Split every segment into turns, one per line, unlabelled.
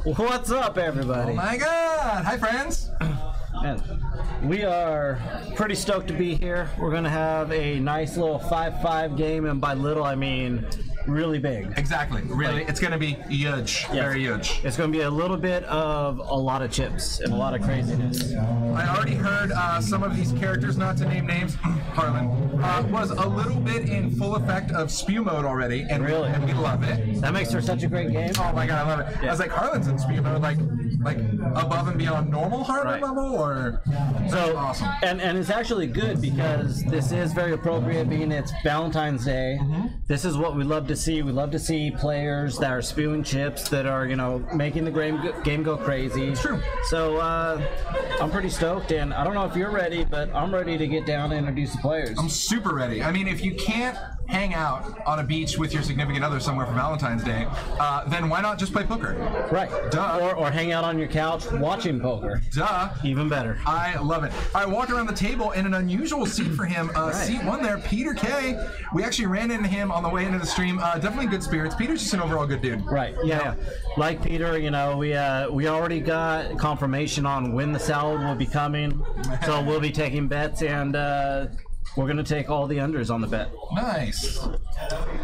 What's up, everybody?
Oh my god! Hi, friends!
And we are pretty stoked to be here. We're going to have a nice little 5-5 game, and by little I mean really big.
Exactly. Really, it's going to be huge. Yes. Very huge.
It's going to be a little bit of a lot of chips and a lot of craziness.
I already heard some of these characters, not to name names, Harlan, was a little bit in full effect of spew mode already, and
really,
and we love it.
That makes for such a great game.
Oh my god, I love it. Yeah. I was like, Harlan's in spew mode, like above and beyond normal Harlan level, or
so
awesome.
And it's actually good because this is very appropriate, being it's Valentine's Day. This is what we love to see. We love to see players that are spewing chips, that are, you know, making the game go crazy.
It's true.
So I'm pretty stoked, and I don't know if you're ready, but I'm ready to get down and introduce the players.
I'm super ready. I mean, if you can't hang out on a beach with your significant other somewhere for Valentine's Day, then why not just play poker?
Right.
Duh.
Or hang out on your couch watching poker.
Duh.
Even better.
I love it. I walked around the table in an unusual seat for him. Seat one there, Peter K. We actually ran into him on the way into the stream. Definitely good spirits. Peter's just an overall good dude.
Right. Yeah. Like Peter, you know, we already got confirmation on when the salad will be coming, so we'll be taking bets, and we're going to take all the unders on the bet.
Nice.
All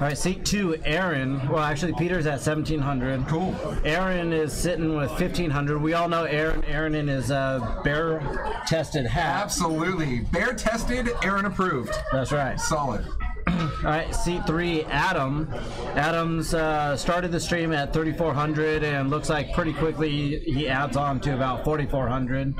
right, seat 2, Aaron. Well, actually, Peter's at 1,700.
Cool.
Aaron is sitting with 1,500. We all know Aaron. Aaron in his bear-tested hat.
Absolutely. Bear-tested, Aaron approved.
That's right.
Solid.
All right, seat 3, Adam. Adam's started the stream at 3,400, and looks like pretty quickly he adds on to about 4,400.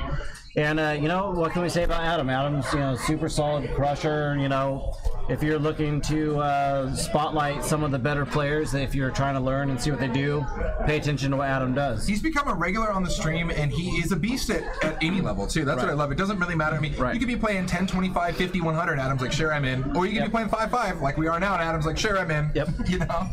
And, you know, what can we say about Adam? Adam's, you know, super solid crusher. You know, if you're looking to spotlight some of the better players, if you're trying to learn and see what they do, pay attention to what Adam does.
He's become a regular on the stream, and he is a beast at any level, too. That's what I love. It doesn't really matter. I mean, you could be playing 10, 25, 50, 100, Adam's like, sure, I'm in. Or you could be playing 5-5, like we are now, and Adam's like, sure, I'm in.
Yep.
You know?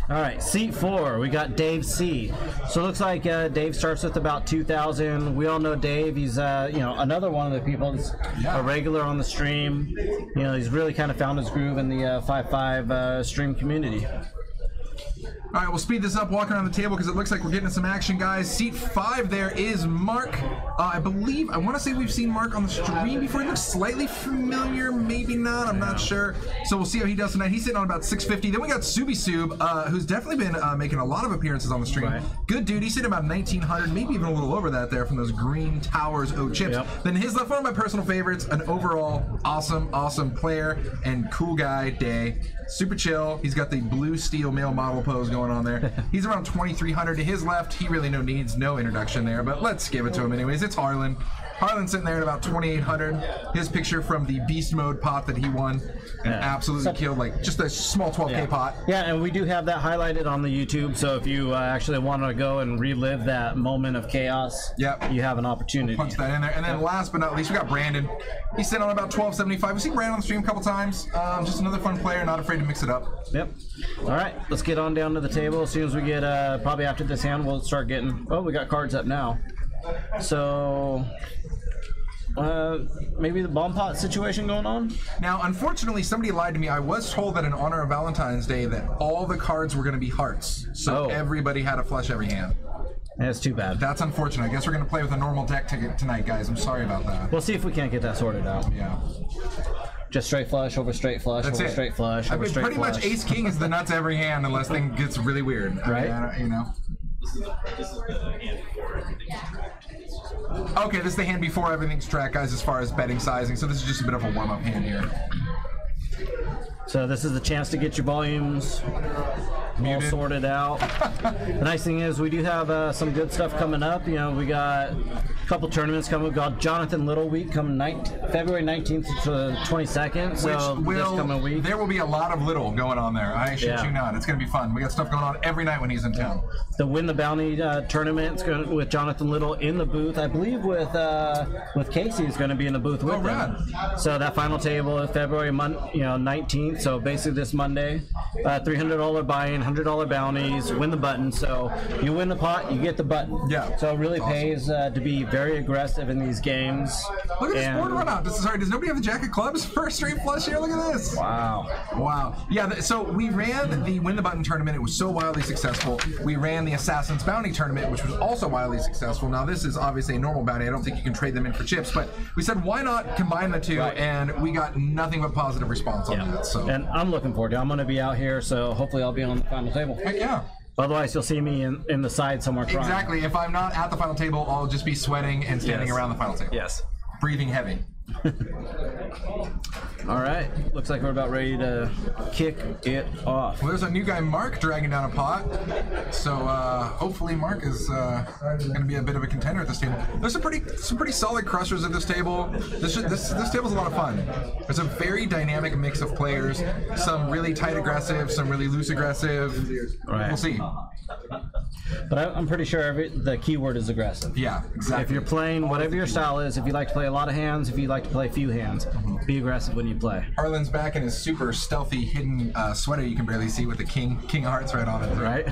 All right, seat 4, we got Dave C. So it looks like Dave starts with about 2,000. We all know Dave. He's, you know, another one of the people that's a regular on the stream. You know, he's really kind of found his groove in the 5-5 stream community.
All right, we'll speed this up, walking around the table, because it looks like we're getting some action, guys. Seat 5 there is Mark. I believe, I want to say we've seen Mark on the stream before. He looks slightly familiar, maybe not, I'm not sure. So we'll see how he does tonight. He's sitting on about 650. Then we got Subi Sub, who's definitely been making a lot of appearances on the stream. Good dude, he's sitting about 1,900, maybe even a little over that there from those green towers O chips. Then his left, one of my personal favorites, an overall awesome player and cool guy, Day. Super chill. He's got the blue steel male model pose going on there. He's around 2,300 to his left. He really needs no introduction there, but let's give it to him anyways. It's Harlan. Harlan's sitting there at about 2,800. His picture from the beast mode pot that he won and absolutely killed, like just a small 12K pot.
Yeah, and we do have that highlighted on the YouTube, so if you actually want to go and relive that moment of chaos, you have an opportunity.
Punch that in there. And then last but not least, we got Brandon. He's sitting on about 1,275. We've seen Brandon on the stream a couple times. Just another fun player, not afraid to mix it up.
Yep. All right, let's get on down to the table. As soon as we get, probably after this hand, we'll start getting, oh, we got cards up now. So, maybe the bomb pot situation going on?
Now, unfortunately, somebody lied to me. I was told that in honor of Valentine's Day that all the cards were going to be hearts. So everybody had to flush every hand.
That's too bad.
That's unfortunate. I guess we're going to play with a normal deck tonight, guys. I'm sorry about that.
We'll see if we can't get that sorted out.
Yeah.
Just straight flush, over straight flush, over straight flush, over straight flush.
Pretty much ace king is the nuts every hand unless thing gets really weird.
Right?
I mean, you know. Okay, this is the hand before everything's tracked, guys, as far as betting sizing. So this is just a bit of a warm-up hand here.
So this is the chance to get your volumes all sorted out. The nice thing is we do have some good stuff coming up. You know, we got a couple tournaments coming. We've got Jonathan Little Week coming February 19th to the 22nd. So this coming week.
There will be a lot of little going on there. I shit you not. It's going to be fun. We got stuff going on every night when he's in town.
The Win the Bounty tournament with Jonathan Little in the booth. I believe with Casey is going to be in the booth with him. So that final table is February 19th. So basically this Monday, $300 buy-in, $100 bounties, win the button. So you win the pot, you get the button.
Yeah.
So it really pays to be very aggressive in these games.
Look at this board run out. Sorry, does nobody have the Jack of Clubs for a straight flush here? Look at this.
Wow.
Wow. Yeah, so we ran the Win the Button tournament. It was so wildly successful. We ran the Assassin's Bounty tournament, which was also wildly successful. Now, this is obviously a normal bounty. I don't think you can trade them in for chips, but we said, why not combine the two?
Right.
And we got nothing but positive response on that. So.
And I'm looking forward to it. I'm going to be out here, so hopefully I'll be on the final table.
Heck yeah.
Otherwise, you'll see me in the side somewhere crying.
Exactly. If I'm not at the final table, I'll just be sweating and standing around the final table.
Yes.
Breathing heavy.
All right, looks like we're about ready to kick it off.
Well, there's a new guy, Mark, dragging down a pot. So hopefully Mark is going to be a bit of a contender at this table. There's some pretty solid crushers at this table. This table's a lot of fun. There's a very dynamic mix of players. Some really tight aggressive, some really loose aggressive.
Right.
We'll see.
But I'm pretty sure the keyword is aggressive.
Yeah, exactly.
If you're playing whatever your style is, if you like to play a lot of hands, if you like to play few hands, be aggressive when you play.
Harlan's back in his super stealthy hidden sweater you can barely see with the King of Hearts right on it.
Right.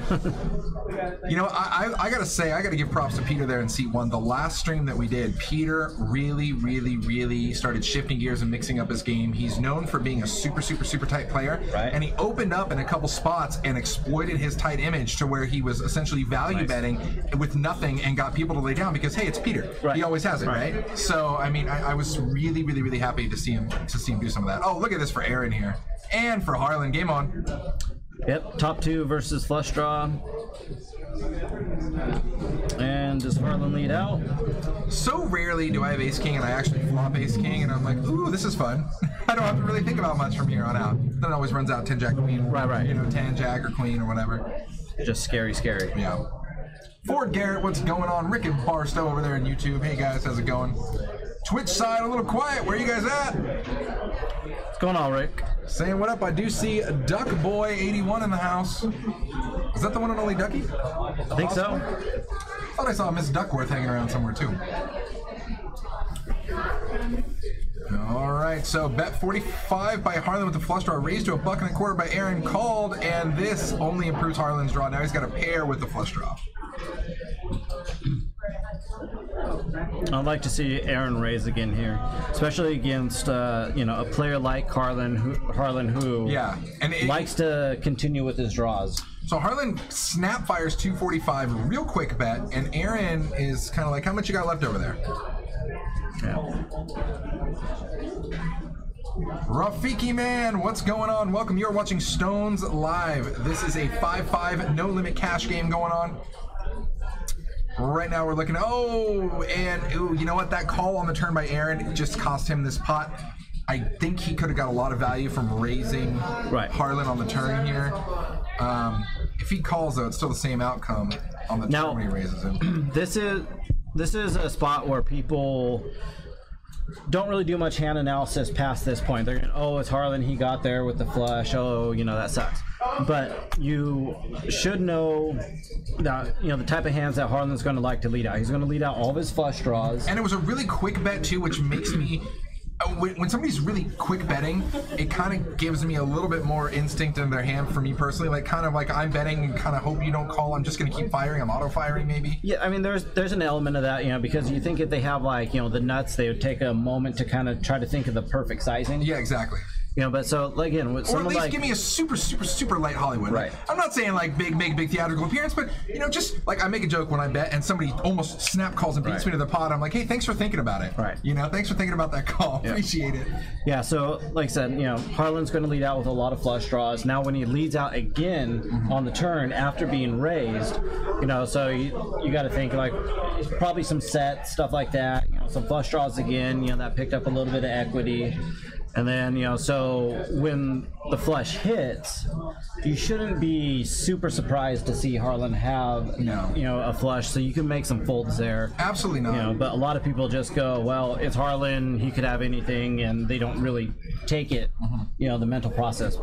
You know, I gotta say, I gotta give props to Peter there in seat 1. The last stream that we did, Peter really started shifting gears and mixing up his game. He's known for being a super tight player,
right.
And he opened up in a couple spots and exploited his tight image to where he was essentially value betting with nothing and got people to lay down because, hey, it's Peter.
Right.
He always has it, right? So, I mean, I was really happy to see him do some of that. Oh, look at this for Aaron here. And for Harlan. Game on.
Yep, top 2 versus flush draw. And does Harlan lead out?
So rarely do I have ace king and I actually flop ace king and I'm like, ooh, this is fun. I don't have to really think about much from here on out. Then it always runs out 10 jack queen.
Right.
You know, 10 jack or queen or whatever.
Just scary.
Yeah. Ford Garrett, what's going on? Rick and Barstow over there on YouTube. Hey guys, how's it going? Twitch side, a little quiet. Where are you guys at?
What's going on, Rick?
Saying what up? I do see Duck Boy 81 in the house. Is that the one and only Ducky?
I think so.
I thought I saw Miss Duckworth hanging around somewhere too. All right, so bet 45 by Harlan with the flush draw, raised to $1.25 by Aaron, called, and this only improves Harlan's draw. Now he's got a pair with the flush draw.
I'd like to see Aaron raise again here, especially against a player like Harlan who likes to continue with his draws.
So Harlan snap fires 245, real quick bet, and Aaron is kind of like, how much you got left over there?
Yeah.
Rafiki man, what's going on? Welcome. You're watching Stones Live. This is a 5-5 no limit cash game going on. Right now we're looking, you know what? That call on the turn by Aaron just cost him this pot. I think he could have got a lot of value from raising Harlan on the turn here. If he calls, though, it's still the same outcome on the turn when he raises him.
This is a spot where people don't really do much hand analysis past this point. They're going, oh, it's Harlan, he got there with the flush. Oh, that sucks. But you should know that the type of hands that Harlan's going to like to lead out. He's going to lead out all of his flush draws.
And it was a really quick bet too, which makes me. When somebody's really quick betting, it kind of gives me a little bit more instinct in their hand for me personally. Like I'm betting and kind of hope you don't call. I'm just going to keep firing. I'm auto firing maybe.
Yeah, I mean there's an element of that, because you think if they have the nuts, they would take a moment to kind of try to think of the perfect sizing.
Yeah, exactly.
But so again, with
or at least give me a super light Hollywood.
Right.
I'm not saying big theatrical appearance, but just I make a joke when I bet and somebody almost snap calls and beats me to the pot. I'm like, hey, thanks for thinking about it.
Right.
Thanks for thinking about that call.
Yeah.
Appreciate it.
Yeah. So like I said, Harlan's going to lead out with a lot of flush draws. Now when he leads out again on the turn after being raised, so you got to think probably some set stuff like that. Some flush draws again. That picked up a little bit of equity. And then, so when the flush hits, you shouldn't be super surprised to see Harlan have, a flush, so you can make some folds there.
Absolutely not.
But a lot of people just go, well, it's Harlan, he could have anything, and they don't really take it, the mental process,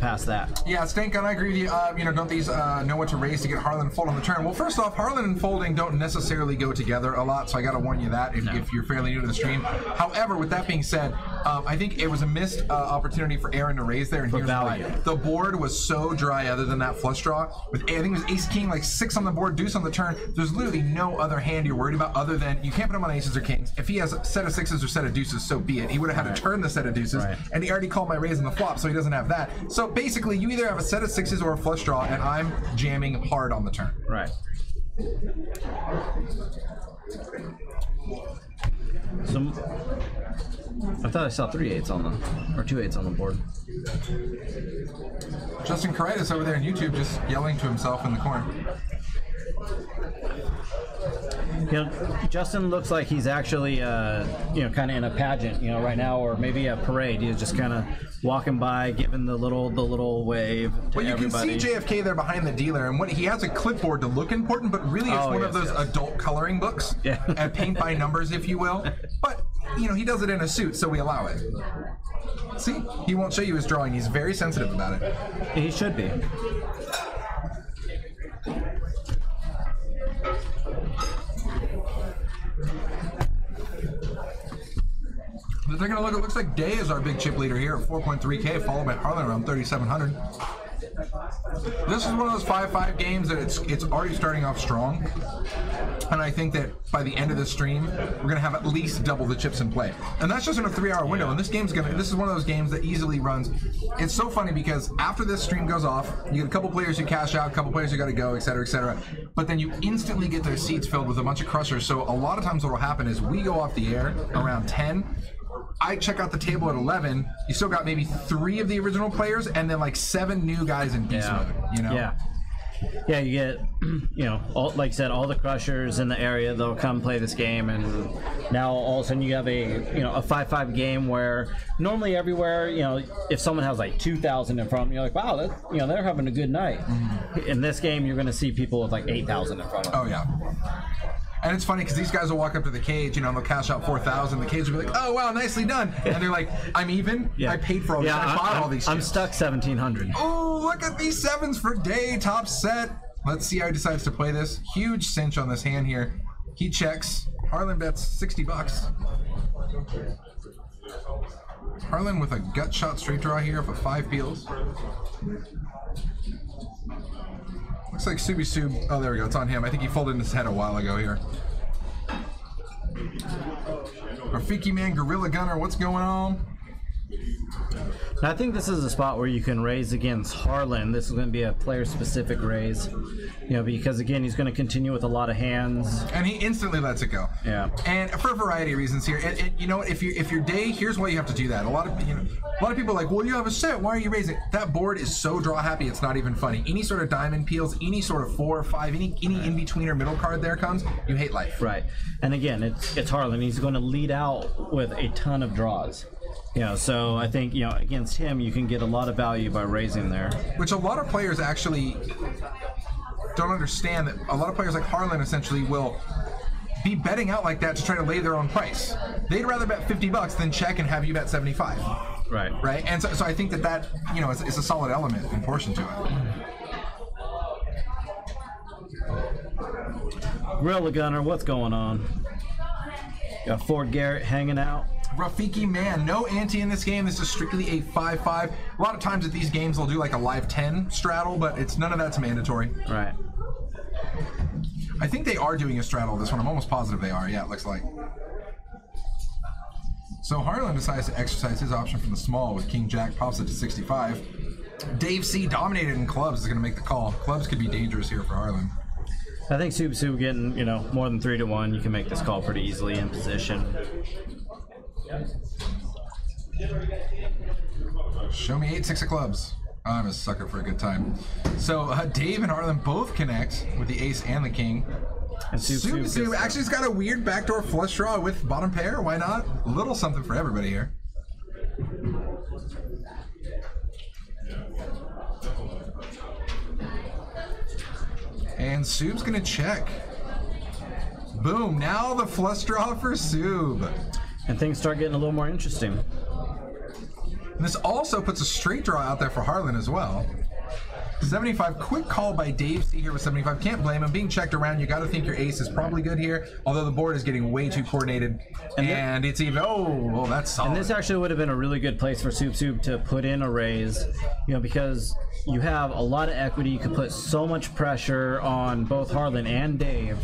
past that.
Yeah, Stank, and I agree with you. Don't these know what to raise to get Harlan fold on the turn? Well, first off, Harlan and folding don't necessarily go together a lot, so I got to warn you that if you're fairly new to the stream. However, with that being said, I think it was a missed opportunity for Aaron to raise there and here's why. The board was so dry other than that flush draw. With, I think it was ace king, like 6 on the board, deuce on the turn. There's literally no other hand you're worried about other than you can't put him on aces or kings. If he has a set of 6s or set of deuces, so be it. He would have had to turn the set of deuces, and he already called my raise on the flop, so he doesn't have that. So basically, you either have a set of 6s or a flush draw, and I'm jamming hard on the turn.
Right. So I thought I saw 3 8s on the, or 2 8s on the board.
Justin Caritas over there on YouTube just yelling to himself in the corner.
You know, Justin looks like he's actually, you know, kind of in a pageant, you know, right now, or maybe a parade. He's just kind of walking by, giving the little wave to
well, you
everybody.
can see JFK there behind the dealer, and what he has a clipboard to look important, but really it's one of those adult coloring books, and paint by numbers, if you will. But you know, he does it in a suit, so we allow it. See, he won't show you his drawing. He's very sensitive about it.
He should be.
But taking a look, it looks like Day is our big chip leader here at 4.3K, followed by Harlan around 3,700. This is one of those 5-5 games that it's already starting off strong, and I think that by the end of this stream, we're gonna have at least double the chips in play, and that's just in a 3-hour window. And this is one of those games that easily runs. It's so funny because after this stream goes off, you get a couple players who cash out, a couple players who got to go, etc., etc. But then you instantly get their seats filled with a bunch of crushers. So a lot of times what will happen is we go off the air around 10. I check out the table at 11. You still got maybe 3 of the original players, and then like 7 new guys in beast mode. You know?
Yeah, you get, you know, like I said, all the crushers in the area, they'll come play this game, and now all of a sudden you have a 5-5 game where normally everywhere, you know, if someone has like 2,000 in front of them, you're like, wow, that, you know, they're having a good night. In this game, you're going to see people with like 8,000 in front of them.
Oh, yeah. And it's funny because these guys will walk up to the cage, you know, and they'll cash out 4,000. The cage will be like, "Oh wow, nicely done," and they're like, "I'm even. I paid for all these. I bought all these."
I'm stuck 1,700.
Oh, look at these 7s for Day, top set. Let's see how he decides to play this. Huge cinch on this hand here. He checks. Harlan bets $60. Harlan with a gut shot straight draw here of a 5 peels. Looks like Subi Sub. Oh, there we go. It's on him. I think he folded in his head a while ago here. Rafiki Man, Gorilla Gunner, what's going on?
I think this is a spot where you can raise against Harlan. This is going to be a player-specific raise, you know, because again, he's going to continue with a lot of hands,
and he instantly lets it go.
Yeah,
and for a variety of reasons here. And you know, if your Day, here's why you have to do that. A lot of people are like, well, you have a set. Why are you raising? That board is so draw happy. It's not even funny. Any sort of diamond peels, any sort of 4 or 5, any in between or middle card there comes, you hate life.
Right. And again, it's Harlan. He's going to lead out with a ton of draws. You know, so I think, you know, against him, you can get a lot of value by raising there.
Which a lot of players actually don't understand, that a lot of players like Harlan essentially will be betting out like that to try to lay their own price. They'd rather bet $50 than check and have you bet 75.
Right.
Right? And so I think that you know, is a solid element in portion to it.
Gorilla Gunner, what's going on? Got Ford Garrett hanging out.
Rafiki Man, no ante in this game. This is strictly a 5-5. A lot of times at these games they'll do like a live 10 straddle, but it's none of that's mandatory.
Right.
I think they are doing a straddle this one. I'm almost positive they are. Yeah, it looks like. So Harlan decides to exercise his option from the small with King Jack, pops it to 65. Dave C, dominated in clubs, is going to make the call. Clubs could be dangerous here for Harlan.
I think Sub getting, you know, more than 3 to 1, you can make this call pretty easily in position.
Show me 8-6 of clubs. I'm a sucker for a good time. So Dave and Harlan both connect with the ace and the king. And Sub actually has got a weird backdoor flush draw with bottom pair. Why not? A little something for everybody here. And Sub's gonna check. Boom, now the flush draw for Sub.
And things start getting a little more interesting.
And this also puts a straight draw out there for Harlan as well. 75, quick call by Dave C here with 75. Can't blame him. Being checked around, you got to think your ace is probably good here. Although the board is getting way too coordinated, and it's even. Oh, that's solid.
And this actually would have been a really good place for Soup Soup to put in a raise, you know, because you have a lot of equity. You could put so much pressure on both Harlan and Dave,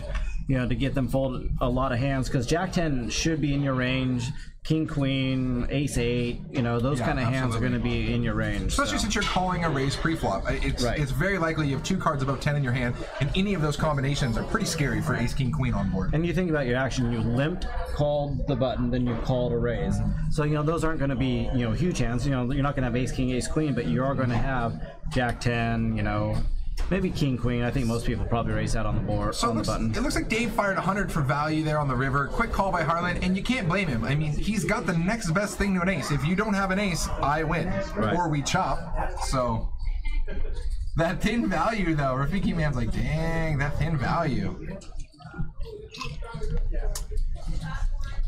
you know, to get them fold a lot of hands, because Jack 10 should be in your range. King, Queen, Ace 8, you know, those kind of hands are going to be in your range.
Especially since you're calling a raise pre-flop. It's very likely you have 2 cards above 10 in your hand, and any of those combinations are pretty scary for Ace, King, Queen on board.
And you think about your action, you limped, called the button, then you called a raise. So, you know, those aren't going to be, you know, huge hands. You know, you're not going to have Ace, King, Ace, Queen, but you are going to have Jack 10, you know, maybe King, Queen. I think most people probably raise that on the board, on the button.
It looks like Dave fired 100 for value there on the river. Quick call by Harlan, and you can't blame him. I mean, he's got the next best thing to an ace. If you don't have an ace, I win.
Right.
Or we chop. So, that thin value, though. Rafiki Man's like, dang, that thin value.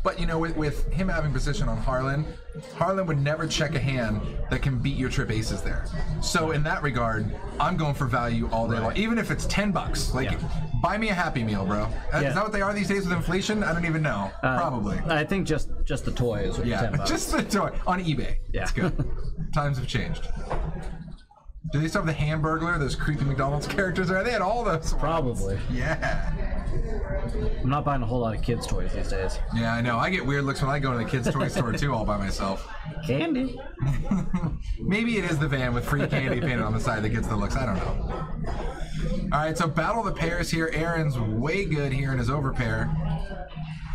But, you know, with him having position on Harlan, Harlan would never check a hand that can beat your trip aces there. So in that regard, I'm going for value all day long. Even if it's $10. Like, buy me a Happy Meal, bro. Is that what they are these days with inflation? I don't even know. Probably.
I think just the toys would be $10.
Just the toy. On eBay.
Yeah.
It's good. Times have changed. Do they still have the Hamburglar, those creepy McDonald's characters? They had all those ones.
Probably.
Yeah.
I'm not buying a whole lot of kids' toys these days.
Yeah, I know. I get weird looks when I go to the kids' toy store, too, all by myself.
Candy.
Maybe it is the van with free candy painted on the side that gets the looks. I don't know. All right, so battle the pairs here. Aaron's way good here in his overpair.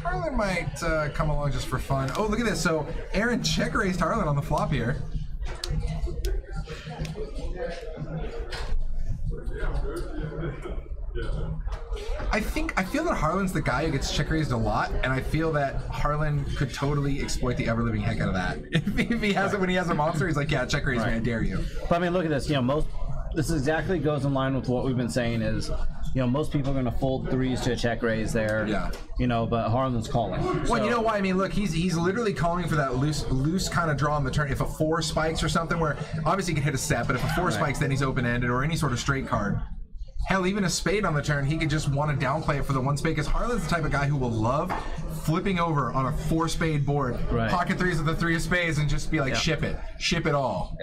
Harlan might come along just for fun. Oh, look at this. So Aaron check raised Harlan on the flop here. I feel that Harlan's the guy who gets check raised a lot, and I feel that Harlan could totally exploit the ever living heck out of that. If he has it when he has a monster, he's like, yeah, check raise me, I dare you.
But I mean, look at this. You know, this exactly goes in line with what we've been saying is, you know, most people are going to fold 3s to a check raise there. Yeah. You know, but Harlan's calling.
Well, you know why? I mean, look, he's literally calling for that loose kind of draw on the turn. If a 4 spikes or something, where obviously he can hit a set, but if a 4 spikes, then he's open-ended, or any sort of straight card. Hell, even a spade on the turn, he could just want to downplay it for the 1 spade, because Harlan's the type of guy who will love flipping over on a 4 spade board, pocket 3s with the 3 of spades, and just be like, ship it all.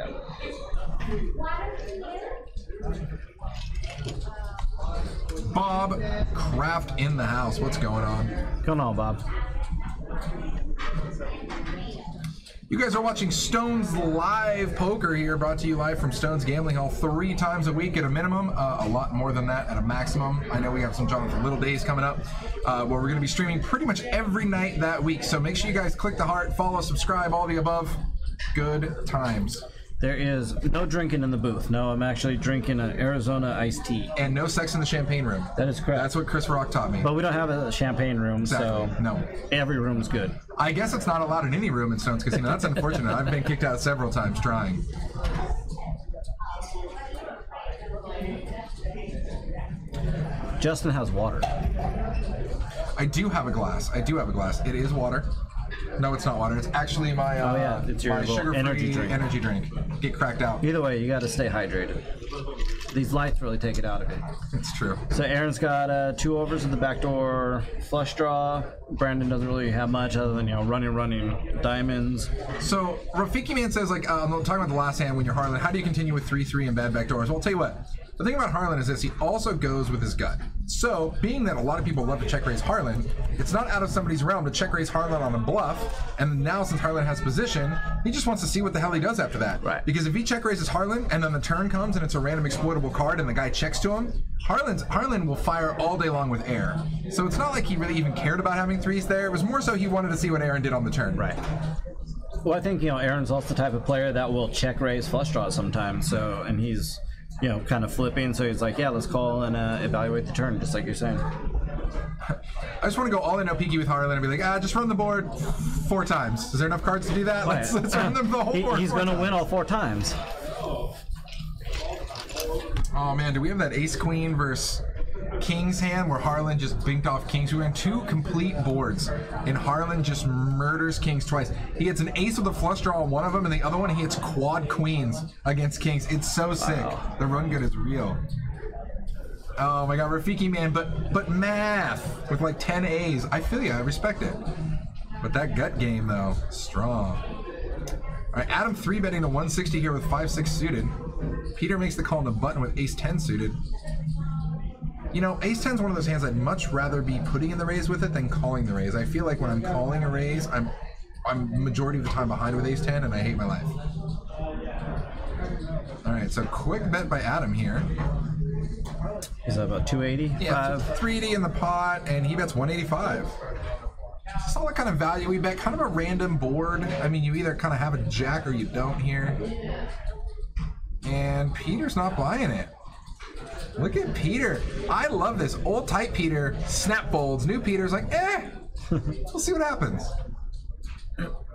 Bob Kraft in the house. What's going on?
Going on, Bob?
You guys are watching Stone's Live Poker here, brought to you live from Stone's Gambling Hall 3 times a week at a minimum, a lot more than that at a maximum. I know we have some Jonathan Little days coming up where we're going to be streaming pretty much every night that week. So make sure you guys click the heart, follow, subscribe, all the above. Good times.
There is no drinking in the booth. No, I'm actually drinking an Arizona iced tea.
And no sex in the champagne room.
That is correct.
That's what Chris Rock taught me.
But we don't have a champagne room, so
no.
Every room's good.
I guess it's not allowed in any room in Stone's Casino. That's unfortunate. I've been kicked out several times trying.
Justin has water.
I do have a glass. It is water. No, it's not water. It's actually my
it's your
sugar-free energy drink. Get cracked out.
Either way, you got to stay hydrated. These lights really take it out of it.
It's true.
So Aaron's got 2 overs in the backdoor flush draw. Brandon doesn't really have much other than, you know, running diamonds.
So Rafiki Man says, like, I'm talking about the last hand when you're Harlan. How do you continue with 3-3 and bad backdoors? Well, I'll tell you what. The thing about Harlan is this, he also goes with his gut. So, being that a lot of people love to check raise Harlan, it's not out of somebody's realm to check raise Harlan on a bluff, and now since Harlan has position, he just wants to see what the hell he does after that.
Right.
Because if he check raises Harlan, and then the turn comes and it's a random exploitable card and the guy checks to him, Harlan will fire all day long with air. So it's not like he really even cared about having 3s there, it was more so he wanted to see what Aaron did on the turn.
Right. Well, I think, you know, Aaron's also the type of player that will check raise flush draws sometimes, so, and he's, you know, kind of flipping, so he's like, yeah, let's call and evaluate the turn, just like you're saying.
I just want to go all in no peaky with Harlan and be like, just run the board 4 times. Is there enough cards to do that? Let's run them the whole board.
He's going to win all 4 times.
Oh man, do we have that ace queen versus King's hand where Harlan just binked off Kings. We ran 2 complete boards, and Harlan just murders Kings twice. He hits an ace with a flush draw on one of them, and the other one he hits quad queens against Kings. It's so sick. Wow. The run good is real. Oh my god, Rafiki man, but math with like 10 A's. I feel you, I respect it. But that gut game though, strong. All right, Adam 3-betting to 160 here with 5-6 suited. Peter makes the call on the button with ace-10 suited. You know, ace-10 is one of those hands I'd much rather be putting in the raise with it than calling the raise. I feel like when I'm calling a raise, I'm majority of the time behind with ace-10, and I hate my life. All right, so quick bet by Adam here.
Is that about 280?
Yeah, 380 in the pot, and he bets 185. Solid kind of value we bet, kind of a random board. I mean, you either kind of have a jack or you don't here. And Peter's not buying it. Look at Peter. I love this. Old tight Peter snap folds. New Peter's like, we'll see what happens.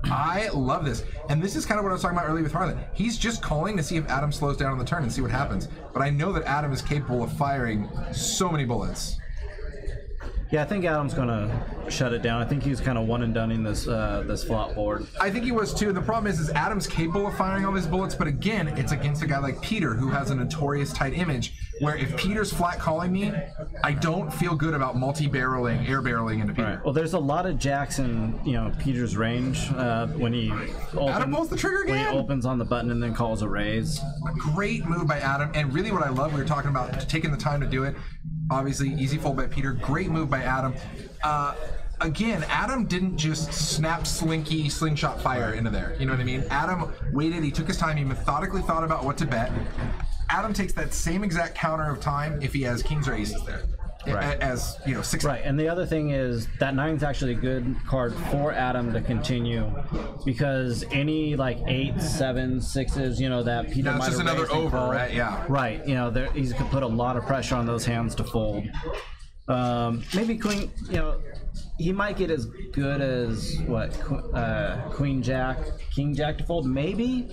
I love this. And this is kind of what I was talking about earlier with Harlan. He's just calling to see if Adam slows down on the turn and see what happens. But I know that Adam is capable of firing so many bullets.
Yeah, I think Adam's going to shut it down. I think he's kind of one and done in this this flop board.
I think he was too. The problem is Adam's capable of firing all these bullets, but again, it's against a guy like Peter who has a notorious tight image, where if Peter's flat calling me, I don't feel good about multi-barreling, air barreling into Peter.
Right. Well, there's a lot of jacks in Peter's range when he
Adam pulls the trigger again.
When he opens on the button and then calls a raise.
A great move by Adam, and really what I love, we were talking about taking the time to do it. Obviously, easy fold by Peter. Great move by Adam. Again, Adam didn't just snap slingshot fire into there. You know what I mean? Adam waited. He took his time. He methodically thought about what to bet. Adam takes that same exact counter of time if he has kings or aces there. Right. As 6.
Right, and the other thing is that 9's actually a good card for Adam to continue, because any like 8, 7, 6s, that Peter might have
just another over,
called,
right? Yeah.
Right, he's gonna put a lot of pressure on those hands to fold. Maybe Queen, he might get as good as what Queen Jack, King Jack to fold, maybe.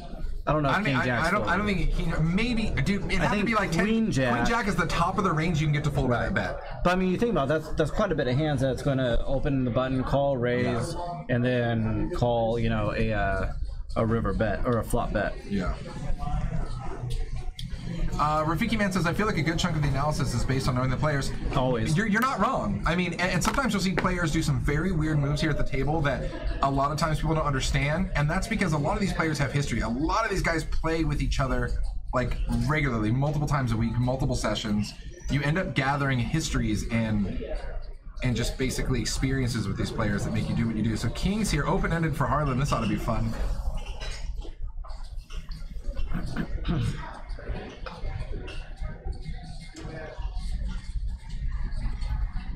I don't know. I
don't think he maybe, dude. It has to be like 10. Queen Jack is the top of the range you can get to fold with that bet.
But I mean, you think about it, that's quite a bit of hands that's going to open the button, call, raise, and then call, a river bet or a flop bet.
Yeah. Rafiki Man says, I feel like a good chunk of the analysis is based on knowing the players.
Always.
You're not wrong. I mean, and sometimes you'll see players do some very weird moves here at the table that a lot of times people don't understand, and that's because a lot of these players have history. A lot of these guys play with each other like regularly, multiple times a week, multiple sessions. You end up gathering histories and just basically experiences with these players that make you do what you do. So Kings here, open-ended for Harlan. This ought to be fun.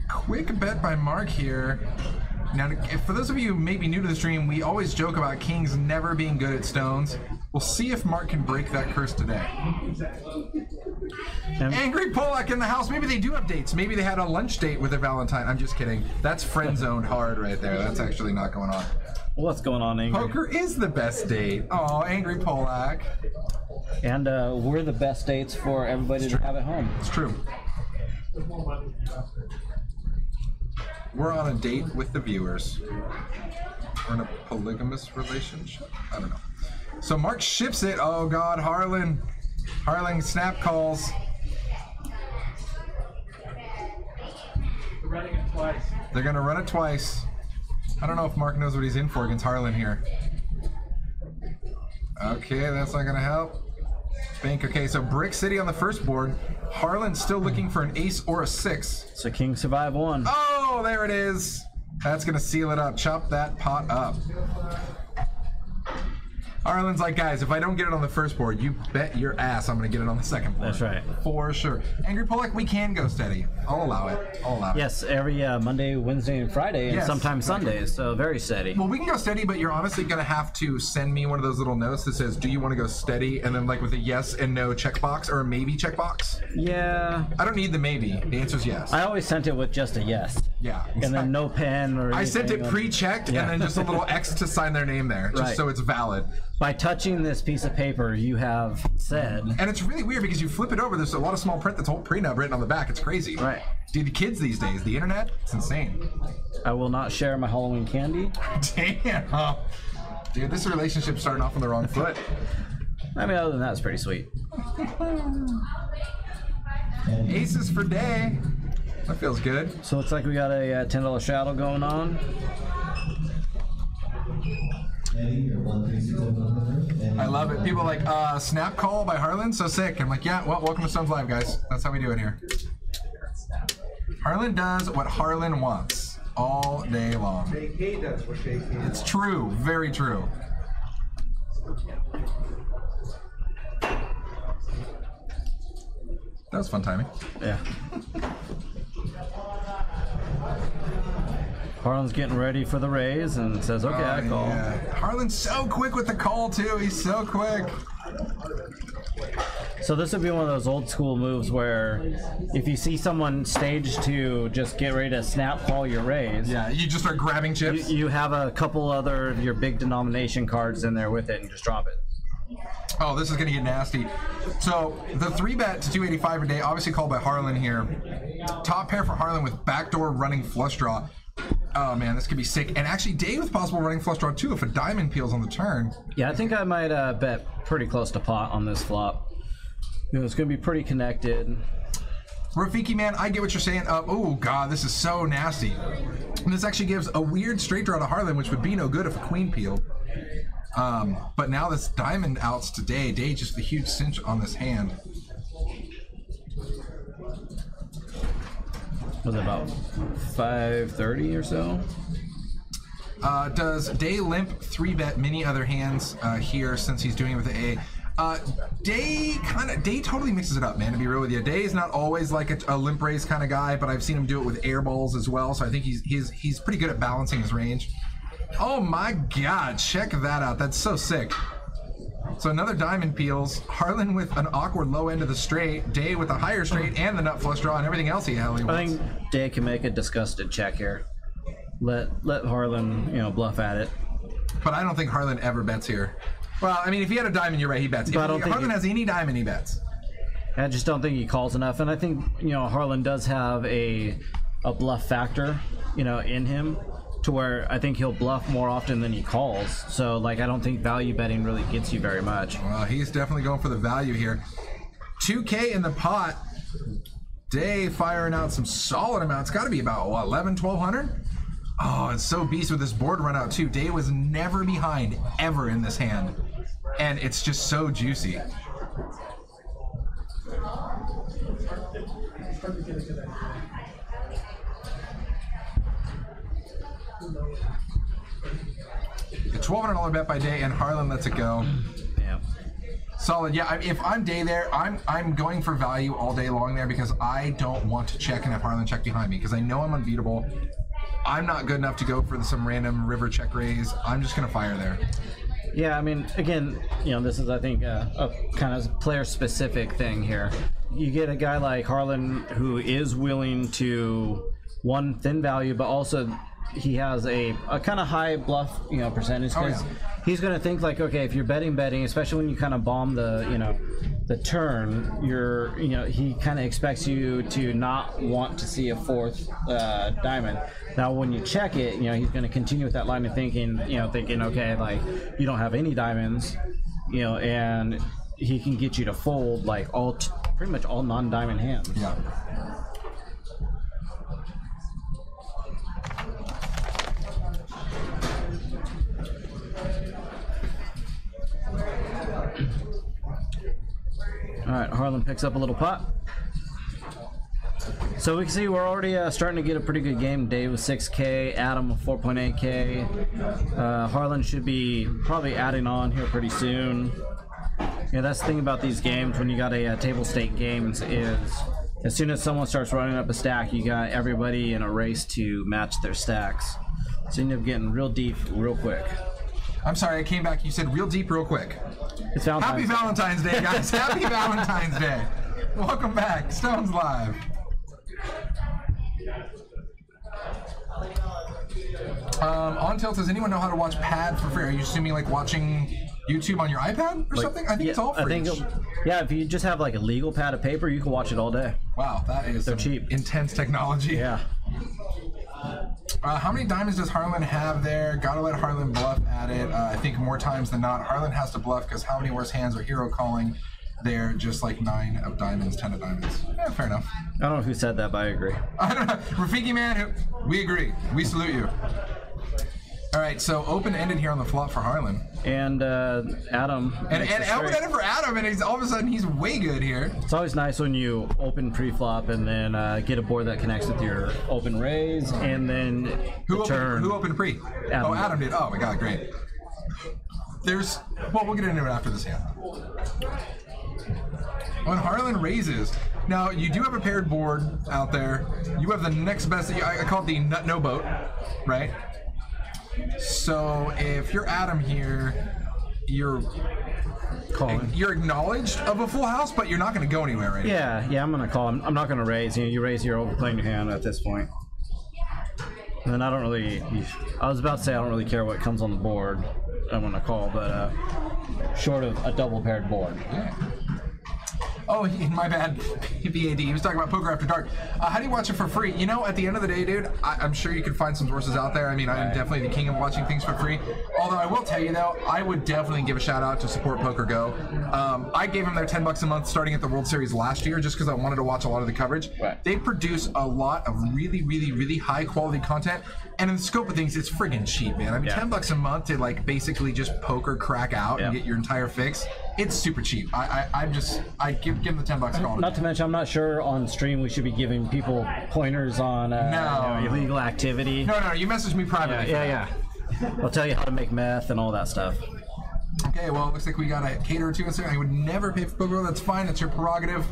Quick bet by Mark here. Now, for those of you who may be new to the stream, we always joke about Kings never being good at stones. We'll see if Mark can break that curse today. Angry Polak in the house. Maybe they do have dates. Maybe they had a lunch date with their Valentine. I'm just kidding. That's friend-zoned hard right there. That's actually not going on.
What's going on, Angry?
Poker is the best date. Oh, Angry Polak.
And we're the best dates for everybody to have at home.
It's true. We're on a date with the viewers. We're in a polygamous relationship. I don't know. So Mark ships it. Oh God, Harlan snap calls.
They're running it twice.
They're gonna run it twice. I don't know if Mark knows what he's in for against Harlan here. Okay, that's not gonna help. Bank. Okay, so Brick City on the first board. Harlan's still looking for an ace or a 6.
So King survive 1.
Oh, there it is. That's gonna seal it up. Chop that pot up. Harlan's like, guys, if I don't get it on the first board, you bet your ass I'm going to get it on the second board.
That's right.
For sure. Angry Polak, we can go steady. I'll allow it.
Yes, every Monday, Wednesday, and Friday, and sometimes Sundays, so very steady.
Well, we can go steady, but you're honestly going to have to send me one of those little notes that says, do you want to go steady? And then like with a yes and no checkbox or a maybe checkbox.
Yeah.
I don't need the maybe. The answer is yes.
I always sent it with just a yes.
Yeah. Exactly.
And then no pen or anything.
I sent it pre-checked and then just a little X to sign their name there, just so it's valid.
by touching this piece of paper, you have said.
And it's really weird because you flip it over, there's a lot of small print that's whole prenub written on the back. It's crazy.
Right.
Dude, the kids these days, the internet, it's insane.
I will not share my Halloween candy.
Damn. Dude, this relationship's starting off on the wrong foot.
I mean, other than that, it's pretty sweet.
Aces for day. That feels good.
So it looks like we got a $10 shadow going on.
I love it. People are like, snap call by Harlan, so sick. I'm like, yeah, well, welcome to Stones Live, guys. That's how we do it here. Harlan does what Harlan wants all day long.
JK does what JK
It's true, very true. That was fun timing.
Yeah. Harlan's getting ready for the raise and says, okay, I call.
Yeah. Harlan's so quick with the call, too. He's so quick.
So this would be one of those old school moves where if you see someone stage to just get ready to snap call your raise.
Yeah, you just start grabbing chips.
You have a couple other of your big denomination cards in there with it and just drop it.
Oh, this is going to get nasty. So the 3-bet to 285 a day, obviously called by Harlan here. Top pair for Harlan with backdoor running flush draw. Oh man, this could be sick. And actually, day with possible running flush draw too if a diamond peels on the turn.
Yeah, I think I might bet pretty close to pot on this flop. You know, it's going to be pretty connected.
Rafiki, man, I get what you're saying. Oh god, this is so nasty. And this actually gives a weird straight draw to Harlan, which would be no good if a queen peeled. But now this diamond outs today. Day just a huge cinch on this hand.
Was it about 5:30 or so?
Does Day limp 3-bet many other hands here since he's doing it with the A? Day totally mixes it up, man, to be real with you. Day is not always like a limp raise kind of guy, but I've seen him do it with air balls as well, so I think he's pretty good at balancing his range. Oh my god, check that out. That's so sick. So another diamond peels. Harlan with an awkward low end of the straight. Day with a higher straight and the nut flush draw and everything else he wants.
I think Day can make a disgusted check here. Let Harlan, bluff at it.
But I don't think Harlan ever bets here. Well, I mean, if he had a diamond, you're right, he bets. If Harlan has any diamond, he bets.
I just don't think he calls enough, and I think Harlan does have a bluff factor, in him, to where I think he'll bluff more often than he calls. So, I don't think value betting really gets you very much.
Well, he's definitely going for the value here. 2K in the pot. Day firing out some solid amounts. Got to be about, what, 11, 1,200? Oh, it's so beast with this board run out, too. Day was never behind, ever, in this hand. And it's just so juicy. A $1,200 bet by Day, and Harlan lets it go.
Yeah.
Solid. Yeah, if I'm Day there, I'm going for value all day long there because I don't want to check and have Harlan check behind me because I know I'm unbeatable. I'm not good enough to go for some random river check raise. I'm just going to fire there.
Yeah, I mean, again, this is, I think, a kind of player-specific thing here. You get a guy like Harlan who is willing to, one, thin value, but also he has a kind of high bluff, percentage, because he's going to think like, okay, if you're betting, especially when you kind of bomb the turn, he kind of expects you to not want to see a fourth diamond. Now, when you check it, he's going to continue with that line of thinking, okay, you don't have any diamonds, and he can get you to fold pretty much all non-diamond hands.
Yeah.
All right, Harlan picks up a little pot. So we can see we're already starting to get a pretty good game. Dave with 6K, Adam with 4.8K. Harlan should be probably adding on here pretty soon. That's the thing about these games when you got a table stake games is as soon as someone starts running up a stack, you got everybody in a race to match their stacks. So you end up getting real deep real quick.
I'm sorry, I came back. You said real deep real quick.
It's Valentine's
Happy Valentine's Day, guys. Happy Valentine's Day. Welcome back. Stones Live. On Tilt, does anyone know how to watch Pad for free? Are you assuming watching YouTube on your iPad or something? I think it's all free.
Yeah, if you just have like a legal pad of paper, you can watch it all day.
Wow, that is
cheap.
Intense technology.
Yeah.
How many diamonds does Harlan have there? Gotta let Harlan bluff at it. I think more times than not, Harlan has to bluff because how many worse hands are hero calling there? Just like 9 of diamonds, 10 of diamonds. Yeah, fair enough.
I don't know who said that, but I agree.
I don't know. Rafiki man, we agree. We salute you. All right, so open-ended here on the flop for Harlan.
And Adam.
And open-ended for Adam, and all of a sudden he's way good here.
It's always nice when you open pre-flop and then get a board that connects with your open raise, and then turn.
Who opened pre?
Adam.
Oh, Adam did. Oh my God, great. Well, we'll get into it after this hand. When Harlan raises, now you do have a paired board out there. You have the next best. I call it the nut no boat, right? So if you're Adam here, you're
calling.
You're acknowledged of a full house, but you're not going to go anywhere, right?
Yeah, I'm going to call. I'm not going to raise. You raise, you're overplaying your hand at this point. And then I don't really. I was about to say I don't really care what comes on the board. I'm going to call, but short of a double paired board.
Yeah. Oh, my bad. BAD. He was talking about Poker After Dark. How do you watch it for free? You know, at the end of the day, dude, I'm sure you can find some sources out there. I mean, I am definitely the king of watching things for free. Although I will tell you, though, I would definitely give a shout out to Support Poker Go. I gave them their $10 a month starting at the World Series last year just because I wanted to watch a lot of the coverage. Right. They produce a lot of really, really, really high quality content. And in the scope of things, it's friggin' cheap, man. I mean, $10 a month to like basically just poker crack out and get your entire fix. It's super cheap. I give them the $10 call.
Not to mention, I'm not sure on stream we should be giving people pointers on illegal activity.
No, you message me privately.
Yeah. I'll tell you how to make meth and all that stuff.
Okay, well, it looks like we got a caterer too. I would never pay for Poker. That's fine. That's your prerogative.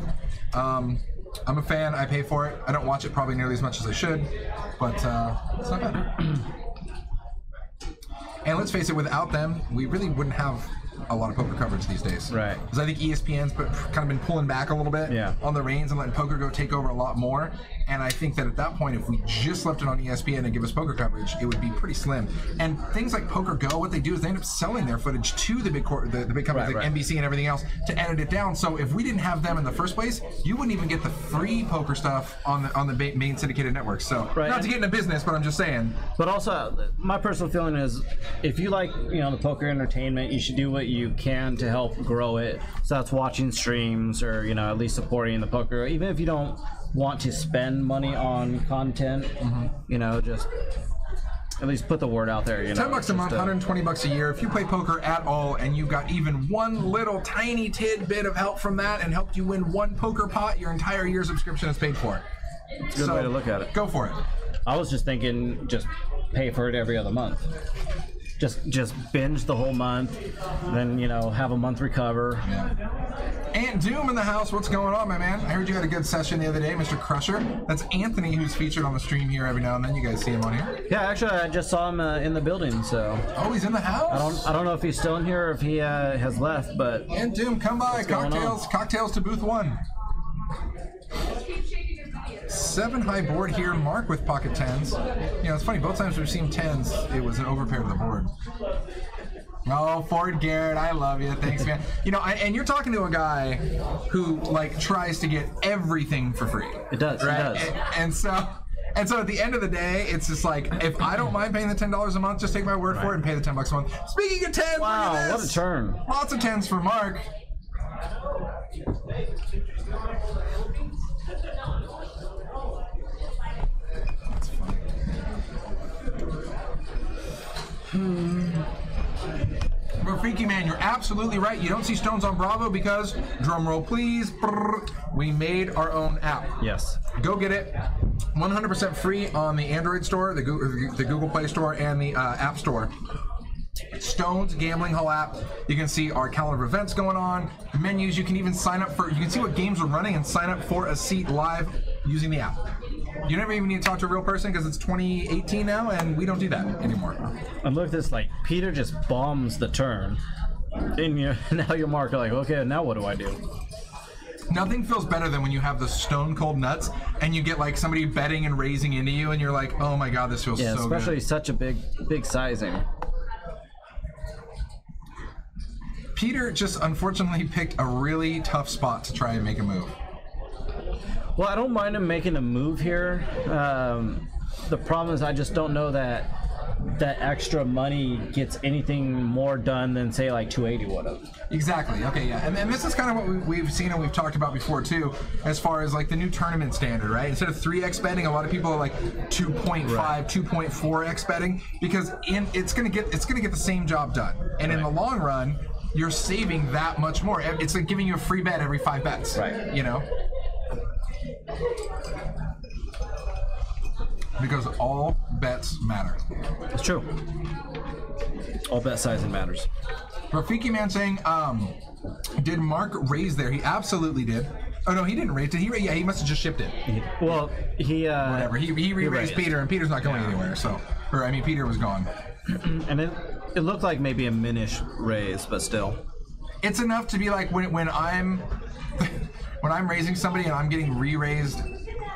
I'm a fan. I pay for it. I don't watch it probably nearly as much as I should, but it's not bad. And let's face it, without them, we really wouldn't have a lot of poker coverage these days.
Right.
Because I think ESPN's kind of been pulling back a little bit on the reins and letting Poker Go take over a lot more. And I think that at that point, if we just left it on ESPN and give us poker coverage, it would be pretty slim. And things like Poker Go, what they do is they end up selling their footage to the big companies like NBC and everything else to edit it down. So if we didn't have them in the first place, you wouldn't even get the free poker stuff on the main syndicated network. So not to get into business, but I'm just saying.
But also, my personal feeling is, if you like the poker entertainment, you should do what you can to help grow it. So that's watching streams or at least supporting the poker, even if you don't want to spend money on content. Just at least put the word out there.
$10 a month, $120 a year. If you play poker at all and you got even one little tiny tidbit of help from that and helped you win one poker pot, your entire year subscription is paid for.
It's a good way to look at it.
Go for it.
I was just thinking, just pay for it every other month. Just binge the whole month, then have a month recover.
Aunt Doom in the house, what's going on, my man? I heard you had a good session the other day, Mr. Crusher. That's Anthony, who's featured on the stream here every now and then. You guys see him on here?
Yeah, actually, I just saw him in the building. So.
Oh, he's in the house.
I don't know if he's still in here or if he has left, but.
Aunt Doom, come by. Cocktails to booth 1. 7 high board here, Mark with pocket 10s. It's funny, both times we've seen 10s, it was an overpair to the board. Oh, Ford Garrett, I love you. Thanks, man. And you're talking to a guy who tries to get everything for free.
It does.
Right?
It does.
And so at the end of the day, it's just like, if I don't mind paying the $10 a month, just take my word for it and pay the $10 a month. Speaking of 10s,
wow,
look at this.
What a turn.
Lots of 10s for Mark. That's funny. Rafiki man, you're absolutely right. You don't see stones on Bravo because, drum roll please, we made our own app.
Yes.
Go get it. 100% free on the Android store, the Google Play Store, and the App Store. Stones Gambling Hall app. You can see our calendar of events going on, menus. You can even sign up you can see what games are running and sign up for a seat live using the app. You never even need to talk to a real person because it's 2018 now and we don't do that anymore.
And look at this, Peter just bombs the turn. And now you're Mark okay, now what do I do?
Nothing feels better than when you have the stone cold nuts and you get somebody betting and raising into you and you're like, oh my god, this feels so good.
Especially such a big sizing.
Peter just unfortunately picked a really tough spot to try and make a move.
Well, I don't mind him making a move here. The problem is I just don't know that extra money gets anything more done than, say, like 280 would have.
Exactly. Okay, yeah. And this is kind of what we've seen and we've talked about before, too, as far as, like, the new tournament standard, right? Instead of 3x betting, a lot of people are, like, 2.5, 2.4x betting, because it's gonna get the same job done. And in the long run, you're saving that much more. It's like giving you a free bet every 5 bets. Right. You know? Because all bets matter.
It's true. All bet sizing matters.
Rafiki Man saying, did Mark raise there? He absolutely did. Oh no, he didn't raise. Did he raise? Yeah, he must have just shipped it.
Whatever.
He re-raised Peter, and Peter's not going anywhere. So, Peter was gone.
And it looked like maybe a minish raise, but still.
It's enough to be like when I'm raising somebody and I'm getting re-raised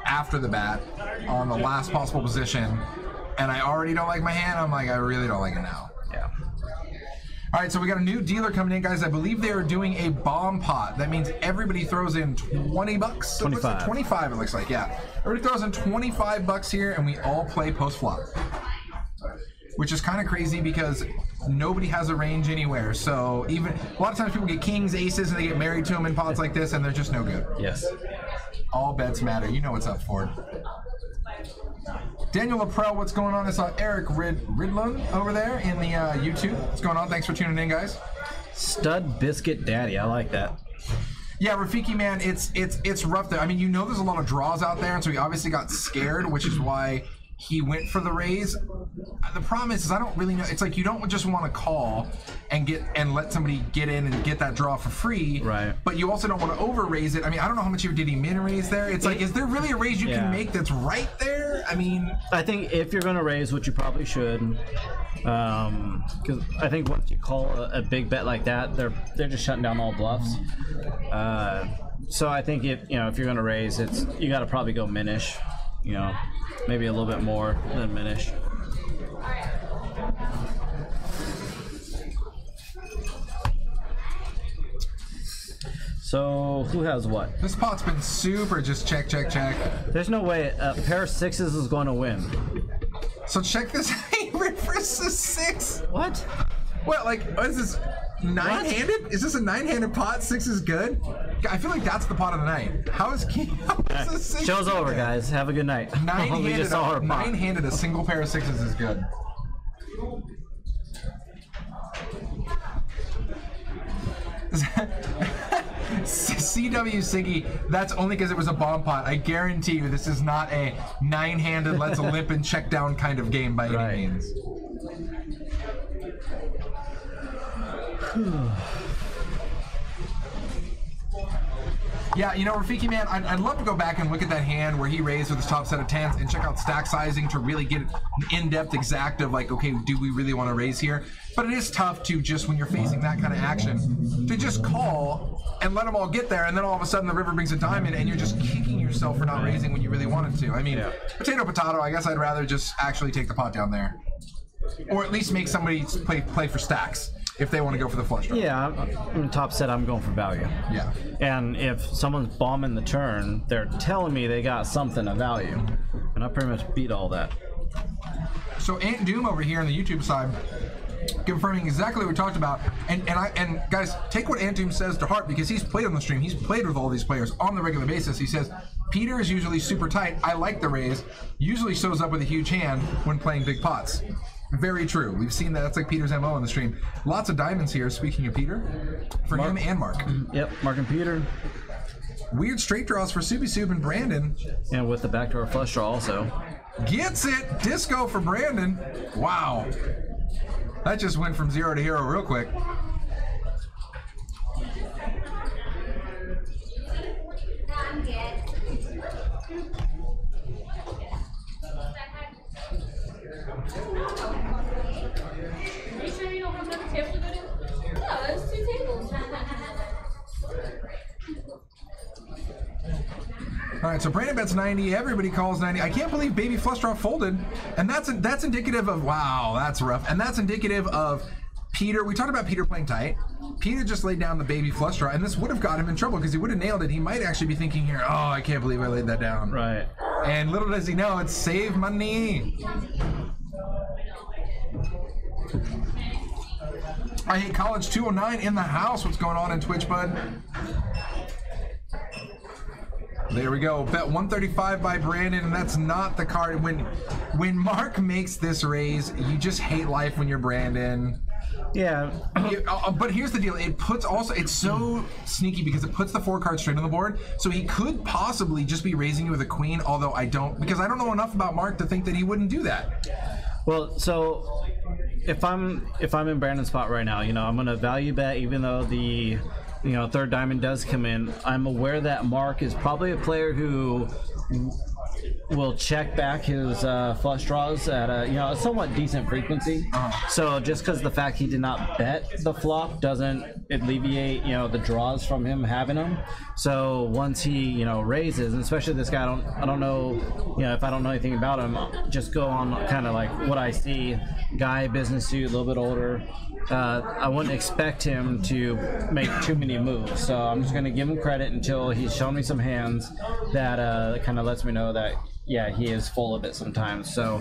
after the bat on the last possible position, and I already don't like my hand, I'm like, I really don't like it now.
Yeah.
All right, so we got a new dealer coming in, guys. I believe they are doing a bomb pot. That means everybody throws in 20 bucks.
25.
Like 25, it looks like, yeah. Everybody throws in 25 bucks here, and we all play post flop. Which is kind of crazy because nobody has a range anywhere. So even a lot of times people get kings, aces, and they get married to them in pots like this, and they're just no good.
Yes.
All bets matter. You know what's up, Ford. Daniel Laprel, what's going on? I saw Eric Ridlund over there in the YouTube. What's going on? Thanks for tuning in, guys.
Stud Biscuit Daddy. I like that.
Yeah, Rafiki, man, it's rough there. I mean, you know there's a lot of draws out there, and so he obviously got scared, which is why he went for the raise. The problem is I don't really know. It's like you don't just want to call and let somebody get in and get that draw for free.
Right.
But you also don't want to over raise it. I mean, I don't know how much did he min raise there. It's like, is there really a raise you can make that's right there? I mean,
I think if you're going to raise, which you probably should, because I think once you call a big bet like that, they're just shutting down all bluffs. So I think if you're going to raise, you got to probably go minish. Maybe a little bit more than minish. So who has what?
This pot's been super just check, check, check.
There's no way a pair of sixes is going to win.
So check this. He versus 6.
What?
What, like, what is this? 9-handed? Is this a 9-handed pot? 6 is good? I feel like that's the pot of the night. How is a 6?
Show's over, guys. Have a good night.
9-handed, a single pair of 6s is good. CW Siggy, that's only because it was a bomb pot. I guarantee you this is not a 9-handed, let's limp and check down kind of game by any means. Yeah, Rafiki, man, I'd love to go back and look at that hand where he raised with his top set of 10s and check out stack sizing to really get an in-depth exact of like, okay, do we really want to raise here? But it is tough to just, when you're facing that kind of action, to just call and let them all get there, and then all of a sudden the river brings a diamond and you're just kicking yourself for not raising when you really wanted to. I mean, potato, I guess I'd rather just actually take the pot down there. Or at least make somebody play for stacks. If they want to go for the flush draw.
Yeah, I'm top set, I'm going for value.
Yeah.
And if someone's bombing the turn, they're telling me they got something of value. And I pretty much beat all that.
So Ant Doom over here on the YouTube side, confirming exactly what we talked about. And guys, take what Ant Doom says to heart, because he's played on the stream. He's played with all these players on the regular basis. He says, Peter is usually super tight. I like the raise. Usually shows up with a huge hand when playing big pots. Very true. We've seen that. That's like Peter's MO on the stream. Lots of diamonds here, speaking of Peter, for him and Mark.
Yep, Mark and Peter.
Weird straight draws for Subi Soup and Brandon.
And with the backdoor flush draw also.
Gets it! Disco for Brandon. Wow. That just went from 0 to hero real quick.
Are you sure you don't have another table to go to? No, there's 2 tables.
All right, so Brandon bets 90. Everybody calls 90. I can't believe Baby Flush Draw folded, and that's indicative of, wow, that's rough. And that's indicative of Peter, we talked about Peter playing tight. Peter just laid down the baby flush draw, and this would have got him in trouble because he would have nailed it. He might actually be thinking here, oh, I can't believe I laid that down.
Right.
And little does he know, it's save money. I hate college 209 in the house. What's going on in Twitch, bud? There we go. Bet 135 by Brandon, and that's not the card. When Mark makes this raise, you just hate life when you're Brandon.
Yeah.
But here's the deal. It's so sneaky because it puts the 4 cards straight on the board. So he could possibly just be raising you with a queen, although I don't know enough about Mark to think that he wouldn't do that.
Well, so if I'm in Brandon's spot right now, I'm gonna value bet even though the third diamond does come in. I'm aware that Mark is probably a player who will check back his flush draws at a somewhat decent frequency. So just because the fact he did not bet the flop doesn't alleviate the draws from him having them. So once he raises, and especially this guy, I don't know if I don't know anything about him, just go on kind of like what I see. Guy, business suit, a little bit older. I wouldn't expect him to make too many moves, so I'm just going to give him credit until he's shown me some hands that kind of lets me know that he is full of it sometimes. So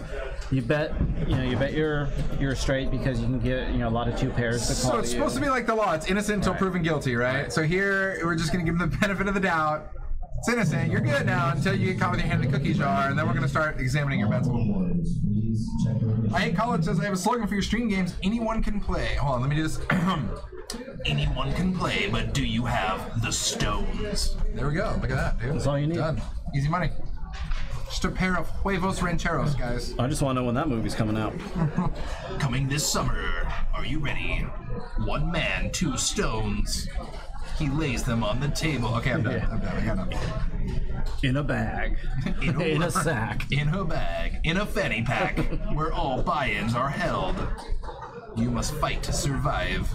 you bet you're straight because you can get a lot of 2 pairs to call.
So it's supposed to be like the law. It's innocent until proven guilty, right? So here we're just going to give him the benefit of the doubt. It's innocent. You're good now until you get caught with your hand in the cookie jar, and then we're going to start examining your bets a little more. I hate college says I have a slogan for your stream games. Anyone can play. Hold on, let me do this. Anyone can play, but do you have the stones? There we go. Look at that, dude.
That's all you need.
Done. Easy money. Just a pair of huevos rancheros, guys.
I just want to know when that movie's coming out.
Coming this summer. Are you ready? 1 man, 2 stones. He lays them on the table. Okay, I'm done. I'm done. I got nothing.
In a bag. In a sack.
In a bag. In a fanny pack. Where all buy-ins are held. You must fight to survive.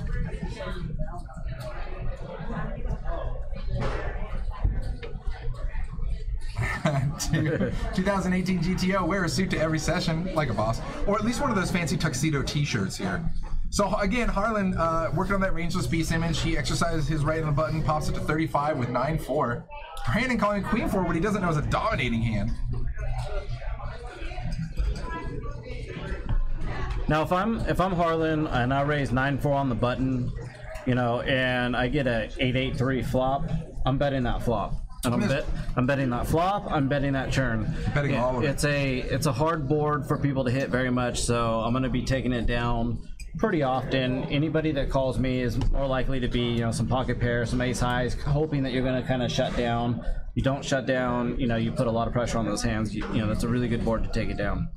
Dude, 2018 GTO, wear a suit to every session, like a boss. Or at least one of those fancy tuxedo t-shirts here. So again, Harlan working on that rangeless beast image. He exercises his right on the button, pops it to 35 with 9-4. Brandon calling Queen 4 what he doesn't know is a dominating hand.
Now if I'm Harlan and I raise 9-4 on the button, and I get a 8-8-3 flop, I'm betting that flop. And I'm betting that flop. I'm betting that churn.
Betting all of it.
It's a hard board for people to hit very much, so I'm going to be taking it down pretty often. Anybody that calls me is more likely to be some pocket pairs, some ace highs, hoping that you're going to kind of shut down. You don't shut down, you put a lot of pressure on those hands. That's a really good board to take it down.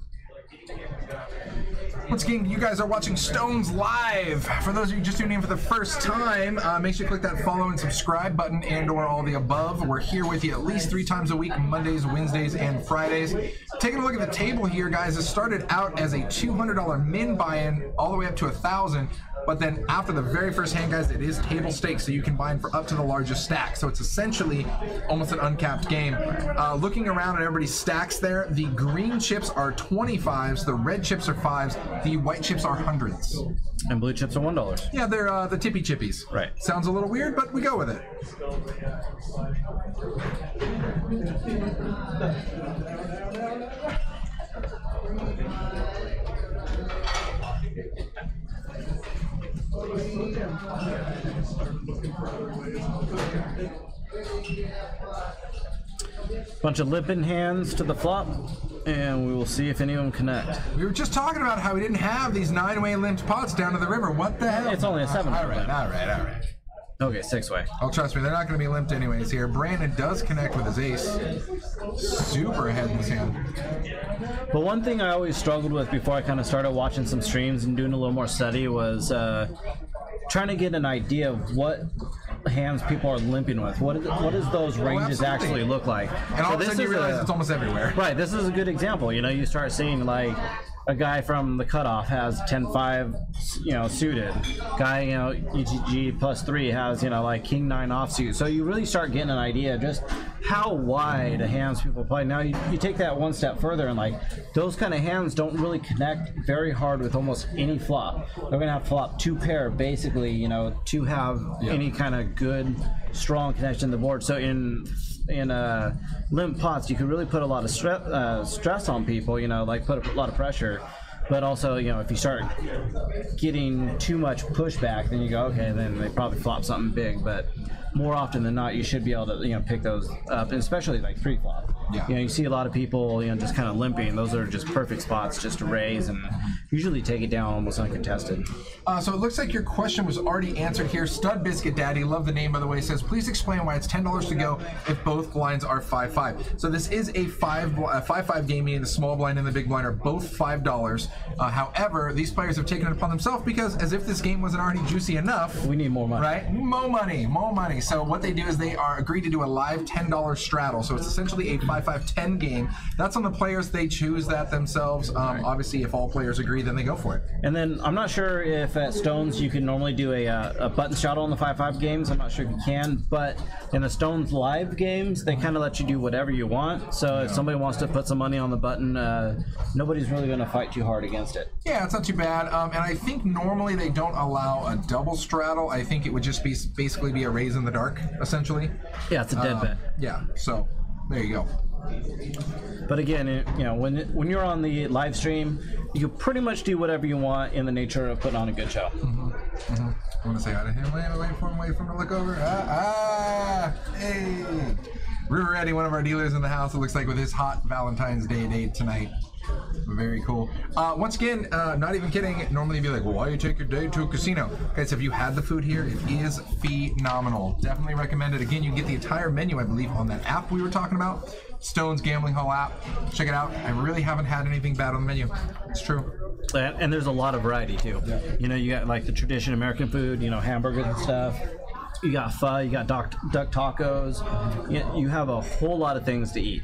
Once again, you guys are watching Stones Live. For those of you just tuning in for the first time, make sure you click that follow and subscribe button and/or all the above. We're here with you at least 3 times a week, Mondays, Wednesdays, and Fridays. Taking a look at the table here, guys, it started out as a $200 min buy-in all the way up to $1,000. But then after the very first hand, guys, it is table stakes, so you can buy in for up to the largest stack. So it's essentially almost an uncapped game. Looking around at everybody's stacks there, the green chips are 25s, the red chips are 5s, the white chips are 100s.
And blue chips are $1.
Yeah, they're the tippy chippies.
Right.
Sounds a little weird, but we go with it.
Bunch of limping hands to the flop, and we will see if any of them connect.
We were just talking about how we didn't have these 9-way limped pots down to the river. What the hell?
It's only a 7.
All right.
Okay, 6-way.
Oh, trust me, they're not going to be limped anyways here. Brandon does connect with his ace. Super ahead in this hand.
But one thing I always struggled with before I kind of started watching some streams and doing a little more study was trying to get an idea of what hands people are limping with. What does those ranges actually look like?
And all of a sudden you realize it's almost everywhere.
Right, this is a good example. You start seeing like a guy from the cutoff has 10-5, suited. Guy, EGG +3 has, like King 9 offsuit. So you really start getting an idea just how wide a hands people play. Now you take that one step further, and like those kind of hands don't really connect very hard with almost any flop. They're gonna have to flop 2 pair basically, to have any kind of good, strong connection to the board. So in limp pots, you can really put a lot of stress on people, like put a lot of pressure. But also, if you start getting too much pushback, then you go, okay, then they probably flop something big. But more often than not, you should be able to, pick those up, and especially like pre-flop.
Yeah.
You see a lot of people, just kind of limping. Those are just perfect spots just to raise and usually take it down almost uncontested.
So it looks like your question was already answered here. Stud Biscuit Daddy, love the name by the way, says, please explain why it's $10 to go if both blinds are 5-5. So this is a 5-5 game, meaning the small blind and the big blind are both $5. However, these players have taken it upon themselves because as if this game wasn't already juicy enough.
We need more money.
Right? More money. So what they do is they are agreed to do a live $10 straddle. So it's essentially a 5-5-10 game. That's on the players. They choose that themselves. Obviously, if all players agree, then they go for it.
And then I'm not sure if at Stones you can normally do a button straddle in the 5-5 games. I'm not sure if you can, but in the Stones live games, they kind of let you do whatever you want. So if somebody wants to put some money on the button, nobody's really going to fight too hard against it.
Yeah, it's not too bad. And I think normally they don't allow a double straddle. I think it would just be basically be a raise in the dark, essentially.
Yeah, it's a dead bet.
Yeah, so there you go.
But again, when you're on the live stream, you can pretty much do whatever you want in the nature of putting on a good show.
I want to say hi to him. Wait for him to look over. Hey. River Eddie, one of our dealers in the house, it looks like, with his hot Valentine's Day date tonight. Very cool. Once again, not even kidding, normally you'd be like, well, why you take your date to a casino? Guys, have you had the food here? It is phenomenal. Definitely recommend it. Again, you can get the entire menu, I believe, on that app we were talking about. Stone's Gambling Hall app. Check it out. I really haven't had anything bad on the menu. It's true.
And there's a lot of variety too. Yeah. You got like the traditional American food, hamburgers and stuff. You got pho, you got duck tacos. You have a whole lot of things to eat.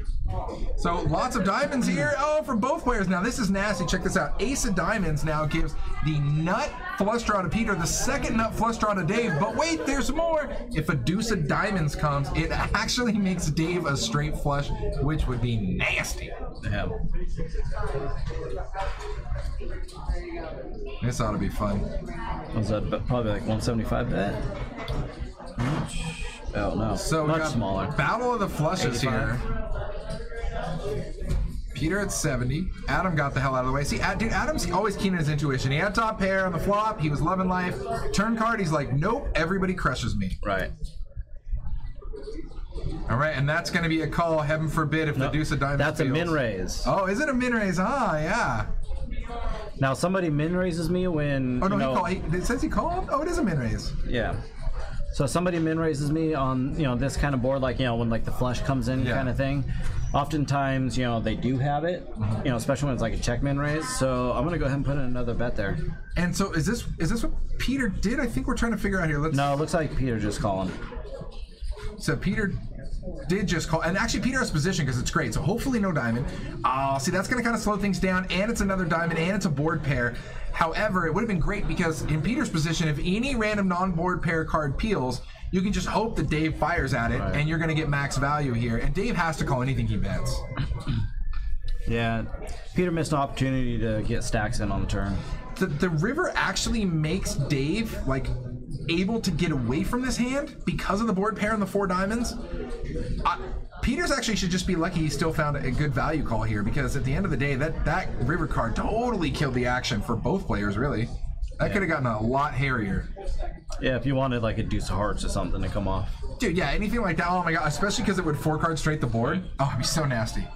So lots of diamonds here. Oh, from both players. Now this is nasty. Check this out. Ace of diamonds now gives the nut flush draw to Peter, the second nut flush draw to Dave. But wait, there's more. If a deuce of diamonds comes, it actually makes Dave a straight flush, which would be nasty.
Yeah.
This ought to be fun.
Was that probably like 175 bet? Oh no.
So
much smaller.
Battle of the flushes
85.
here. Peter at 70. Adam got the hell out of the way. See, dude, Adam's always keen on his intuition. He had top pair on the flop. He was loving life. Turn card, he's like, nope, everybody crushes me.
Right.
All right, and that's going to be a call, heaven forbid, if the deuce of diamonds
That's
fails.
a min raise.
Oh, is it a min raise? Ah, yeah.
Now somebody min raises me when.
Oh, no, it says he called? Oh, it is a min raise.
Yeah. So somebody min raises me on this kind of board, like when like the flush comes in kind of thing. Oftentimes they do have it, especially when it's like a check min raise. So I'm gonna go ahead and put in another bet there.
And so is this what Peter did? I think we're trying to figure out here.
No, it looks like Peter just calling.
So Peter did just call, and actually Peter has position because it's great. So hopefully no diamond. See, that's gonna kind of slow things down, and it's another diamond, and it's a board pair. However, it would have been great because in Peter's position, if any random non-board pair card peels, you can just hope that Dave fires at it, and you're going to get max value here. And Dave has to call anything he bets.
Yeah, Peter missed an opportunity to get stacks in on the turn.
The river actually makes Dave able to get away from this hand because of the board pair and the 4 diamonds. Peter's actually should just be lucky he still found a good value call here, because at the end of the day, that river card totally killed the action for both players, really. That could have gotten a lot hairier.
Yeah, if you wanted like a deuce of hearts or something to come off.
Dude, yeah, anything like that. Oh my god, especially because it would 4 cards straight the board. Oh, it'd be so nasty.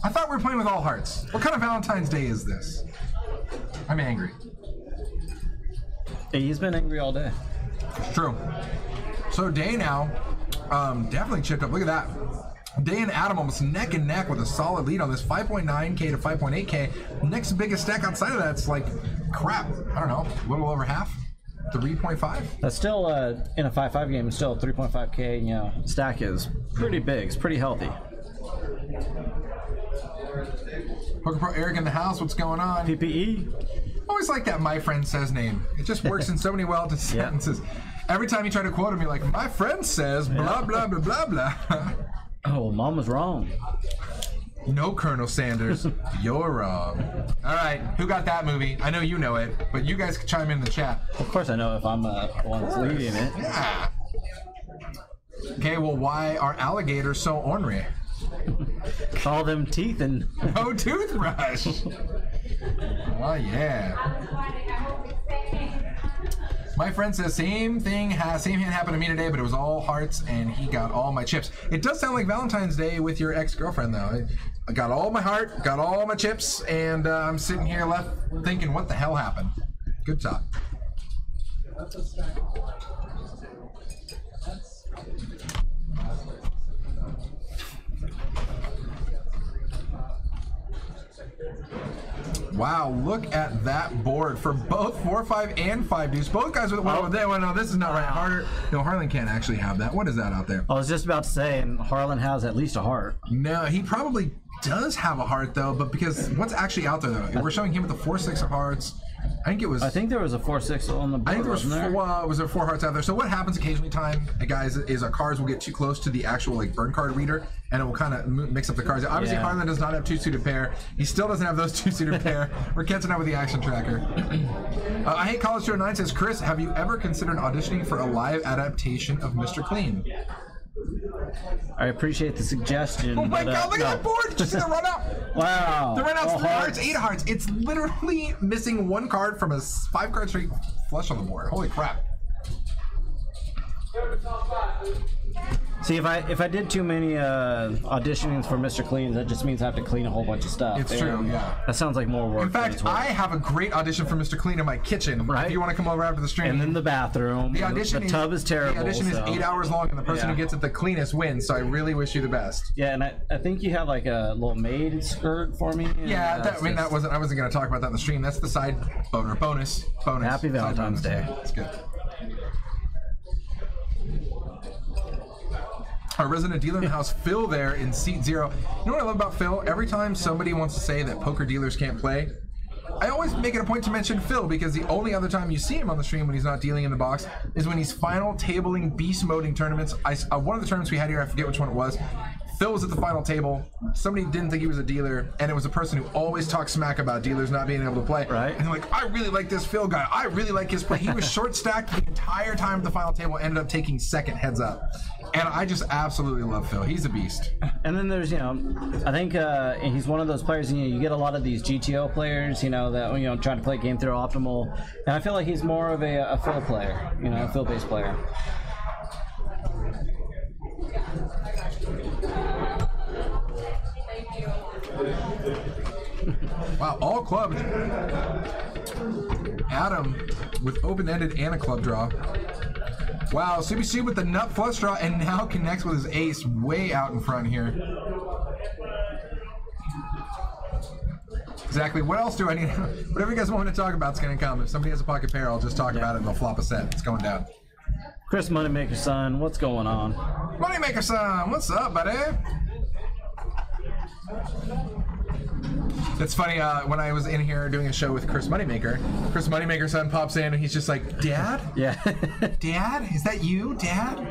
I thought we were playing with all hearts. What kind of Valentine's Day is this? I'm angry.
Hey, he's been angry all day.
True. So Day now, definitely chipped up. Look at that. Day and Adam almost neck and neck with a solid lead on this, 5.9K to 5.8K. Next biggest stack outside of that's like, crap, I don't know, a little over half, 3.5.
That's still in a 5-5 game. Still 3.5K. Stack is pretty big. It's pretty healthy.
Poker Pro Eric in the house. What's going on?
PPE.
Always like that my friend says name. It just works in so many well-to sentences. Every time you try to quote him, you're like, my friend says blah, blah, blah, blah, blah.
Oh, Mom was wrong.
No, Colonel Sanders, you're wrong. All right, who got that movie? I know you know it, but you guys can chime in the chat.
Of course I know if I'm the one that's leading it.
Yeah. Okay, well, why are alligators so ornery?
Call them teeth and...
No toothbrush. Oh, yeah. My friend says same hand happened to me today, but it was all hearts and he got all my chips. It does sound like Valentine's Day with your ex-girlfriend though. I got all my heart, got all my chips, and I'm sitting here left thinking, what the hell happened? Good job. Wow, look at that board for both 4-5 and 5 deuce. Both guys with no, this is not right. Harder. No, Harlan can't actually have that. What is that out there?
I was just about to say, and Harlan has at least a heart.
No, he probably does have a heart though, but because what's actually out there though? We're showing him with the 4-6 of hearts. I think there was a 4-6 on the board. I think there was 4 hearts out there. So what happens occasionally, guys, is our cards will get too close to the actual like burn card reader, and it will kind of mix up the cards. Obviously, Harlan does not have 2-suited pair. He still doesn't have those 2-suited pair. We're catching up with the action tracker. I hate College 209 says, Chris, have you ever considered auditioning for a live adaptation of Mr. Clean?
I appreciate the suggestion.
Oh my God! Look at that board! Did you see the run out?
Wow!
The run out's 3 hearts, 8 hearts. It's literally missing 1 card from a 5-card straight flush on the board. Holy crap!
See, if I did too many auditionings for Mr. Clean, that just means I have to clean a whole bunch of stuff.
It's true, yeah.
That sounds like more work.
In fact, I have a great audition for Mr. Clean in my kitchen. Right. If you want to come over after the stream.
And then the bathroom.
The audition
the tub is terrible.
The audition is 8 hours long, and the person who gets it the cleanest wins. So I really wish you the best.
Yeah, and I think you have like a little maid skirt for me.
Yeah, I wasn't going to talk about that in the stream. That's the side bonus.
Happy Valentine's Day.
That's good. Our resident dealer in the house, Phil, there in seat 0. You know what I love about Phil? Every time somebody wants to say that poker dealers can't play, I always make it a point to mention Phil, because the only other time you see him on the stream when he's not dealing in the box is when he's final tabling beast moding tournaments. One of the tournaments we had here, I forget which one it was, Phil was at the final table. Somebody didn't think he was a dealer, and it was a person who always talks smack about dealers not being able to play.
Right.
And they're like, I really like this Phil guy. I really like his play. He was short stacked the entire time at the final table, ended up taking second heads up. And I just absolutely love Phil. He's a beast.
And then there's, I think he's one of those players, you get a lot of these GTO players, that, trying to play game theory optimal. And I feel like he's more of a Phil player, a Phil-based player.
Wow, all clubs. Adam with open-ended and a club draw. Wow, CBC with the nut flush draw and now connects with his ace way out in front here. Exactly. What else do I need? Whatever you guys want to talk about is going to come. If somebody has a pocket pair, I'll just talk about it and they'll flop a set. It's going down.
Chris Moneymaker son, what's going on?
Moneymaker son, what's up, buddy? It's funny, when I was in here doing a show with Chris Moneymaker's son pops in and he's just like, Dad?
Yeah.
Dad? Is that you, Dad?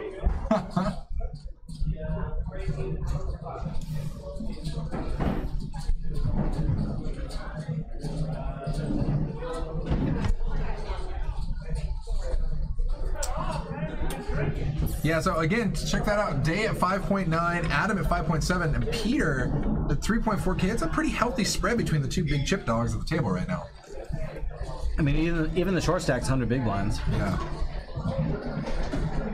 Yeah, so again, check that out. Day at 5.9, Adam at 5.7, and Peter at 3.4K. It's a pretty healthy spread between the two big chip dogs at the table right now.
I mean, even the short stack's 100 big blinds.
Yeah.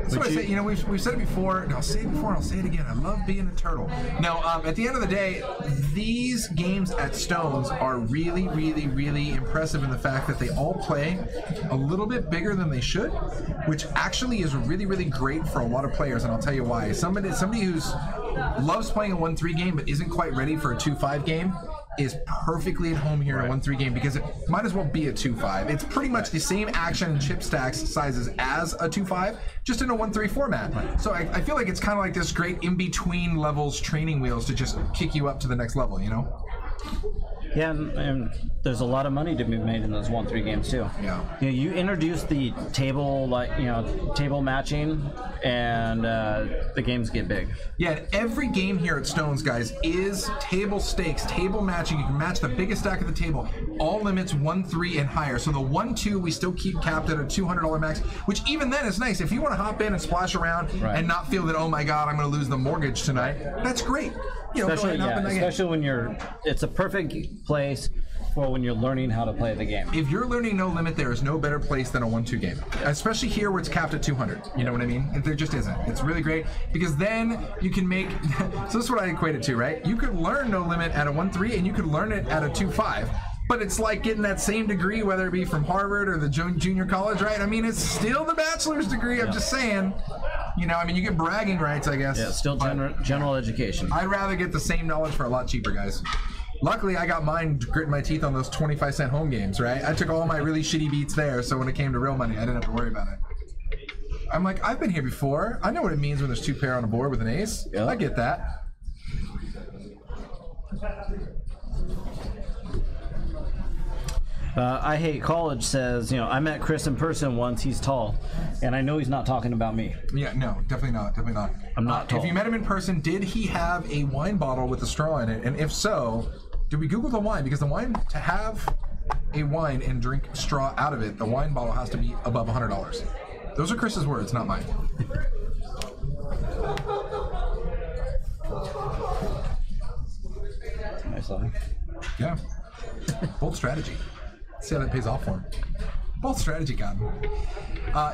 So I say, we've said it before, and I'll say it before, and I'll say it again. I love being a turtle. Now, at the end of the day, these games at Stones are really, really, really impressive in the fact that they all play a little bit bigger than they should, which actually is really, really great for a lot of players, and I'll tell you why. Somebody who's loves playing a 1-3 game but isn't quite ready for a 2-5 game is perfectly at home here in a 1-3 game, because it might as well be a 2-5. It's pretty much the same action and chip stacks sizes as a 2-5, just in a 1-3 format. So I feel like it's kind of like this great in-between levels training wheels to just kick you up to the next level,
Yeah, and there's a lot of money to be made in those 1-3 games too.
Yeah.
You introduce the table, table matching, and the games get big.
Yeah, every game here at Stones, guys, is table stakes, table matching. You can match the biggest stack of the table. All limits 1-3 and higher. So the 1-2 we still keep capped at a $200 max, which even then is nice. If you want to hop in and splash around and not feel that, oh my God, I'm going to lose the mortgage tonight, that's great. You know,
Especially when it's a perfect place for when you're learning how to play the game.
If you're learning no limit, there is no better place than a 1-2 game, especially here where it's capped at 200. You know what I mean? There just isn't. It's really great because then you can make. So this is what I equate it to, right? You could learn no limit at a 1-3 and you could learn it at a 2-5. But it's like getting that same degree, whether it be from Harvard or the junior college, right? I mean, it's still the bachelor's degree. I'm just saying. You know, I mean, you get bragging rights, I guess.
Yeah, still general education.
I'd rather get the same knowledge for a lot cheaper, guys. Luckily, I got mine gritting my teeth on those 25-cent home games, right? I took all my really shitty beats there, so when it came to real money, I didn't have to worry about it. I'm like, I've been here before. I know what it means when there's 2 pair on a board with an ace. Yeah. I get that.
I Hate College says, I met Chris in person once. He's tall, and I know he's not talking about me.
Yeah, no, definitely not. Definitely not.
I'm not tall.
If you met him in person, did he have a wine bottle with a straw in it? And if so, did we Google the wine? Because the wine, to have a wine and drink straw out of it, the wine bottle has to be above $100. Those are Chris's words, not mine.
Nice line.
Yeah. Bold strategy. See how that pays off for him. Bold strategy, God.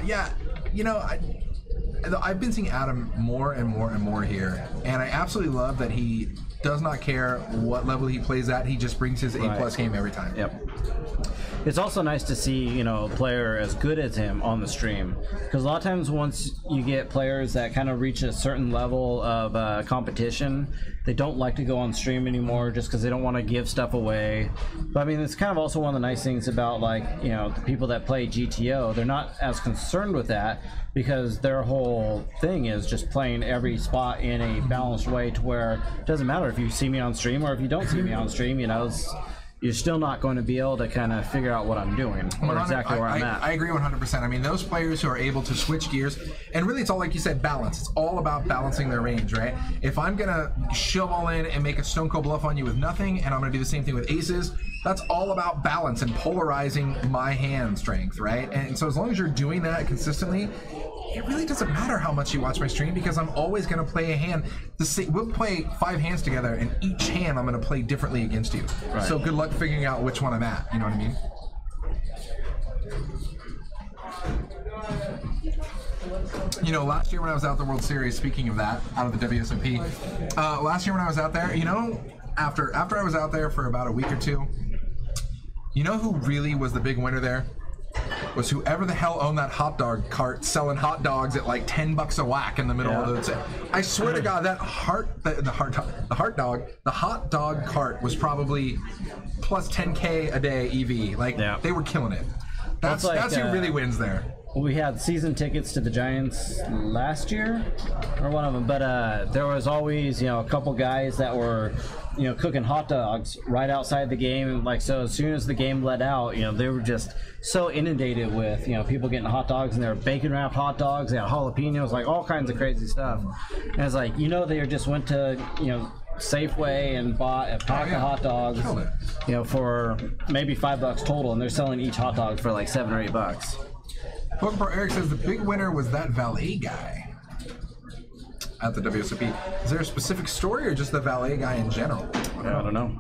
Yeah, I've been seeing Adam more and more and more here, and I absolutely love that he does not care what level he plays at. He just brings his A+ game every time.
Yep. It's also nice to see, a player as good as him on the stream, because a lot of times once you get players that kind of reach a certain level of competition, they don't like to go on stream anymore just because they don't want to give stuff away. But I mean, it's kind of also one of the nice things about the people that play GTO. They're not as concerned with that because their whole thing is just playing every spot in a balanced way to where it doesn't matter if you see me on stream or if you don't see me on stream. You're still not going to be able to kind of figure out what I'm doing or exactly where I'm at.
I agree 100%. I mean, those players who are able to switch gears, and really it's all, like you said, balance. It's all about balancing their range, right? If I'm going to shove all in and make a stone cold bluff on you with nothing, and I'm going to do the same thing with aces, that's all about balance and polarizing my hand strength, right? And so as long as you're doing that consistently, it really doesn't matter how much you watch my stream because I'm always going to play a hand. We'll play 5 hands together, and each hand I'm going to play differently against you. Right. So good luck figuring out which one I'm at. You know what I mean? Last year when I was out at the World Series, speaking of that, out of the WSOP, last year when I was out there, after I was out there for about a week or two, who really was the big winner there? Was whoever the hell owned that hot dog cart selling hot dogs at like $10 a whack in the middle of the. I swear to God, that the hot dog cart was probably plus 10K a day EV. They were killing it. That's who really wins there.
We had season tickets to the Giants last year, or one of them, but there was always, a couple guys that were, cooking hot dogs right outside the game. So as soon as the game let out, they were just so inundated with, people getting hot dogs, and they were bacon wrapped hot dogs, they had jalapenos, all kinds of crazy stuff. And it's they just went to, Safeway and bought a pack of hot dogs, for maybe $5 total, and they're selling each hot dog for like $7 or $8.
Pokemon Eric says the big winner was that valet guy at the WSOP. Is there a specific story or just the valet guy in general?
I don't know.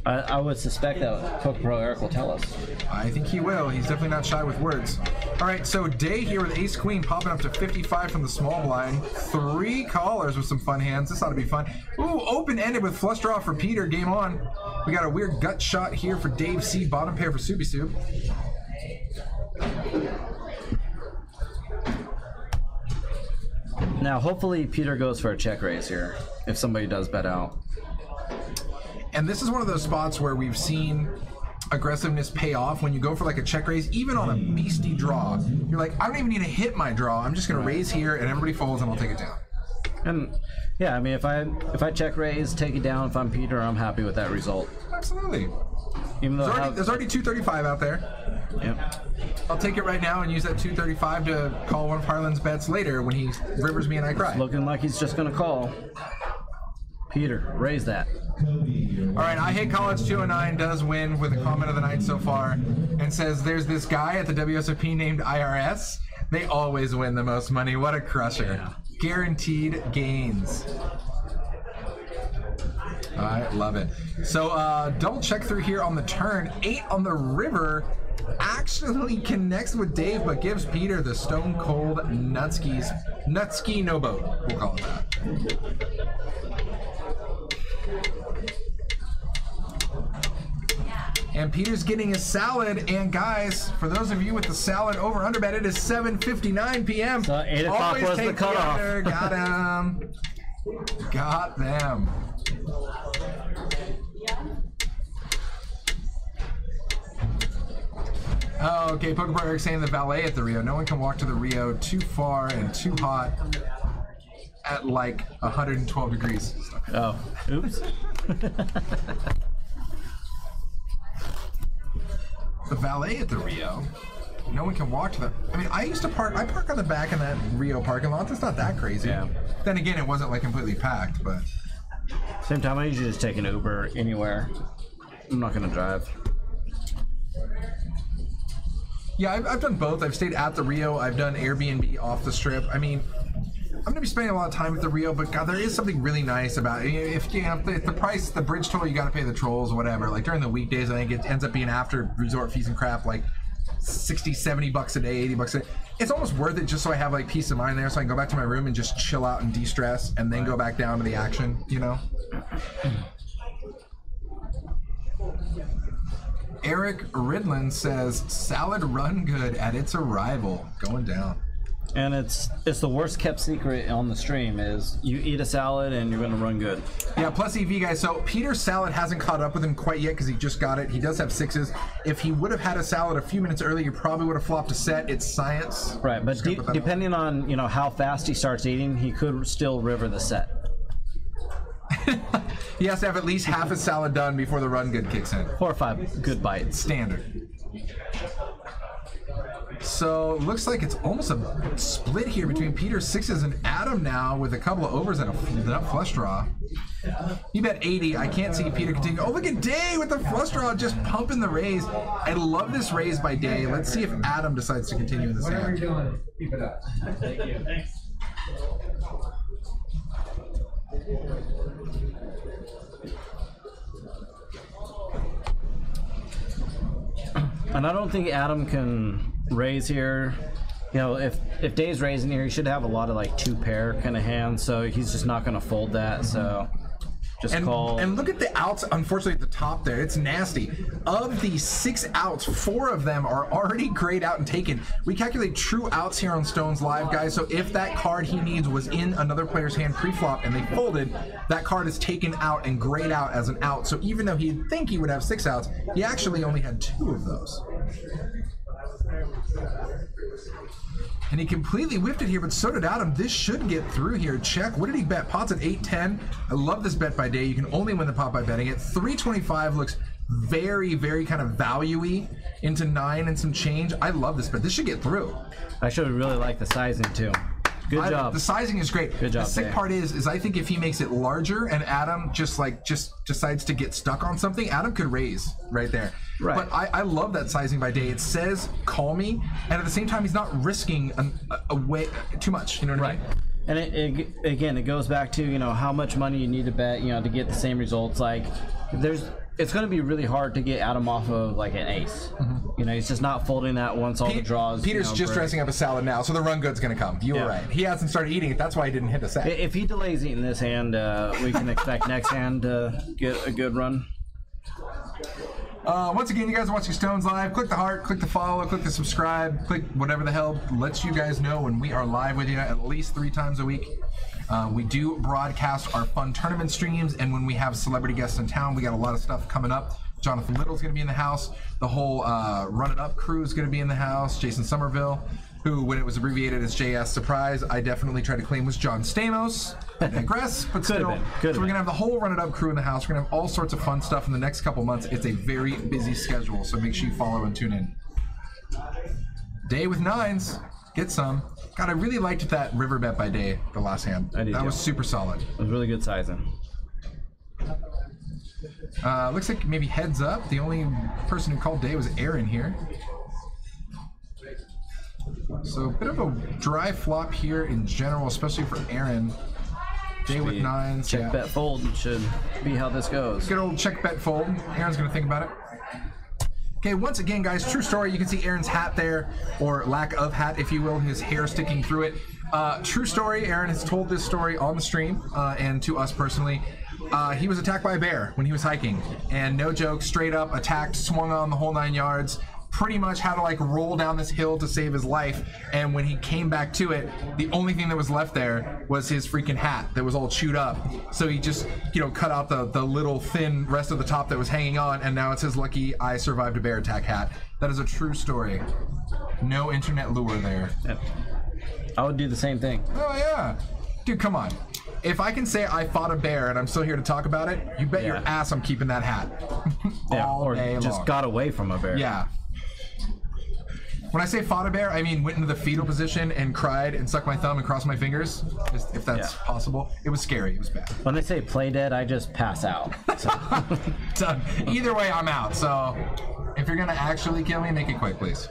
I would suspect that Pokepro Eric will tell us.
I think he will. He's definitely not shy with words. All right, so Day here with Ace Queen popping up to 55 from the small blind. 3 callers with some fun hands. This ought to be fun. Ooh, open-ended with flush draw for Peter. Game on. We got a weird gut shot here for Dave C. Bottom pair for Soupy Soup.
Now, hopefully Peter goes for a check raise here, if somebody does bet out.
And this is one of those spots where we've seen aggressiveness pay off when you go for like a check raise, even on a beastie draw. You're like, I don't even need to hit my draw. I'm just going to raise here, and everybody folds, and I'll take it down.
And yeah, I mean, if I check raise, take it down. If I'm Peter, I'm happy with that result.
Absolutely.
Even though
There's already 235 out there.
Yep.
I'll take it right now and use that 235 to call one of Harlan's bets later when he rivers me and I cry.
Looking like he's just gonna call. Peter, raise that.
All right, I Hate College 209 does win with a comment of the night so far and says there's this guy at the WSOP named IRS. They always win the most money. What a crusher.
Yeah.
Guaranteed gains. I love it. So double check through here on the turn. 8 on the river actually connects with Dave, but gives Peter the stone cold Nutski no boat. We'll call it that. And Peter's getting a salad. And guys, for those of you with the salad over under bet, it is 7:59 p.m.
So 8 o'clock
Always
was the
take
cutoff.
under. Got him. Got them. Oh, okay, Pokeball Eric saying the valet at the Rio. No one can walk to the Rio too far and too hot at like 112 degrees.
Oh, oops.
The valet at the Rio. No one can walk to the. I mean, I used to park. I park on the back in that Rio parking lot. That's not that crazy.
Yeah.
Then again, it wasn't like completely packed, but.
Same time, I usually just take an Uber anywhere. I'm not gonna drive.
Yeah, I've done both. I've stayed at the Rio. I've done Airbnb off the strip. I mean, I'm going to be spending a lot of time at the Rio, but God, there is something really nice about it. If you know, the price, the bridge toll, you got to pay the trolls, whatever. Like during the weekdays, I think it ends up being after resort fees and crap, like 60, 70 bucks a day, 80 bucks a day. It's almost worth it just so I have like peace of mind there, so I can go back to my room and just chill out and de-stress, and then go back down to the action, you know? Eric Ridland says, salad run good at its arrival. Going down.
And it's the worst kept secret on the stream is you eat a salad and you're gonna run good.
Yeah, plus EV guys. So Peter's salad hasn't caught up with him quite yet because he just got it. He does have 6s. If he would have had a salad a few minutes earlier, he probably would have flopped a set. It's science.
Right, but depending on how fast he starts eating, he could still river the set.
He has to have at least half his salad done before the run good kicks in.
4 or 5 good bites.
Standard. So it looks like it's almost a split here between Peter's 6s and Adam now with a couple of overs and a flush draw. You bet 80. I can't see Peter continue. Oh, look at Day with the flush draw just pumping the raise. I love this raise by Day. Let's see if Adam decides to continue in this hand.
Whatever you're doing, keep it up. Thank you. Thanks.
And I don't think Adam can raise here. If Day's raising here, he should have a lot of like 2-pair kind of hands, so he's just not going to fold that. So just call.
And look at the outs, unfortunately, at the top there. It's nasty. Of the 6 outs, 4 of them are already grayed out and taken. We calculate true outs here on Stones Live, guys. So if that card he needs was in another player's hand pre-flop and they folded, that card is taken out and grayed out as an out. So even though he'd think he would have 6 outs, he actually only had 2 of those. And he completely whiffed it here, but so did Adam. This should get through here. Check. What did he bet? Pot's at 8-10. I love this bet by Day. You can only win the pot by betting it. 325 looks very, very kind of value-y into 9 and some change. I love this bet. This should get through.
I should really like the sizing too. Good job.
The sizing is great.
Good job.
The sick part is I think if he makes it larger and Adam just decides to get stuck on something, Adam could raise right there.
Right.
But I love that sizing by Day. It says call me, and at the same time he's not risking a way too much. You know what I mean?
And it goes back to how much money you need to bet to get the same results. Like it's going to be really hard to get Adam off of like an ace. Mm-hmm. He's just not folding that once all the draws.
Peter's just dressing up a salad now, so the run good's going to come. You were right. He hasn't started eating it. That's why he didn't hit a set.
If he delays eating this hand, we can expect next hand to get a good run.
Once again, you guys are watching Stones Live. Click the heart, click the follow, click the subscribe, click whatever the hell lets you guys know when we are live with you at least 3 times a week. We do broadcast our fun tournament streams, and when we have celebrity guests in town, we got a lot of stuff coming up. Jonathan Little's going to be in the house. The whole Run It Up crew is going to be in the house. Jason Somerville. who, when it was abbreviated as JS Surprise, I definitely tried to claim was John Stamos. I digress, but still. So we're going to have the whole Run It Up crew in the house. We're going to have all sorts of fun stuff in the next couple months. It's a very busy schedule, so make sure you follow and tune in. Day with 9s. Get some. God, I really liked that river bet by Day, the last hand. That was super solid.
It was really good sizing.
Looks like maybe heads up. The only person who called Day was Aaron here. So a bit of a dry flop here in general, especially for Aaron. Day with 9s.
Check, bet, fold should be how this goes.
Good old check, bet, fold. Aaron's going to think about it. Okay, once again, guys, true story. You can see Aaron's hat there, or lack of hat, if you will, his hair sticking through it. True story. Aaron has told this story on the stream and to us personally. He was attacked by a bear when he was hiking, and no joke, straight up attacked, swung on the whole 9 yards. Pretty much had to like roll down this hill to save his life, and when he came back to it, the only thing that was left there was his freaking hat that was all chewed up. So he just, you know, cut out the little thin rest of the top that was hanging on, and now it's his lucky I survived a bear attack hat. That is a true story. No internet lure there.
Yep. I would do the same thing.
Oh yeah, dude, come on. If I can say I fought a bear and I'm still here to talk about it, you bet your ass I'm keeping that hat.
Or just
long.
Got away from a bear.
Yeah. When I say fought a bear, I mean went into the fetal position and cried and sucked my thumb and crossed my fingers, if that's possible. It was scary. It was bad.
When they say play dead, I just pass out. So.
Done. Either way, I'm out. So if you're going to actually kill me, make it quick, please.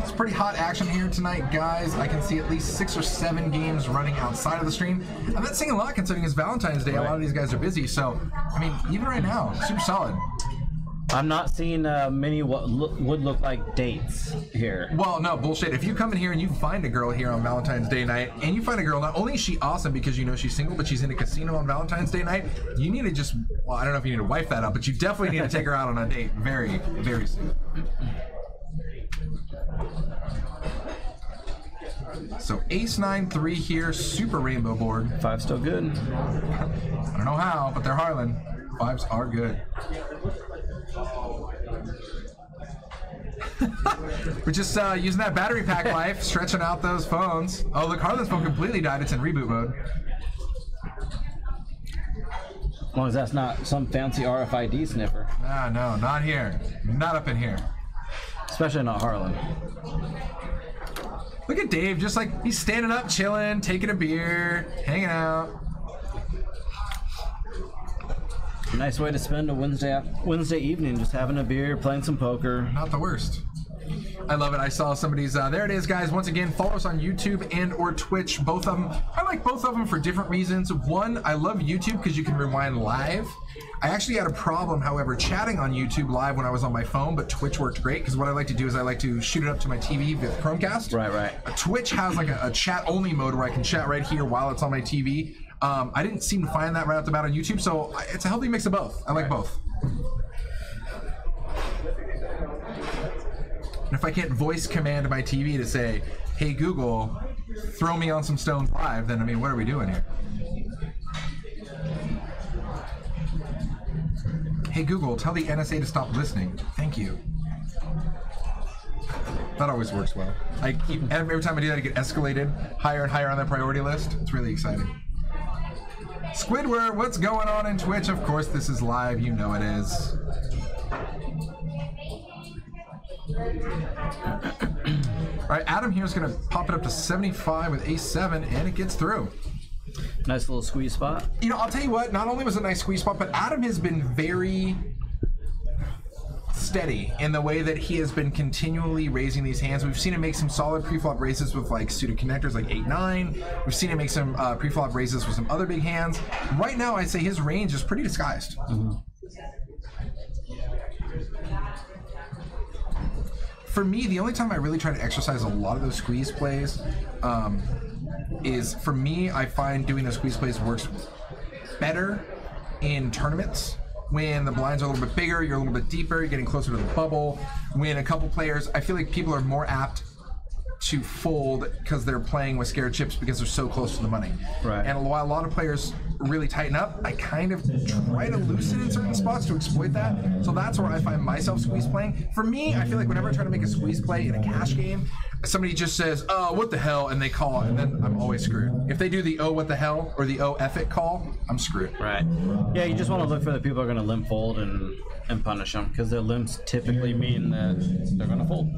It's pretty hot action here tonight, guys. I can see at least 6 or 7 games running outside of the stream. I'm not seeing a lot considering it's Valentine's Day. A lot of these guys are busy. So, I mean, even right now, super solid.
I'm not seeing many what would look like dates here.
Well, no, bullshit. If you come in here and you find a girl here on Valentine's Day night, and you find a girl, not only is she awesome because you know she's single, but she's in a casino on Valentine's Day night, you need to just, well, I don't know if you need to wife that up, but you definitely need to take her out on a date very, very soon. So ace 9-3 here, super rainbow board.
5 still good.
I don't know how, but they're Harlan. 5s are good. We're just using that battery pack life, stretching out those phones. Oh, look, Harlan's phone completely died. It's in reboot mode.
As long as that's not some fancy RFID sniffer.
Ah, no, not here. Not up in here.
Especially not Harlan.
Look at Dave, just like he's standing up, chilling, taking a beer, hanging out.
Nice way to spend a Wednesday evening, just having a beer, playing some poker.
Not the worst. I love it. I saw somebody's, there it is, guys. Once again, follow us on YouTube and or Twitch, both of them. I like both of them for different reasons. One, I love YouTube because you can rewind live. I actually had a problem, however, chatting on YouTube live when I was on my phone, but Twitch worked great because what I like to do is I like to shoot it up to my TV via Chromecast.
Right.
Twitch has like a chat-only mode where I can chat right here while it's on my TV. I didn't seem to find that right off the bat on YouTube, so it's a healthy mix of both. I like both. And if I can't voice command my TV to say, hey Google, throw me on some stones live, then I mean, what are we doing here? Hey Google, tell the NSA to stop listening. Thank you. That always works well. I keep, every time I do that, I get escalated higher and higher on that priority list. It's really exciting. Squidward, what's going on in Twitch? Of course, this is live. You know it is. All right, Adam here is going to pop it up to 75 with ace 7, and it gets through.
Nice little squeeze spot.
You know, I'll tell you what, not only was it a nice squeeze spot, but Adam has been very steady in the way that he has been continually raising these hands. We've seen him make some solid pre-flop raises with like suited connectors like 8-9. We've seen him make some pre-flop raises with some other big hands. Right now, I'd say his range is pretty disguised.
Mm-hmm.
For me, the only time I really try to exercise a lot of those squeeze plays is, for me, I find doing those squeeze plays works better in tournaments. When the blinds are a little bit bigger, you're a little bit deeper, you're getting closer to the bubble. When a couple players, I feel like people are more apt to fold because they're playing with scared chips because they're so close to the money.
Right.
And while a lot of players really tighten up, I kind of try to loosen in certain spots to exploit that. So that's where I find myself squeeze playing. For me, I feel like whenever I try to make a squeeze play in a cash game, somebody just says, "Oh, what the hell," and they call it, and then I'm always screwed. If they do the "oh, what the hell" or the "oh, F it" call, I'm screwed.
Right. Yeah, you just want to look for the people who are going to limp fold and punish them, because their limps typically mean that they're going to fold.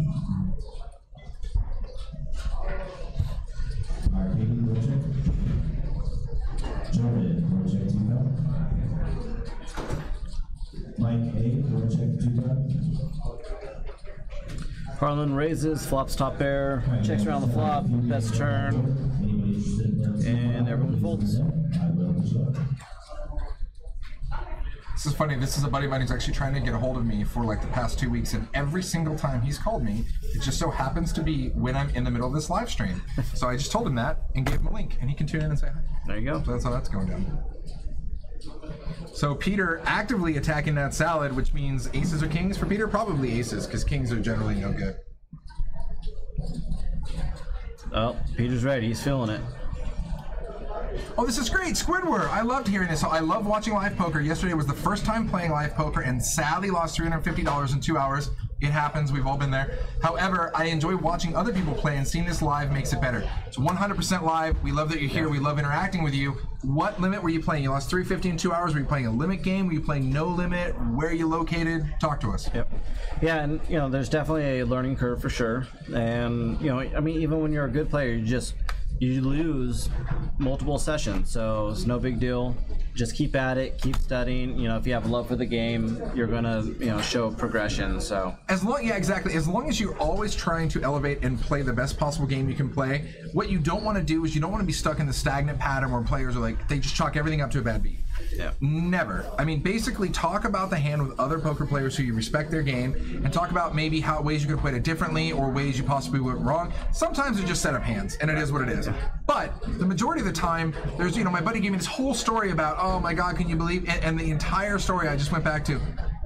Harlan raises, flops top pair, checks around the flop, best turn, and everyone folds.
This is funny. This is a buddy of mine who's actually trying to get a hold of me for like the past 2 weeks, and every single time he's called me, it just so happens to be when I'm in the middle of this live stream. So I just told him that and gave him a link, and he can tune in and say hi.
There you go.
So that's how that's going down. So Peter actively attacking that salad, which means aces or kings for Peter? Probably aces, because kings are generally no good.
Oh, Peter's ready. He's feeling it.
Oh, this is great, Squidward. I loved hearing this. I love watching live poker. Yesterday was the first time playing live poker and sadly lost $350 in 2 hours. It happens, we've all been there. However, I enjoy watching other people play, and seeing this live makes it better. It's 100% live. We love that you're here. We love interacting with you. What limit were you playing? You lost $350 in 2 hours. Were you playing a limit game? Were you playing no limit? Where are you located? Talk to us.
Yep. Yeah, and there's definitely a learning curve for sure. And I mean, even when you're a good player, you lose multiple sessions, so it's no big deal. Just keep at it, keep studying. If you have a love for the game, you're gonna show progression. So
yeah, exactly. As long as you're always trying to elevate and play the best possible game you can play, what you don't want to do is you don't want to be stuck in the stagnant pattern where players are like, they just chalk everything up to a bad beat.
Yeah.
Never. I mean, basically talk about the hand with other poker players who you respect their game, and talk about maybe how ways you could have played it differently or ways you possibly went wrong. Sometimes they're just set up hands, and it is what it is. But the majority of the time, there's, my buddy gave me this whole story about, oh my God, can you believe, and the entire story I just went back to,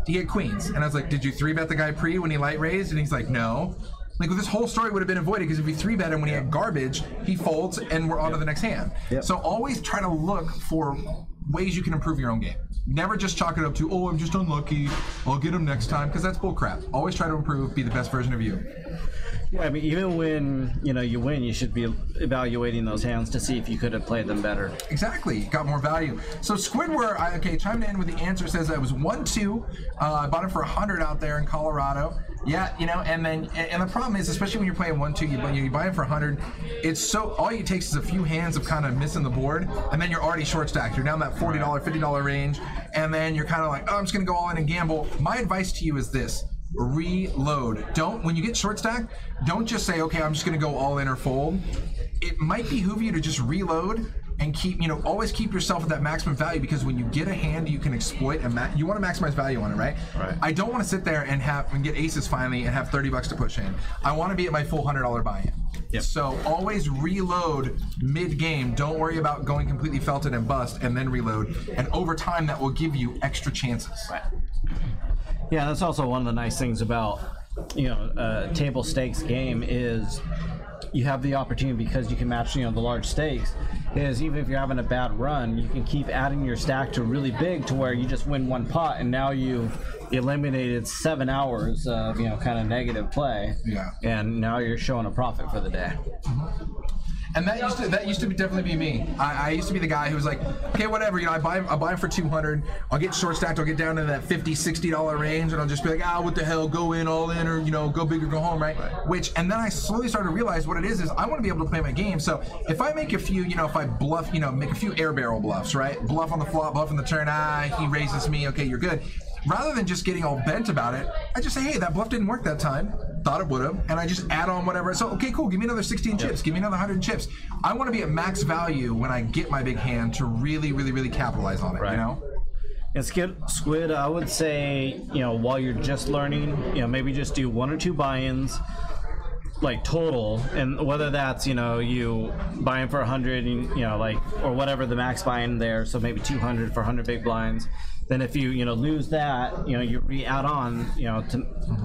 he had queens, and I was like, did you 3-bet the guy pre when he light raised? And he's like, no. Like, this whole story would have been avoided, because if you 3-bet him when he had garbage, he folds and we're on to the next hand.
Yep.
So always try to look for ways you can improve your own game. Never just chalk it up to, oh, I'm just unlucky, I'll get him next time, because that's bull crap. Always try to improve, be the best version of you.
Yeah, I mean, even when you win, you should be evaluating those hands to see if you could have played them better.
Exactly, got more value. So Squidward, chimed in with the answer, says I was 1-2. I bought it for 100 out there in Colorado. Yeah, and the problem is, especially when you're playing 1-2, you buy it for 100. It's so all it takes is a few hands of kind of missing the board, and then you're already short stacked. You're down that $40, $50 range, and then you're kind of like, oh, I'm just gonna go all in and gamble. My advice to you is this: reload. When you get short stacked, don't just say, okay, I'm just gonna go all in or fold. It might behoove you to just reload and keep, always keep yourself at that maximum value, because when you get a hand you can exploit, and you want to maximize value on it, right?
Right.
I don't want to sit there and get aces finally and have $30 to push in. I want to be at my full $100 buy-in.
Yep.
So always reload mid-game. Don't worry about going completely felted and bust and then reload. And over time, that will give you extra chances.
Right. Yeah, that's also one of the nice things about table stakes game is you have the opportunity, because you can match the large stakes, is even if you're having a bad run, you can keep adding your stack to really big, to where you just win one pot and now you've eliminated 7 hours of kind of negative play.
Yeah.
And now you're showing a profit for the day.
And that used to definitely be me. I used to be the guy who was like, okay, whatever, I'll buy them for 200. I'll get short stacked. I'll get down to that $50, $60 range, and I'll just be like, what the hell, go in, all in, or go big or go home, right? And then I slowly started to realize what it is I want to be able to play my game. So if I make a few, if I bluff, make a few air barrel bluffs, right? Bluff on the flop, bluff on the turn. He raises me. Okay, you're good. Rather than just getting all bent about it, I just say, hey, that bluff didn't work that time. Thought it would have, and I just add on whatever. So, okay, cool, give me another 16 chips, give me another 100 chips. I want to be at max value when I get my big hand to really, really, really capitalize on it,
right. And Squid, I would say, while you're just learning, maybe just do 1 or 2 buy-ins, like total, and whether that's you buy in for 100, or whatever the max buy-in there, so maybe 200 for 100 big blinds. then if you lose that, you add on,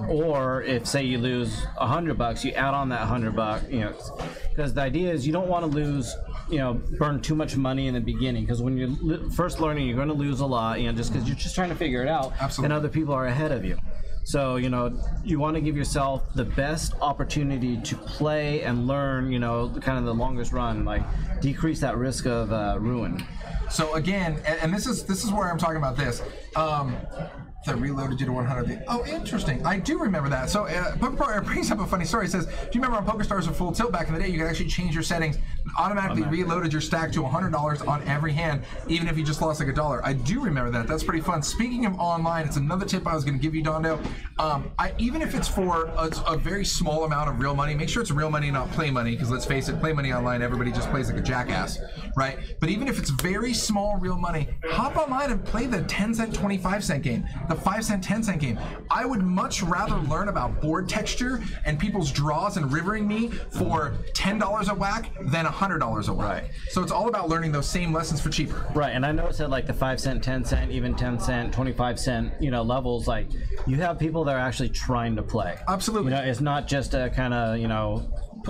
or if say you lose $100, you add on that $100, because the idea is you don't want to lose, burn too much money in the beginning, because when you're first learning, you're going to lose a lot, just because you're just trying to figure it out.
Absolutely.
And other people are ahead of you. So, you want to give yourself the best opportunity to play and learn, kind of the longest run, like decrease that risk of ruin.
So again, and this is where I'm talking about this. That reloaded you to 100. Oh, interesting. I do remember that. So PokerPro brings up a funny story. It says, do you remember on PokerStars with Full Tilt back in the day, you could actually change your settings and automatically reloaded your stack to $100 on every hand, even if you just lost like $1. I do remember that. That's pretty fun. Speaking of online, it's another tip I was going to give you, Dondo. Even if it's for a very small amount of real money, make sure it's real money, not play money, because let's face it, play money online, everybody just plays like a jackass, right? But even if it's very small real money, hop online and play the 10-cent, 25-cent game, the 5-cent, 10-cent game. I would much rather learn about board texture and people's draws and rivering me for $10 a whack than $100 a whack. Right. So it's all about learning those same lessons for cheaper.
Right, and I noticed that like the 5-cent, 10-cent, even 10-cent, 25-cent, levels, like you have people that are actually trying to play.
Absolutely.
It's not just a kind of,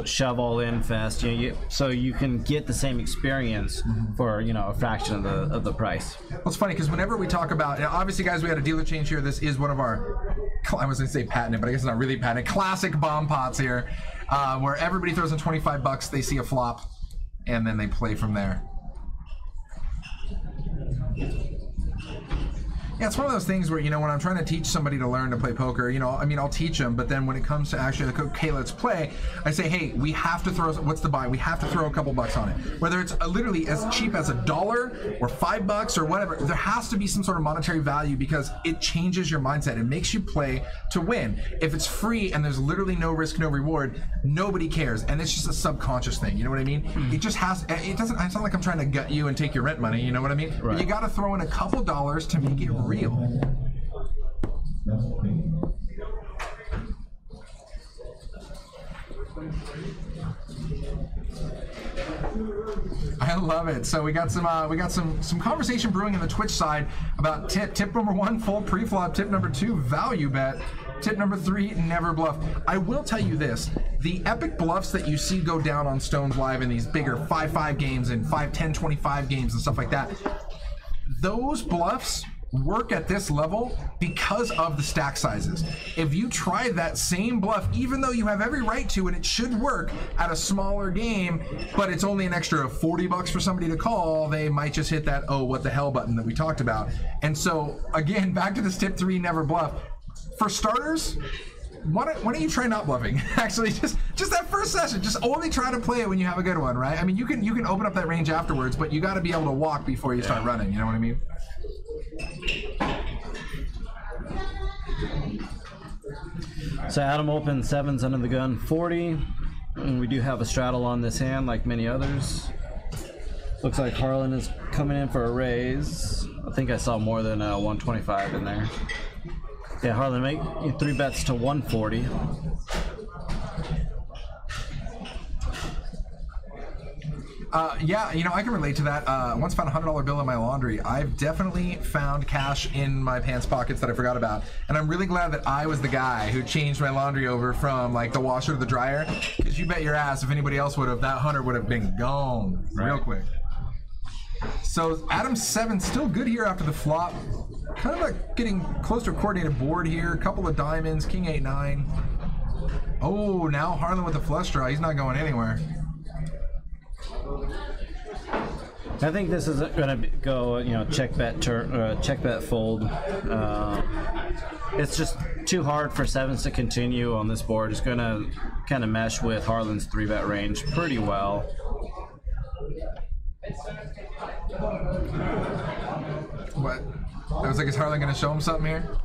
shove all in fest. So you can get the same experience for a fraction of the price.
Well, it's funny because whenever we talk about, obviously, guys, we had a dealer change here. This is one of our, I was going to say patented, but I guess it's not really patented, classic bomb pots here, where everybody throws in $25, they see a flop, and then they play from there. Yeah, it's one of those things where, when I'm trying to teach somebody to learn to play poker, I'll teach them, but then when it comes to actually like, okay, let's play, I say, hey, we have to throw, what's the buy? We have to throw a couple bucks on it. Whether it's literally as cheap as $1 or $5 or whatever, there has to be some sort of monetary value because it changes your mindset. It makes you play to win. If it's free and there's literally no risk, no reward, nobody cares. And it's just a subconscious thing, you know what I mean? It just has, it's not like I'm trying to gut you and take your rent money, you know what I mean? Right. But you got to throw in a couple dollars to make it real. I love it. So we got some conversation brewing in the Twitch side about tip number 1, full pre-flop. Tip number 2, value bet. Tip number 3, never bluff. I will tell you this: the epic bluffs that you see go down on Stones Live in these bigger 5-5 games and 5-10, 25 games and stuff like that, those bluffs work at this level because of the stack sizes. If you try that same bluff, even though you have every right to, and it should work at a smaller game, but it's only an extra $40 for somebody to call, they might just hit that oh what the hell button that we talked about. And so again, back to this tip 3, never bluff. For starters, why don't you try not bluffing? Actually, just that first session, just only try to play it when you have a good one, right? I mean, you can open up that range afterwards, but you got to be able to walk before you start running. You know what I mean?
So Adam opened 7s under the gun 40, and we do have a straddle on this hand like many others. Looks like Harlan is coming in for a raise. I think I saw more than 125 in there. Yeah, Harlan, make 3 bets to 140.
Yeah, I can relate to that. Once found a $100 bill in my laundry. I've definitely found cash in my pants pockets that I forgot about, and I'm really glad that I was the guy who changed my laundry over from like the washer to the dryer. Because you bet your ass, if anybody else would have, that 100 would have been gone real quick. So Adam's 7 still good here after the flop. Kind of like getting close to a coordinated board here. A couple of diamonds, king 8-9. Oh, now Harlan with the flush draw. He's not going anywhere.
I think this is going to go, check bet turn, check bet fold. It's just too hard for 7s to continue on this board. It's going to kind of mesh with Harlan's 3-bet range pretty well.
What? I was like, is Harlan going to show him something here?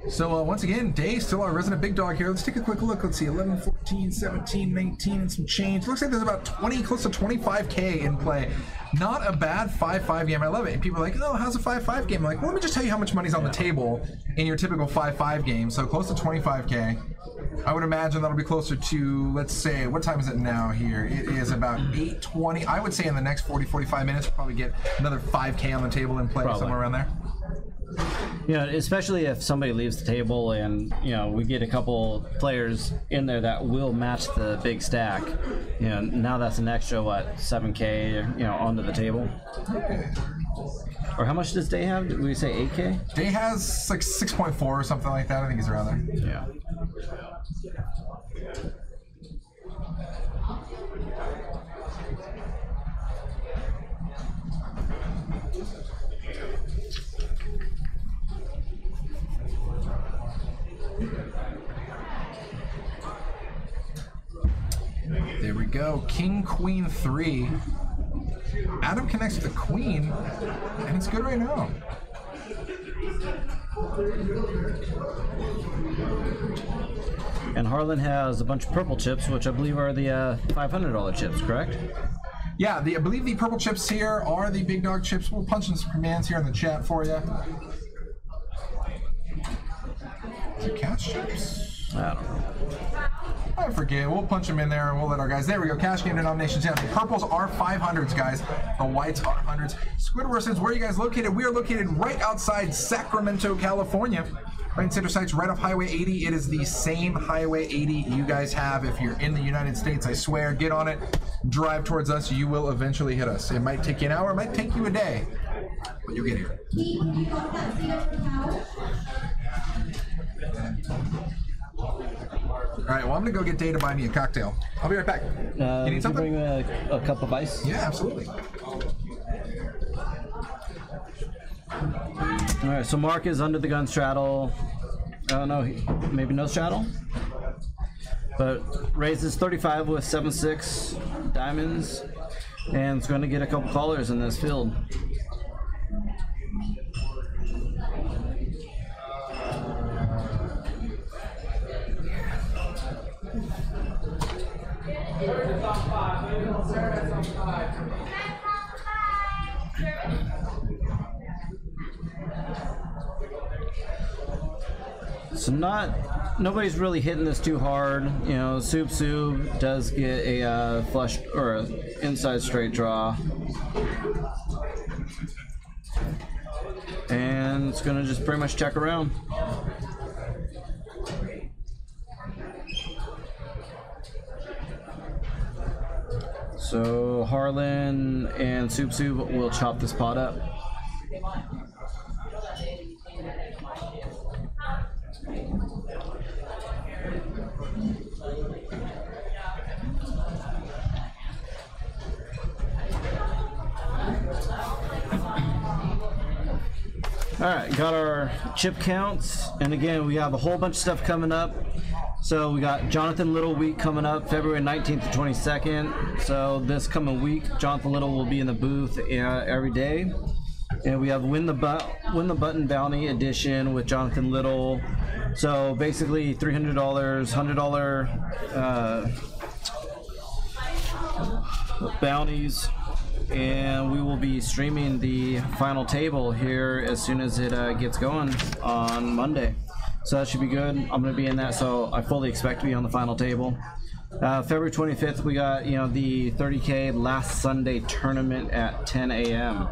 So once again, Day still our resident big dog here. Let's take a quick look. Let's see, 11, 14. 16, 17, 19, and some change. Looks like there's about 20, close to 25K in play. Not a bad 5-5 game. I love it. And people are like, oh, how's a 5-5 game? I'm like, well, let me just tell you how much money's on the table in your typical 5-5 game. So close to 25K. I would imagine that'll be closer to, let's say, what time is it now here? It is about 8:20. I would say in the next 40-45 minutes, we'll probably get another 5K on the table in play, somewhere around there.
Yeah, especially if somebody leaves the table and, you know, we get a couple players in there that will match the big stack. You know, now that's an extra, what, 7K, you know, onto the table. Or how much does Day have? Did we say 8K?
Day has like 6.4 or something like that. I think he's around there.
Yeah.
There we go. King, Queen, 3. Adam connects with the Queen, and it's good right now.
And Harlan has a bunch of purple chips, which I believe are the $500 chips, correct?
Yeah, I believe the purple chips here are the big dog chips. We'll punch in some commands here in the chat for you. Is it cash chips?
I don't know.
I forget. We'll punch them in there and we'll let our guys. There we go. Cash game denominations. Yeah, the purples are 500s, guys. The whites are 100s. Squidward says, where are you guys located? We are located right outside Sacramento, California. Right in Center Sites, right off Highway 80. It is the same Highway 80 you guys have if you're in the United States. I swear, get on it, drive towards us. You will eventually hit us. It might take you an hour, it might take you a day, but you'll get here. All right, well, I'm going to go get Day to buy me a cocktail. I'll be right back. You need something?
Bring a cup of ice?
Yeah, absolutely.
All right, so Mark is under the gun straddle. I don't know, maybe no straddle? But raises 35 with 7-6 diamonds, and it's going to get a couple callers in this field. So nobody's really hitting this too hard. You know, Soup does get a flush or a inside straight draw, and it's gonna just pretty much check around. So Harlan and Soup will chop this pot up. All right, got our chip counts, and again, we have a whole bunch of stuff coming up. So we got Jonathan Little week coming up, February 19th to 22nd. So this coming week, Jonathan Little will be in the booth every day. And we have Win the Button Bounty Edition with Jonathan Little. So basically $300, $100 bounties. And we will be streaming the final table here as soon as it gets going on Monday. So that should be good. I'm going to be in that, so I fully expect to be on the final table. February 25th, we got, you know, the 30K last Sunday tournament at 10 a.m.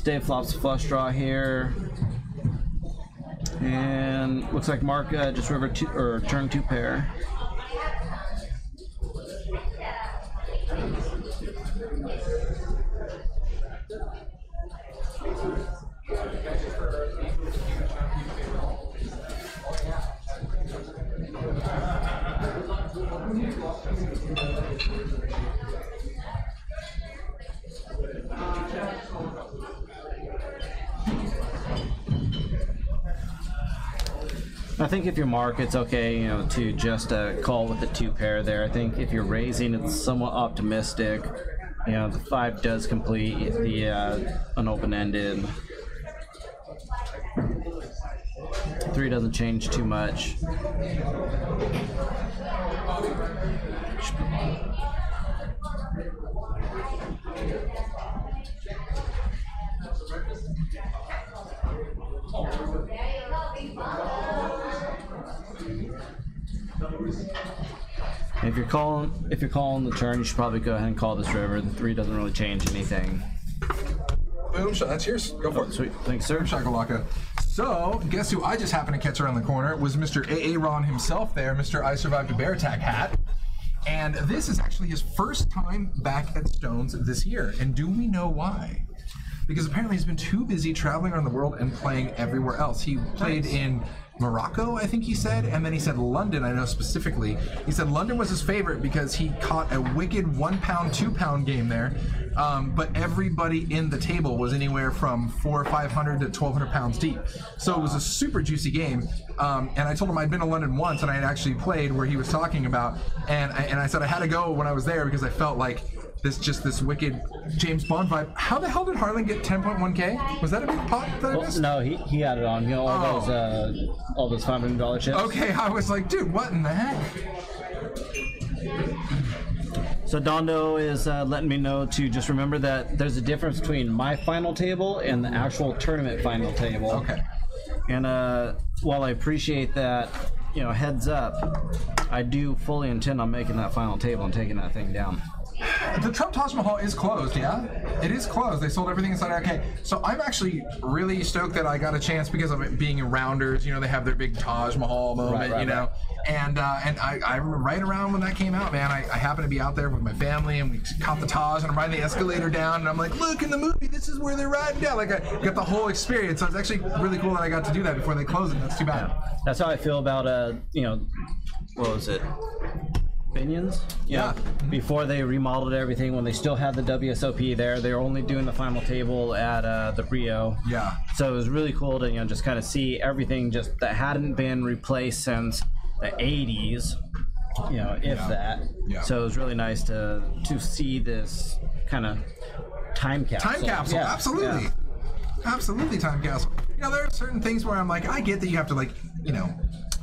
Dave flops a flush draw here, and looks like Mark just river two or turn 2 pair. I think if you're Mark, it's okay, you know, to just call with the 2 pair there. I think if you're raising, it's somewhat optimistic. You know, the 5 does complete the unopen-ended. 3 doesn't change too much. If you're calling the turn, you should probably go ahead and call this river. The 3 doesn't really change anything.
Boom shot. That's yours. Go for it.
Sweet. Thanks, sir.
Shakalaka. So, guess who I just happened to catch around the corner was Mr. Aaron himself there, Mr. I Survived a Bear Attack hat. And this is actually his first time back at Stones this year. And do we know why? Because apparently he's been too busy traveling around the world and playing everywhere else. He played in Morocco, I think he said, and then he said London, I know specifically. He said London was his favorite because he caught a wicked 1 pound, 2 pound game there. But everybody in the table was anywhere from 400 or 500 to 1,200 pounds deep. So it was a super juicy game. And I told him I'd been to London once and I had actually played where he was talking about. And I said I had to go when I was there because I felt like this wicked James Bond vibe. How the hell did Harlan get 10.1K? Was that a big pot that I missed?
No, he had it on. You know, all those $500 chips.
Okay, I was like, dude, what in the heck?
So Dondo is letting me know to just remember that there's a difference between my final table and the actual tournament final table.
Okay.
And while I appreciate that, you know, heads up, I do fully intend on making that final table and taking that thing down.
The Trump Taj Mahal is closed, yeah? It is closed. They sold everything inside. Okay, so I'm actually really stoked that I got a chance because of it being in Rounders. You know, they have their big Taj Mahal moment,
right,
you know? And I right around when that came out, man, I happened to be out there with my family and we caught the Taj and I'm riding the escalator down and I'm like, look, in the movie, this is where they're riding down. Like, I got the whole experience. So it's actually really cool that I got to do that before they closed it. That's too bad.
That's how I feel about, you know, what was it? Binions?
Yeah.
Before they remodeled everything, when they still had the WSOP there, they were only doing the final table at the Rio.
Yeah.
So it was really cool to, you know, just kind of see everything just that hadn't been replaced since the 80s, you know, if that.
Yeah.
So it was really nice to see this kind of time capsule.
Time capsule,
Yeah.
absolutely.
Yeah.
Absolutely time capsule. You know, there are certain things where I'm like, I get that you have to, like, you know,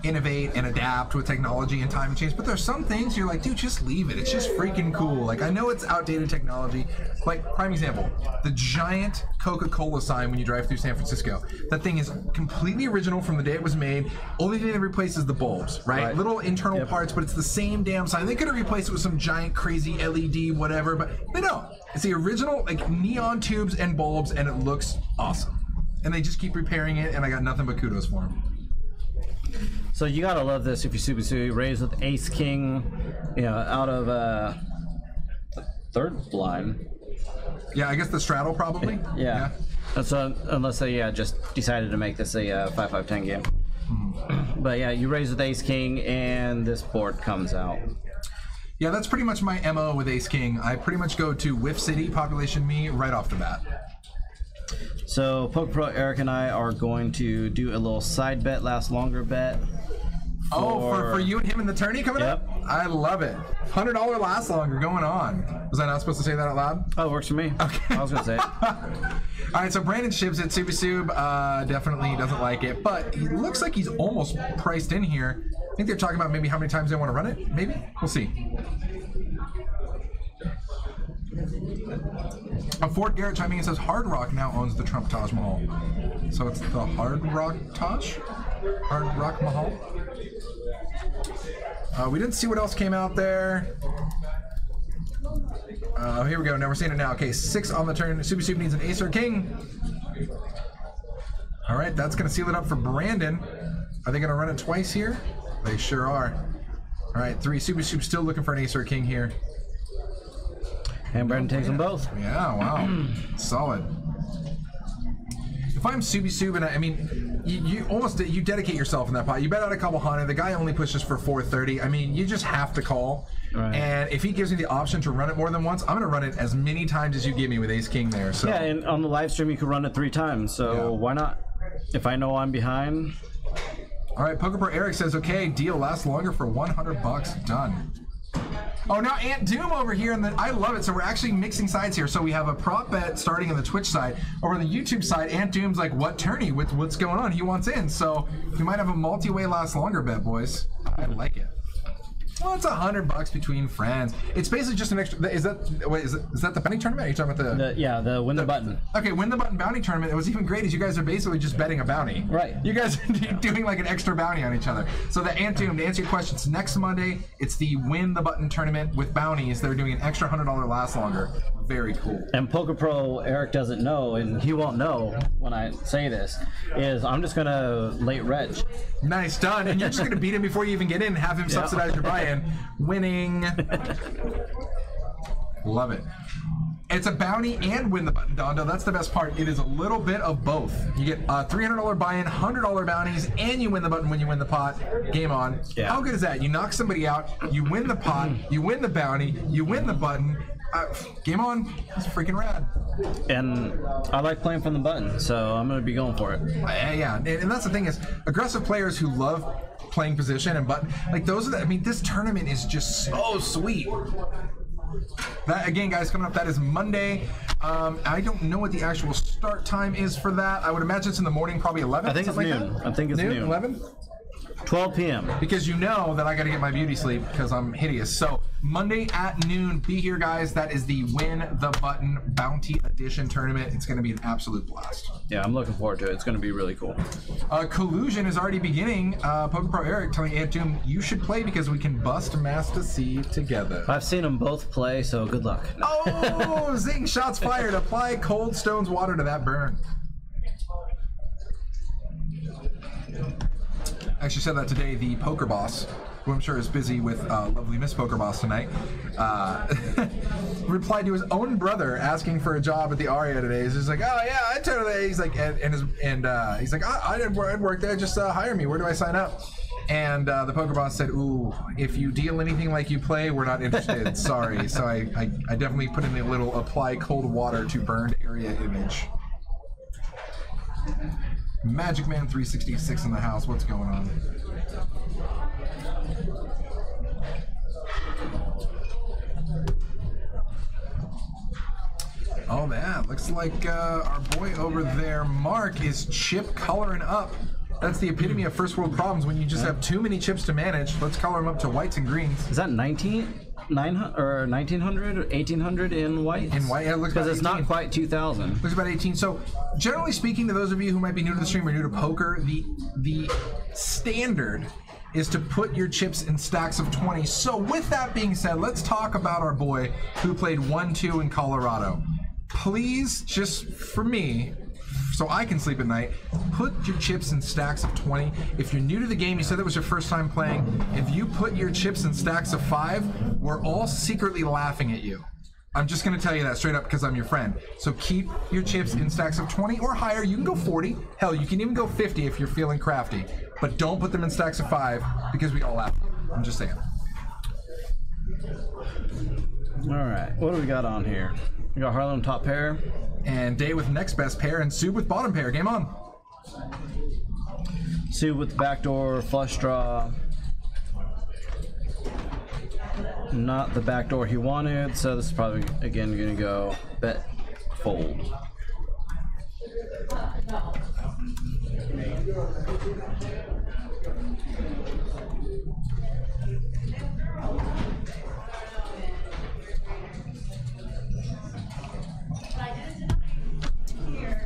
innovate and adapt with technology and time and change, but there's some things you're like, dude, just leave it. It's just freaking cool. Like, I know it's outdated technology. Like, prime example, the giant Coca-Cola sign when you drive through San Francisco. That thing is completely original from the day it was made. Only thing that replaces the bulbs, right? Little internal parts, but it's the same damn sign. They could have replaced it with some giant crazy LED whatever, but they don't. It's the original, like, neon tubes and bulbs, and it looks awesome. And they just keep repairing it, and I got nothing but kudos for them.
So you gotta love this if you're Super Sui. Raised with Ace King, you know, out of third blind.
Yeah, I guess the straddle probably.
Yeah. That's unless they just decided to make this a 5-5-10 game. But yeah, you raise with Ace King, and this board comes out.
Yeah, that's pretty much my MO with Ace King. I pretty much go to Whiff City, population me, right off the bat.
So Poker Pro Eric and I are going to do a little side bet, last longer bet.
For you and him in the tourney coming up? I love it. $100 last longer going on. Was I not supposed to say that out loud?
Oh, it works for me.
Okay.
I was gonna say it.
All right, so Brandon shivs it. Subisub definitely doesn't like it, but he looks like he's almost priced in here. I think they're talking about maybe how many times they want to run it. Maybe we'll see. Fort Garrett chiming in says Hard Rock now owns the Trump Taj Mahal, so it's the Hard Rock Taj, Hard Rock Mahal. We didn't see what else came out there. Here we go. Now we're seeing it now. Okay, 6 on the turn. Subisub needs an ace or king. All right, that's going to seal it up for Brandon. Are they going to run it twice here? They sure are. All right, 3. Subisub still looking for an ace or king here.
And Brandon takes them both.
Yeah, wow. Solid. If I'm Subisub, and I mean, you almost dedicate yourself in that pot. You bet out a couple hundred. The guy only pushes for 430. I mean, you just have to call. Right. And if he gives me the option to run it more than once, I'm going to run it as many times as you give me with Ace King there. So.
Yeah, and on the live stream, you can run it 3 times. So why not? If I know I'm behind.
All right, Poker Pro Eric says, okay, deal lasts longer for $100. Done. Oh, now Aunt Doom over here, and I love it. So we're actually mixing sides here. So we have a prop bet starting on the Twitch side. Over on the YouTube side, Aunt Doom's like, what tourney? What's going on? He wants in. So we might have a multi-way last longer bet, boys. I like it. Well, it's $100 between friends. It's basically just an extra. Is that the bounty tournament? Are you talking about
the win the button?
Okay, win the button bounty tournament. It was even great is you guys are basically just betting a bounty.
Right.
You guys are doing like an extra bounty on each other. So the Antum, to answer your questions, next Monday it's the win the button tournament with bounties. They're doing an extra $100 last longer. Very cool.
And Poker Pro Eric doesn't know, and he won't know when I say this, is I'm just gonna late reg.
Nice, done. And you're just gonna beat him before you even get in and have him subsidize your buy-in. Winning. Love it. It's a bounty and win the button, Dondo. That's the best part. It is a little bit of both. You get a $300 buy-in, $100 bounties, and you win the button when you win the pot. Game on.
Yeah.
How good is that? You knock somebody out, you win the pot, you win the bounty, you win the button. Game on. It's freaking rad.
And I like playing from the button, so I'm going to be going for it.
Yeah, and that's the thing is, aggressive players who love playing position and button, like those are the, I mean, this tournament is just so sweet. That, again, guys, coming up, that is Monday. I don't know what the actual start time is for that. I would imagine it's in the morning, probably 11.
I think it's noon. I think it's noon.
11?
12 p.m.
Because you know that I got to get my beauty sleep because I'm hideous. So Monday at noon, be here, guys. That is the Win the Button Bounty Edition tournament. It's going to be an absolute blast.
Yeah, I'm looking forward to it. It's going to be really cool.
Collusion is already beginning. Poker Pro Eric telling Aunt Doom, you should play because we can bust Master C together.
I've seen them both play, so good luck.
Oh, zing, shots fired. Apply Cold Stone's water to that burn. Actually said that today, the poker boss, who I'm sure is busy with lovely Miss Poker Boss tonight, replied to his own brother asking for a job at the Aria today. He's like, oh yeah, I totally. He's like, he's like, I'd work there. Just hire me. Where do I sign up? And the poker boss said, ooh, if you deal anything like you play, we're not interested. Sorry. So I definitely put in a little apply cold water to burned area image. Magic Man 366 in the house. What's going on? Oh, man. Looks like our boy over there, Mark, is chip coloring up. That's the epitome of first world problems when you just have too many chips to manage. Let's color them up to whites and greens.
Is that 1900 or 1800 in white?
In white, yeah, it looks
because
about
it's
18.
not quite 2000.
Looks about 18. So, generally speaking, to those of you who might be new to the stream or new to poker, the standard is to put your chips in stacks of 20. So, with that being said, let's talk about our boy who played 1-2 in Colorado. Please, just for me, so I can sleep at night, put your chips in stacks of 20. If you're new to the game, you said that was your first time playing, if you put your chips in stacks of 5, we're all secretly laughing at you. I'm just going to tell you that straight up because I'm your friend. So keep your chips in stacks of 20 or higher. You can go 40. Hell, you can even go 50 if you're feeling crafty. But don't put them in stacks of 5 because we all laugh at you. I'm just saying.
All right, what do we got on here? We got Harlem top pair.
And Day with next best pair, and Sue with bottom pair. Game on.
Sue with the backdoor flush draw. Not the backdoor he wanted, so this is probably, again, going to go bet fold.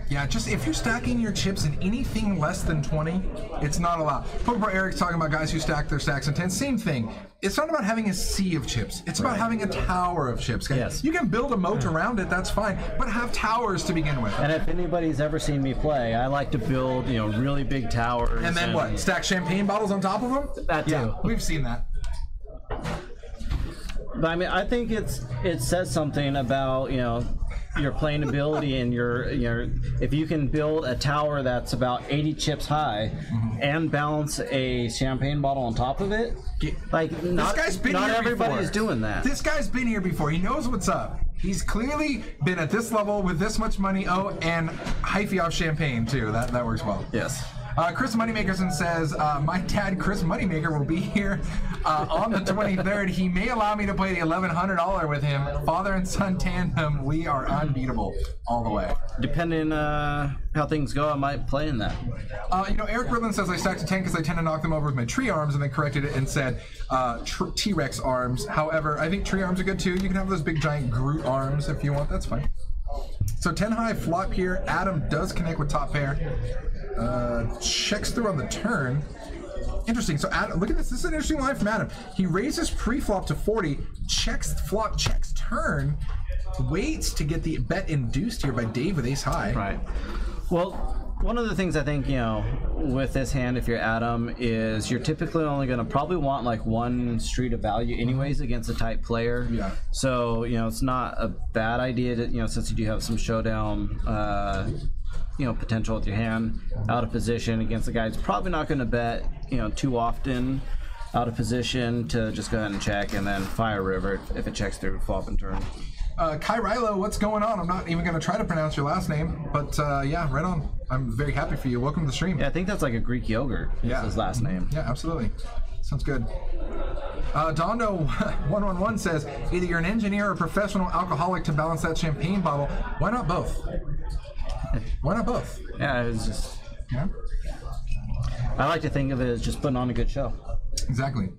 Yeah, just if you're stacking your chips in anything less than 20, it's not allowed. Poker Pro Eric's talking about guys who stack their stacks in 10. Same thing. It's not about having a sea of chips. It's about having a tower of chips.
Yes.
You can build a moat around it, that's fine, but have towers to begin with.
And if anybody's ever seen me play, I like to build, really big towers.
And then what? Stack champagne bottles on top of them?
That too.
Yeah, we've seen that.
But I mean, I think it says something about, your playing ability and your if you can build a tower that's about 80 chips high and balance a champagne bottle on top of it, like not everybody's doing that.
This guy's been here before. He knows what's up. He's clearly been at this level with this much money. Oh, and hyphy off champagne too. That works well.
Yes.
Chris Moneymakerson says, my dad, Chris Moneymaker, will be here on the 23rd. He may allow me to play the $1,100 with him. Father and son tandem, we are unbeatable all the way.
Depending how things go, I might play in that.
Eric Bridlin says I stacked to 10 because I tend to knock them over with my tree arms, and then corrected it and said T-Rex arms. However, I think tree arms are good too. You can have those big giant Groot arms if you want. That's fine. So 10 high flop here. Adam does connect with top pair. Checks through on the turn. Interesting. So Adam, look at this. This is an interesting line from Adam. He raises pre-flop to 40, checks flop, checks turn, waits to get the bet induced here by Dave with ace high.
Right. Well, one of the things I think, with this hand, if you're Adam, is you're typically only going to probably want like one street of value anyways against a type player.
Yeah.
So, it's not a bad idea to, since you do have some showdown, potential with your hand out of position against a guy who's probably not going to bet, too often out of position, to just go ahead and check and then fire river if it checks through flop and turn.
Kai Rilo, what's going on? I'm not even going to try to pronounce your last name, but yeah, right on. I'm very happy for you. Welcome to the stream.
Yeah, I think that's like a Greek yogurt. Yeah, his last name.
Yeah, absolutely. Sounds good. Dondo111 says, either you're an engineer or a professional alcoholic to balance that champagne bottle. Why not both? Why not both?
Yeah, it was just...
Yeah.
I like to think of it as just putting on a good show.
Exactly.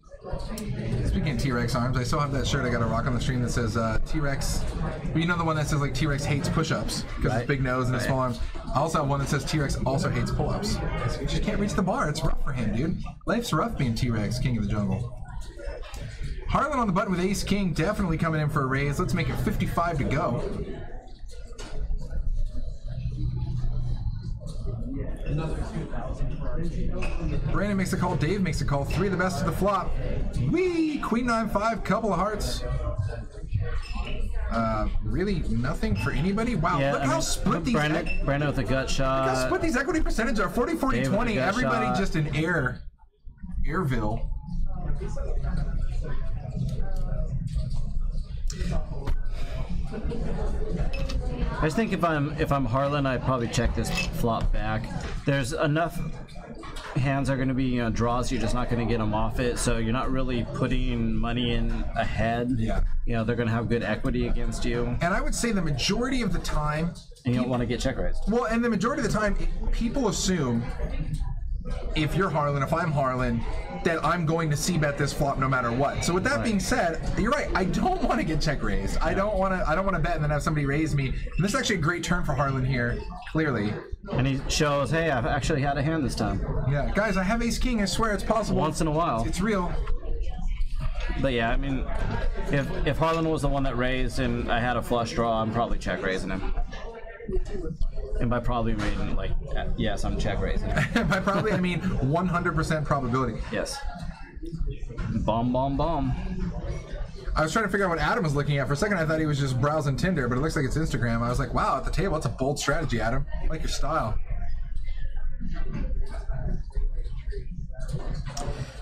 Speaking of T-Rex arms, I still have that shirt I got to rock on the stream that says T-Rex. You know the one that says like T-Rex hates push-ups because it's big nose and his small arms. I also have one that says T-Rex also hates pull-ups. You just can't reach the bar. It's rough for him, dude. Life's rough being T-Rex, king of the jungle. Harlan on the button with ace king, definitely coming in for a raise. Let's make it 55 to go. Brandon makes a call, Dave makes a call. 3 of the best of the flop. Wee! Queen 9-5, couple of hearts. Really nothing for anybody? Wow, look how split these...
Brandon with a gut shot.
Look how split these equity percentages are. 40, 40, 20. Everybody shot. Just in Airville.
I just think if I'm Harlan, I'd probably check this flop back. There's enough hands are going to be draws. You're just not going to get them off it, so you're not really putting money in ahead.
Yeah.
They're going to have good equity against you.
And I would say the majority of the time,
and you don't want to get check raised.
Well, and the majority of the time, people assume, if you're Harlan, if I'm Harlan, that I'm going to c-bet this flop no matter what. So with that being said, you're right. I don't want to get check raised. Yeah. I don't want to bet and then have somebody raise me. And this is actually a great turn for Harlan here, clearly.
And he shows, hey, I've actually had a hand this time.
Yeah, guys, I have ace king. I swear it's possible.
Once in a while.
It's real.
But yeah, I mean, if Harlan was the one that raised and I had a flush draw, I'm probably check raising him. And by probably mean like, yes, I'm check raising.
By probably, I mean 100% probability.
Yes. Bomb, bomb, bomb.
I was trying to figure out what Adam was looking at. For a second, I thought he was just browsing Tinder, but it looks like it's Instagram. I was like, wow, at the table, that's a bold strategy, Adam. I like your style.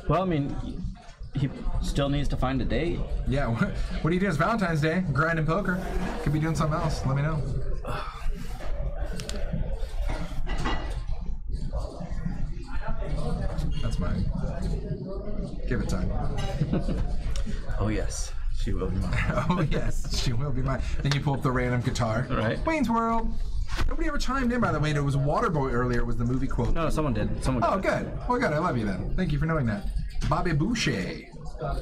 Well, I mean, he still needs to find a date.
Yeah, what are you doing? It's Valentine's Day. Grinding poker. Could be doing something else. Let me know. That's mine. Give it time.
Oh yes, she will be mine.
Oh yes, she will be mine. Then you pull up the random guitar.
Right.
Wayne's World. Nobody ever chimed in, by the way. There was Waterboy earlier. Was the movie quote?
No, someone did.
Oh, good. Well, good. I love you then. Thank you for knowing that. Bobby Boucher. I'm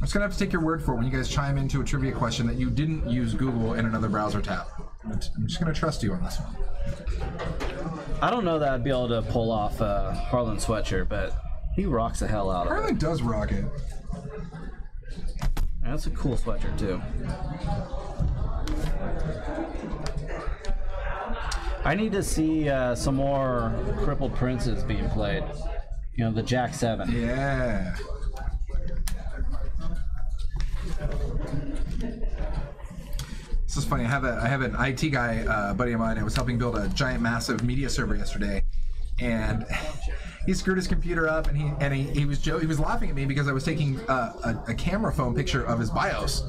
just gonna have to take your word for it when you guys chime into a trivia question that you didn't use Google in another browser tab. I'm just gonna trust you on this one.
I don't know that I'd be able to pull off Harlan sweatshirt, but he rocks the hell out of it.
Harlan does rock it.
And that's a cool sweatshirt too. I need to see some more crippled princes being played. The Jack 7.
Yeah. This is funny. I have an IT guy, buddy of mine. I was helping build a giant, massive media server yesterday, and he screwed his computer up, and he was laughing at me because I was taking a camera phone picture of his BIOS,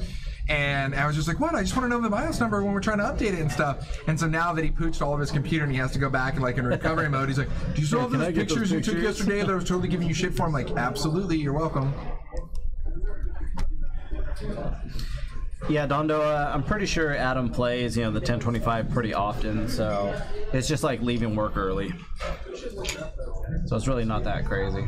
And I was just like, what? I just want to know the BIOS number when we're trying to update it and stuff. And so now that he pooched all of his computer and he has to go back and like in recovery mode, he's like, do you still have those pictures you took yesterday that I was totally giving you shit for? I'm like, absolutely, you're welcome.
Yeah, Dondo, I'm pretty sure Adam plays, the 1025 pretty often, so it's just like leaving work early. So it's really not that crazy.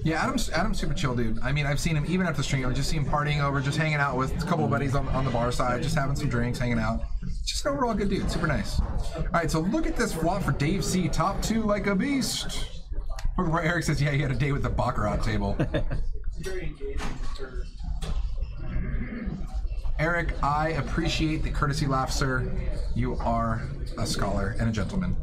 Yeah, Adam's super chill, dude. I mean, I've seen him even after the stream. I just see him partying over, just hanging out with a couple of buddies on the bar side, just having some drinks, hanging out. Just an overall good dude, super nice. All right, so look at this flop for Dave C. Top 2 like a beast. Where Eric says, yeah, he had a date with the Baccarat table. Eric, I appreciate the courtesy laugh, sir. You are a scholar and a gentleman.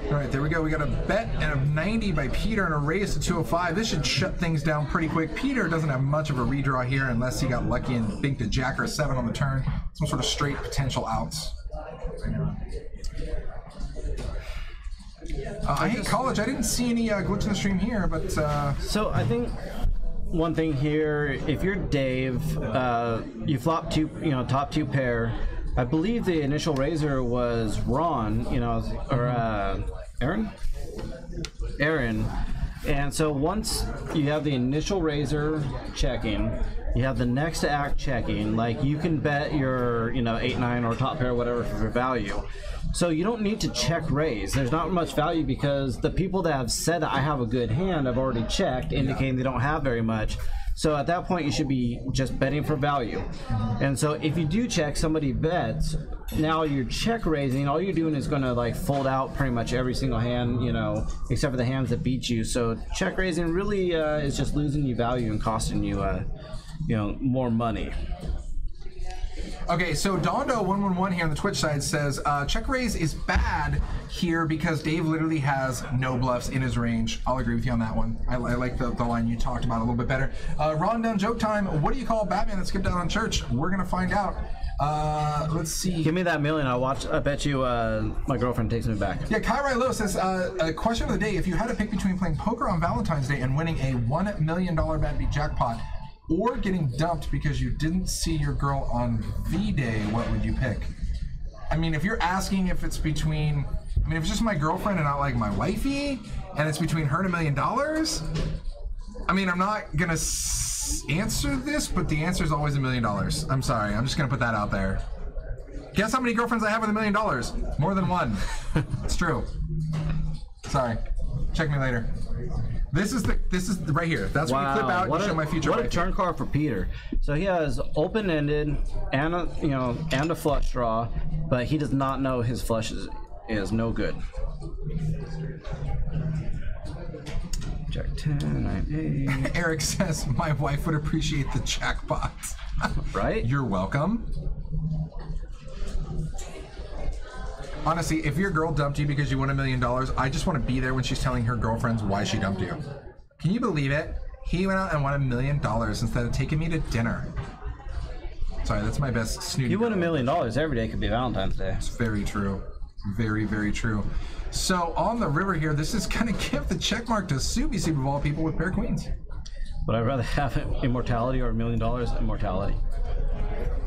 All right, there we go. We got a bet and a 90 by Peter and a raise to 205. This should shut things down pretty quick. Peter doesn't have much of a redraw here unless he got lucky and binked a jack or a 7 on the turn. Some sort of straight potential outs. I hate college. I didn't see any glitch in the stream here, but...
So I think one thing here, if you're Dave, you flop two, top 2 pair. I believe the initial raiser was Ron, or Aaron. And so once you have the initial raiser checking, you have the next act checking, like you can bet your, 8-9 or top pair, whatever, for value. So you don't need to check raise. There's not much value because the people that have said that I have a good hand have already checked, indicating they don't have very much. So at that point, you should be just betting for value. And so if you do check, somebody bets, now you're check raising, all you're doing is going to like fold out pretty much every single hand, except for the hands that beat you. So check raising really is just losing you value and costing you, more money.
Okay, so Dondo111 here on the Twitch side says, check raise is bad here because Dave literally has no bluffs in his range. I'll agree with you on that one. I like the line you talked about a little bit better. Ron Dunn joke time. What do you call Batman that skipped out on church? We're going to find out. Let's see.
Give me that million. I bet you my girlfriend takes me back.
Yeah, Kyrie Lowe says, a question of the day. If you had to pick between playing poker on Valentine's Day and winning a $1 million bad beat jackpot, or getting dumped because you didn't see your girl on V-Day, what would you pick? I mean, if you're asking if it's between, if it's just my girlfriend and not like my wifey, and it's between her and $1 million, I'm not gonna answer this, but the answer is always $1 million. I'm sorry, I'm just gonna put that out there. Guess how many girlfriends I have with $1 million? More than one. It's true. Sorry. Check me later. This is right here. That's when you clip out and show my future.
What a turn card for Peter. So he has open-ended and a flush draw, but he does not know his flush is no good. Jack 10, 9, 8.
Eric says my wife would appreciate the jackpot.
Right?
You're welcome. Honestly, if your girl dumped you because you won $1 million, I just want to be there when she's telling her girlfriends why she dumped you. Can you believe it? He went out and won $1 million instead of taking me to dinner. Sorry, that's my best snooty.
You win $1 million every day could be Valentine's Day.
It's very true. Very, very true. So on the river here, this is going to give the check mark to Subi Soup of all people with pair queens.
Would I rather have immortality or $1 million? Immortality.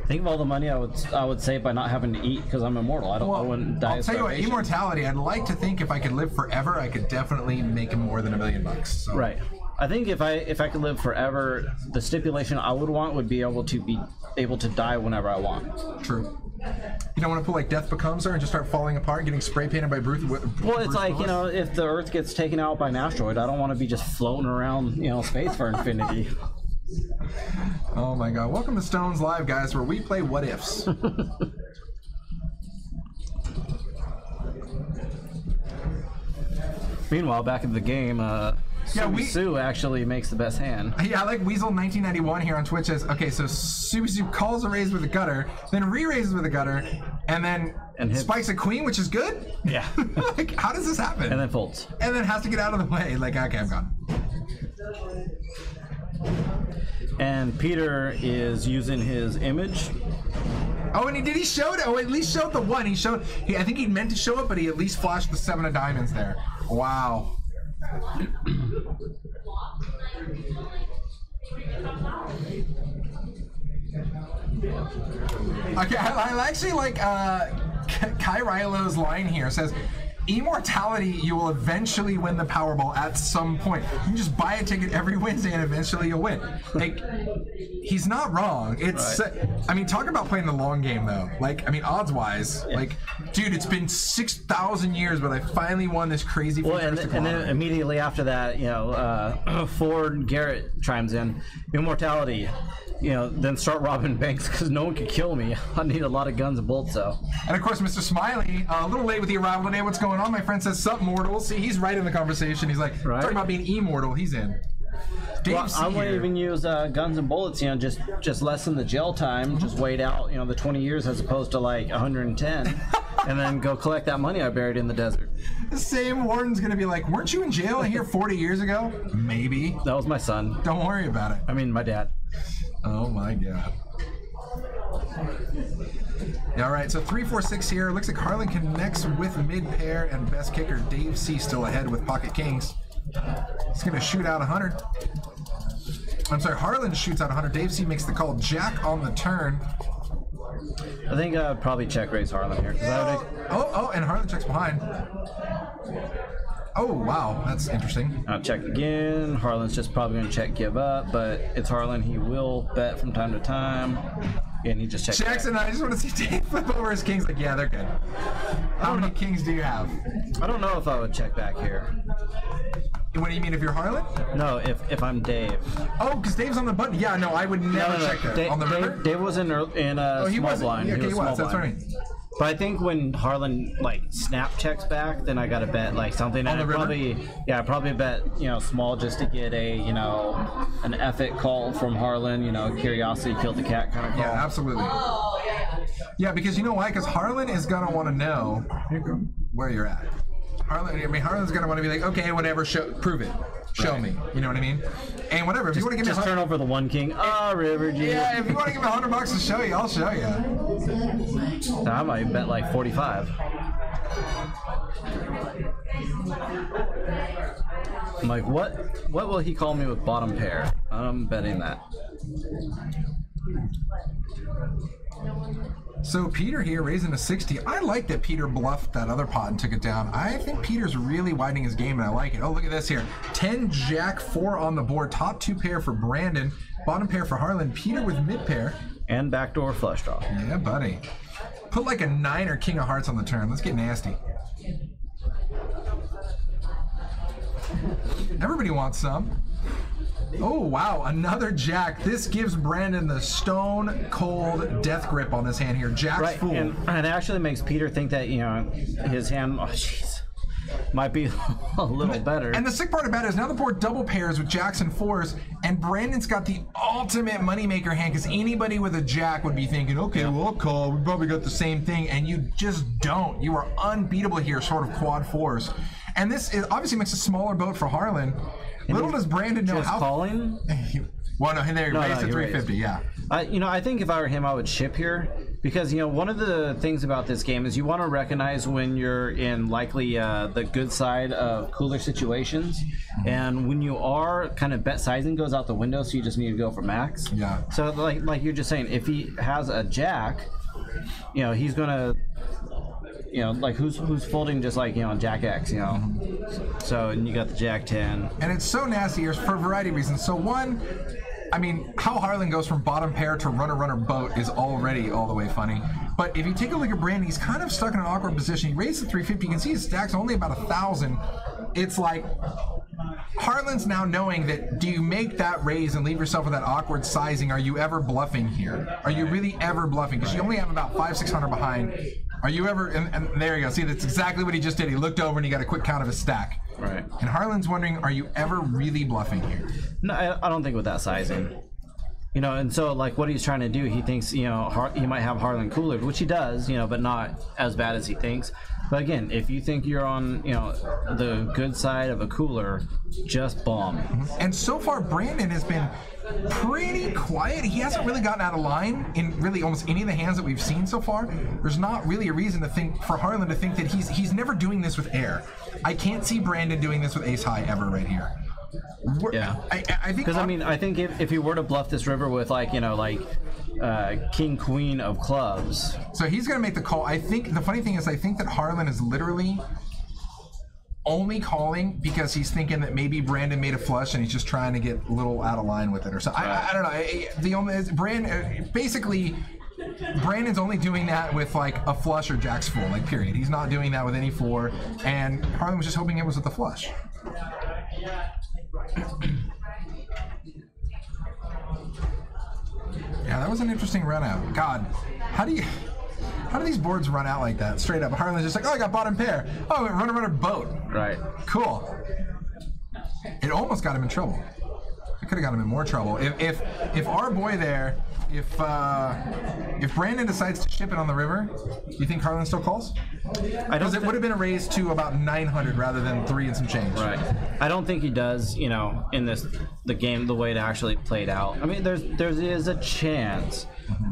Think of all the money I would save by not having to eat because I'm immortal. I wouldn't die.
I'll tell you what, immortality. I'd like to think if I could live forever, I could definitely make more than $1 million. So.
Right. I think if I could live forever, the stipulation I would want would be able to die whenever I want.
True. You don't want to put like Death Becomes Her and just start falling apart, getting spray painted by Bruce.
Well, it's like if the Earth gets taken out by an asteroid, I don't want to be just floating around space for infinity.
Oh my god. Welcome to Stones Live, guys, where we play what ifs.
Meanwhile, back in the game, Sue actually makes the best hand.
Yeah, I like Weasel1991 here on Twitch says, okay, so Subi calls a raise with a gutter, then re-raises with a gutter, and then spikes a queen, which is good?
Yeah.
Like, how does this happen?
And then folds.
And then has to get out of the way. Like, okay, I'm gone.
And Peter is using his image.
Oh, and he showed it. Oh, at least showed the one. I think he meant to show it, but he at least flashed the 7 of diamonds there. Wow. Okay, I actually like Kai Rilo's line here. It says, immortality, you will eventually win the Powerball at some point. You can just buy a ticket every Wednesday and eventually you'll win. Like, he's not wrong. It's, right. I mean, talk about playing the long game though. Like, I mean, odds-wise, like, dude, it's been 6,000 years, but I finally won this crazy futuristic
and then immediately after that, you know, Ford Garrett chimes in, immortality. You know, then start robbing banks because no one can kill me. I need a lot of guns and bullets, though.
And of course, Mr. Smiley, a little late with the arrival today. What's going on? My friend says, sup, mortal. See, he's right in the conversation. He's like, talking about being immortal. He's in.
Well, I wouldn't even use guns and bullets, you know, just lessen the jail time, just wait out, you know, the 20 years as opposed to like 110, and then go collect that money I buried in the desert.
The same warden's going to be like, weren't you in jail here 40 years ago? Maybe.
That was my son.
Don't worry about it.
I mean, my dad.
Oh my god. Yeah, all right, so 3-4-6 here. Looks like Harlan connects with mid pair and best kicker Dave C still ahead with pocket kings. He's going to shoot out 100. I'm sorry, Harlan shoots out 100. Dave C makes the call. Jack on the turn.
I think I would probably check raise Harlan here.
And Harlan checks behind. Oh, wow, that's interesting.
I'll check again. Harlan's just probably going to check give up, but it's Harlan. He will bet from time to time. And he just checks.
Jackson, I just want to see Dave flip over his kings. Like, yeah, they're good. How many kings do you have?
I don't know if I would check back here.
What do you mean, if you're Harlan?
No, if I'm Dave.
Oh, because Dave's on the button. Yeah, no, I would never check that. On the river?
Dave was in a small blind.
Yeah, okay, he was. That's right.
But I think when Harlan like snap checks back, then I gotta bet like something.
On the river?
Probably bet, you know, small just to get a, you know, an epic call from Harlan, you know, curiosity killed the cat kind of call.
Yeah, absolutely. Yeah, because you know why? Because Harlan is gonna want to know where you're at. Harlan's gonna want to be like, okay, whatever, prove it. Show me. You know what I mean? And whatever. If you want to give me
just turn over the one king. River G.
Yeah, if you want to give me $100 to show you, I'll show you.
I might bet like 45. I'm like, what will he call me with bottom pair? I'm betting that.
So Peter here raising a 60. I like that Peter bluffed that other pot and took it down. I think Peter's really widening his game, and I like it. Oh, look at this here. 10, Jack, 4 on the board. Top 2 pair for Brandon. Bottom pair for Harlan. Peter with mid pair.
And backdoor flush draw.
Yeah, buddy. Put like a 9 or king of hearts on the turn. Let's get nasty. Everybody wants some. Oh, wow, another jack. This gives Brandon the stone cold death grip on this hand here. Jack's full.
And it actually makes Peter think that, you know, his hand, might be a little better.
And the sick part about it is now the board double pairs with jacks and 4s, and Brandon's got the ultimate moneymaker hand, because anybody with a jack would be thinking, okay, well, I'll call. We probably got the same thing, and you just don't. You are unbeatable here, sort of quad 4s. And this obviously makes a smaller boat for Harlan. Little does Brandon know how.
Calling?
Well, no, there he raised to 350. Yeah.
You know, I think if I were him, I would chip here because, you know, one of the things about this game is you want to recognize when you're in likely the good side of cooler situations, and when you are, kind of bet sizing goes out the window, so you just need to go for max.
Yeah.
So like you're just saying, if he has a jack, you know, he's gonna. You know, like who's folding just like, you know, Jack X, you know. So, and you got the Jack 10.
And it's so nasty here for a variety of reasons. So one, I mean, how Harlan goes from bottom pair to runner boat is already all the way funny. But if you take a look at Brandon, he's kind of stuck in an awkward position. He raised the 350. You can see his stack's only about 1,000. It's like Harlan's now knowing that, do you make that raise and leave yourself with that awkward sizing? Are you ever bluffing here? Are you really ever bluffing? Because you only have about 500-600 behind. Are you ever, and there you go. See, that's exactly what he just did. He looked over and he got a quick count of his stack.
Right.
And Harlan's wondering, are you ever really bluffing here?
No, I don't think with that sizing. You know, and so like what he's trying to do, he thinks, you know, he might have Harlan cooler, which he does, you know, but not as bad as he thinks. But again, if you think you're on, you know, the good side of a cooler, just bomb.
And so far, Brandon has been pretty quiet. He hasn't really gotten out of line in really almost any of the hands that we've seen so far. There's not really a reason to think for Harlan to think that he's never doing this with air. I can't see Brandon doing this with ace high ever right here.
Yeah,
I think
because I mean, I think if he were to bluff this river with like, you know, like king queen of clubs,
so he's gonna make the call. I think the funny thing is, I think that Harlan is literally only calling because he's thinking that maybe Brandon made a flush and he's just trying to get a little out of line with it or something. I don't know. The only basically Brandon's only doing that with like a flush or jacks full, like period. He's not doing that with any four, and Harlan was just hoping it was with the flush. Yeah, that was an interesting run out. God, how do these boards run out like that? Straight up, Harlan's just like, oh, I got bottom pair. Oh, runner boat.
right?
Cool. It almost got him in trouble. It could have got him in more trouble. If our boy there, if Brandon decides to ship it on the river, do you think Harlan still calls? Because it would have been a raise to about 900 rather than 3 and some change.
Right. I don't think he does, you know, in the game the way it actually played out. I mean, there is a chance,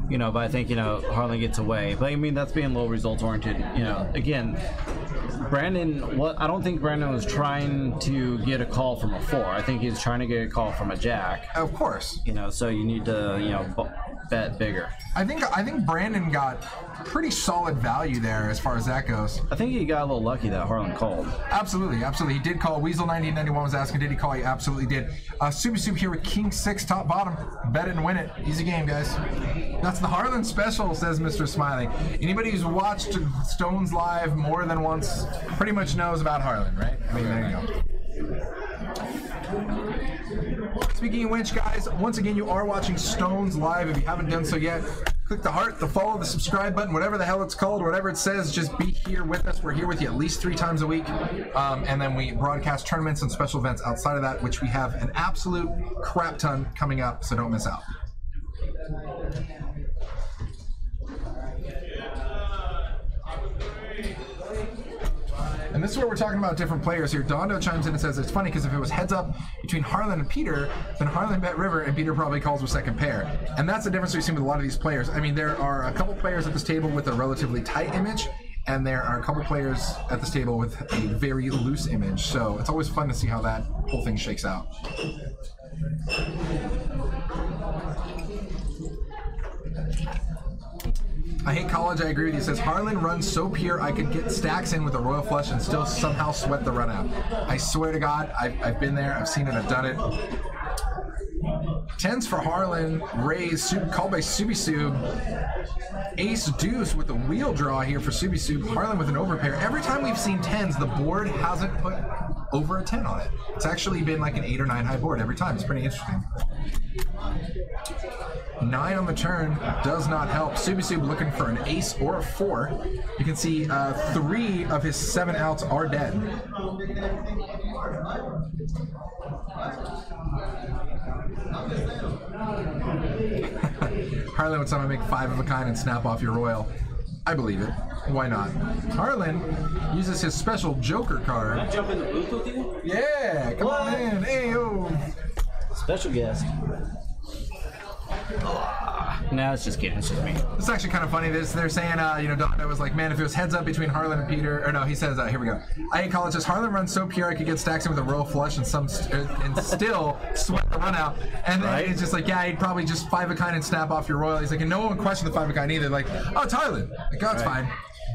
you know, but I think, you know, Harlan gets away. But I mean, that's being low results oriented. You know, again, Brandon, I don't think Brandon was trying to get a call from a 4. I think he's trying to get a call from a jack.
Of course.
You know, so you need to, you know, bet bigger.
I think Brandon got pretty solid value there as far as that goes.
I think he got a little lucky that Harlan called.
Absolutely. He did call. Weasel1991 was asking, did he call? He absolutely did. Super Soup here with King 6 top bottom. Bet it and win it. Easy game, guys. That's the Harlan special, says Mr. Smiling. Anybody who's watched Stones live more than once pretty much knows about Harlan, right? I mean, there you go. Speaking of which, guys, once again, you are watching Stones live. If you haven't done so yet, click the heart, the follow, the subscribe button, whatever the hell it's called, whatever it says. Just be here with us. We're here with you at least 3 times a week. And then we broadcast tournaments and special events outside of that, which we have an absolute crap ton coming up, so don't miss out. And this is where we're talking about different players here. Dondo chimes in and says it's funny because if it was heads up between Harlan and Peter, then Harlan bet river and Peter probably calls with second pair. And that's the difference we've seen with a lot of these players. I mean, there are a couple players at this table with a relatively tight image, and there are a couple players at this table with a very loose image. So it's always fun to see how that whole thing shakes out. I hate college, I agree with you. It says, Harlan runs so pure I could get stacks in with a royal flush and still somehow sweat the run out. I swear to God, I've been there, I've seen it, I've done it. 10s for Harlan, raise, called by Subisub. Ace deuce with a wheel draw here for Subisub. Harlan with an overpair. Every time we've seen 10s, the board hasn't put over a 10 on it. It's actually been like an 8 or 9 high board every time. It's pretty interesting. 9 on the turn does not help. Subisub looking for an ace or a 4. You can see 3 of his 7 outs are dead. Harlan would somehow make 5 of a kind and snap off your royal. I believe it. Why not? Harlan uses his special Joker card.
Can I jump in the booth with you?
Yeah, come on in. Hey, yo.
Special guest. No, it's just kidding. It's just me.
It's actually kind of funny. They're saying, you know, Dono was like, man, if it was heads up between Harlan and Peter, or no, he says, here we go. I hate college. Harlan runs so pure I could get stacks in with a royal flush and still sweat the run out. And then it's just like, yeah, he'd probably just 5 of a kind and snap off your royal. He's like, and no one would question the 5 of a kind either. Like, oh, it's Harlan. Like, oh, it's fine.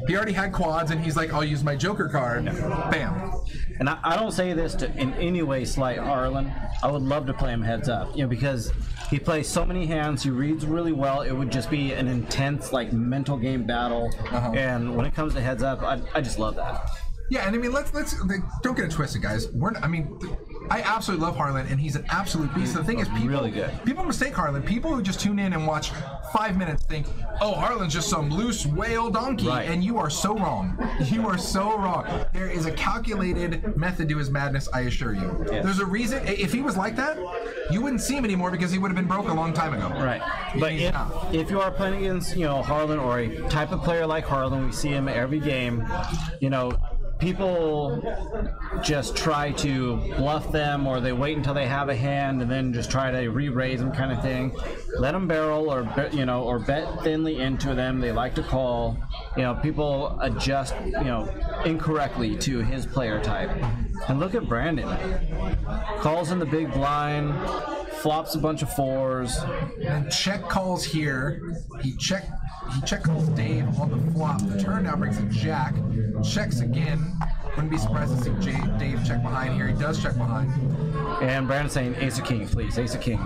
He already had quads, and he's like, I'll use my Joker card. Bam.
And I don't say this to in any way slight Harlan. I would love to play him heads up, you know, because he plays so many hands. He reads really well. It would just be an intense, like, mental game battle. And when it comes to heads up, I just love that.
Yeah, and I mean, let's don't get it twisted, guys. I absolutely love Harlan, and he's an absolute beast. The thing is, people mistake Harlan. People who just tune in and watch 5 minutes think, oh, Harlan's just some loose whale donkey, and you are so wrong. You are so wrong. There is a calculated method to his madness, I assure you. Yes. There's a reason. If he was like that, you wouldn't see him anymore because he would have been broke a long time ago.
Right. But if you are playing against, Harlan or a type of player like Harlan, we see him every game, people just try to bluff them, or they wait until they have a hand and then just try to re-raise them, kind of thing. Let them barrel, or bet thinly into them. They like to call. People adjust, incorrectly to his player type. And look at Brandon. Calls in the big blind, flops a bunch of fours.
And check calls here. He check calls Dave on the flop. The turn now brings a jack. Checks again. Wouldn't be surprised to see Dave check behind here. He does check behind.
And Brandon's saying ace of king, please. Ace of king.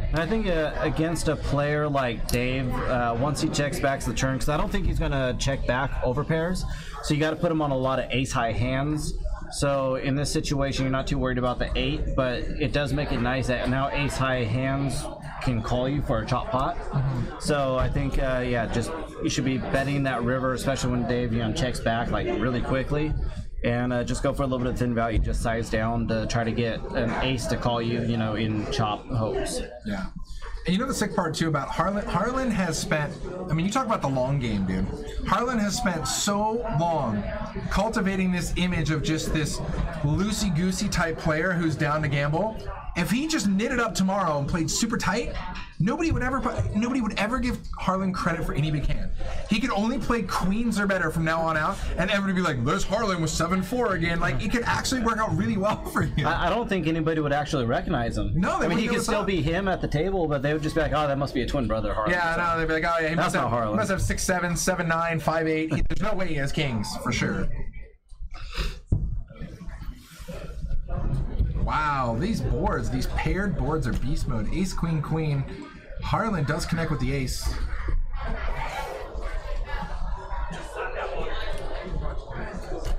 And I think against a player like Dave, once he checks back to the turn, because I don't think he's going to check back over pairs, so you got to put him on a lot of ace-high hands. So in this situation, you're not too worried about the 8, but it does make it nice that now ace-high hands can call you for a chop pot. So I think, just you should be betting that river, especially when Dave checks back like really quickly. And just go for a little bit of thin value, just size down to try to get an ace to call you, in chop hopes.
Yeah. And the sick part, too, about Harlan has spent, you talk about the long game, dude. Harlan has spent so long cultivating this image of just this loosey-goosey type player who's down to gamble. If he just knitted up tomorrow and played super tight, nobody would ever give Harlan credit for any big hand. He could only play queens or better from now on out, and everybody would be like, there's Harlan with 7-4 again. Like, it could actually work out really well for you.
I don't think anybody would actually recognize him.
No,
he could still be him at the table, but they would just be like, oh, that must be a twin brother, Harlan.
Yeah, no, they'd be like, oh, yeah, he must have 6-7, 7-9, 5-8. There's no way he has kings, for sure. Wow, these paired boards are beast mode. Ace, queen, queen. Harlan does connect with the ace.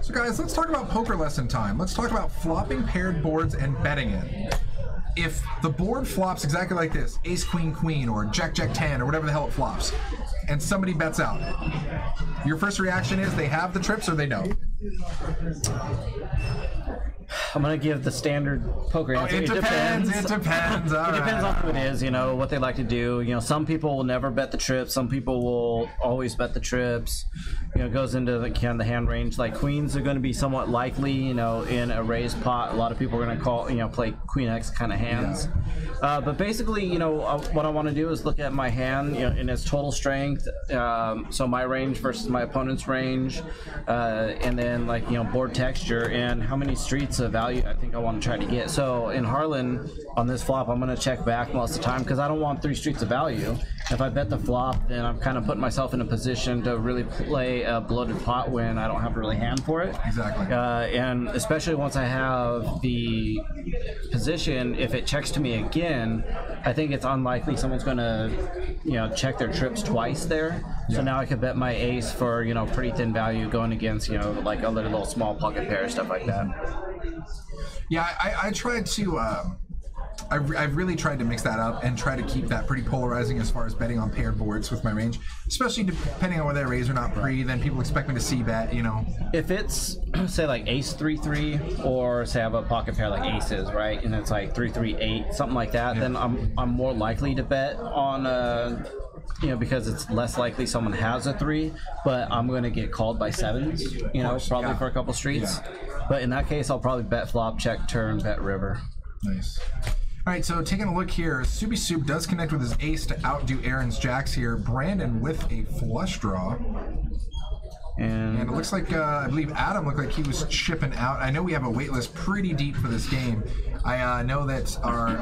So guys, let's talk about poker lesson time. Let's talk about flopping paired boards and betting it. If the board flops exactly like this, ace, queen, queen, or jack, jack, 10, or whatever the hell it flops, and somebody bets out, your first reaction is they have the trips or they don't?
I'm going to give the standard poker answer.
It depends. It depends.
It depends on who it is, what they like to do. Some people will never bet the trips. Some people will always bet the trips. It goes into the hand range. Like queens are going to be somewhat likely, in a raised pot. A lot of people are going to play queen X kind of hands. Yeah. But basically, what I want to do is look at my hand, in its total strength. So my range versus my opponent's range, and then board texture and how many streets of value I think I want to try to get. So in Harlan, on this flop, I'm going to check back most of the time because I don't want 3 streets of value. If I bet the flop, then I'm kind of putting myself in a position to really play a bloated pot when I don't have a really hand for it.
Exactly.
And especially once I have the position, if it checks to me again, I think it's unlikely someone's going to, check their trips twice there. Yeah. So now I could bet my ace for, pretty thin value going against, like other little small pocket pairs, stuff like that.
Yeah, I tried to, I've really tried to mix that up and try to keep that pretty polarizing as far as betting on paired boards with my range, especially depending on whether I raise or not pre, then people expect me to c-bet,
If it's, say, like ace 3-3, or say I have a pocket pair like aces, right, and it's like 3-3-8, something like that, then I'm more likely to bet on because it's less likely someone has a 3, but I'm going to get called by 7s, probably for a couple streets. Yeah. But in that case, I'll probably bet flop, check turn, bet river.
Nice. All right, so taking a look here, Subi Soup does connect with his ace to outdo Aaron's jacks here. Brandon with a flush draw. And it looks like, I believe Adam looked like he was chipping out. I know we have a wait list pretty deep for this game. I know that our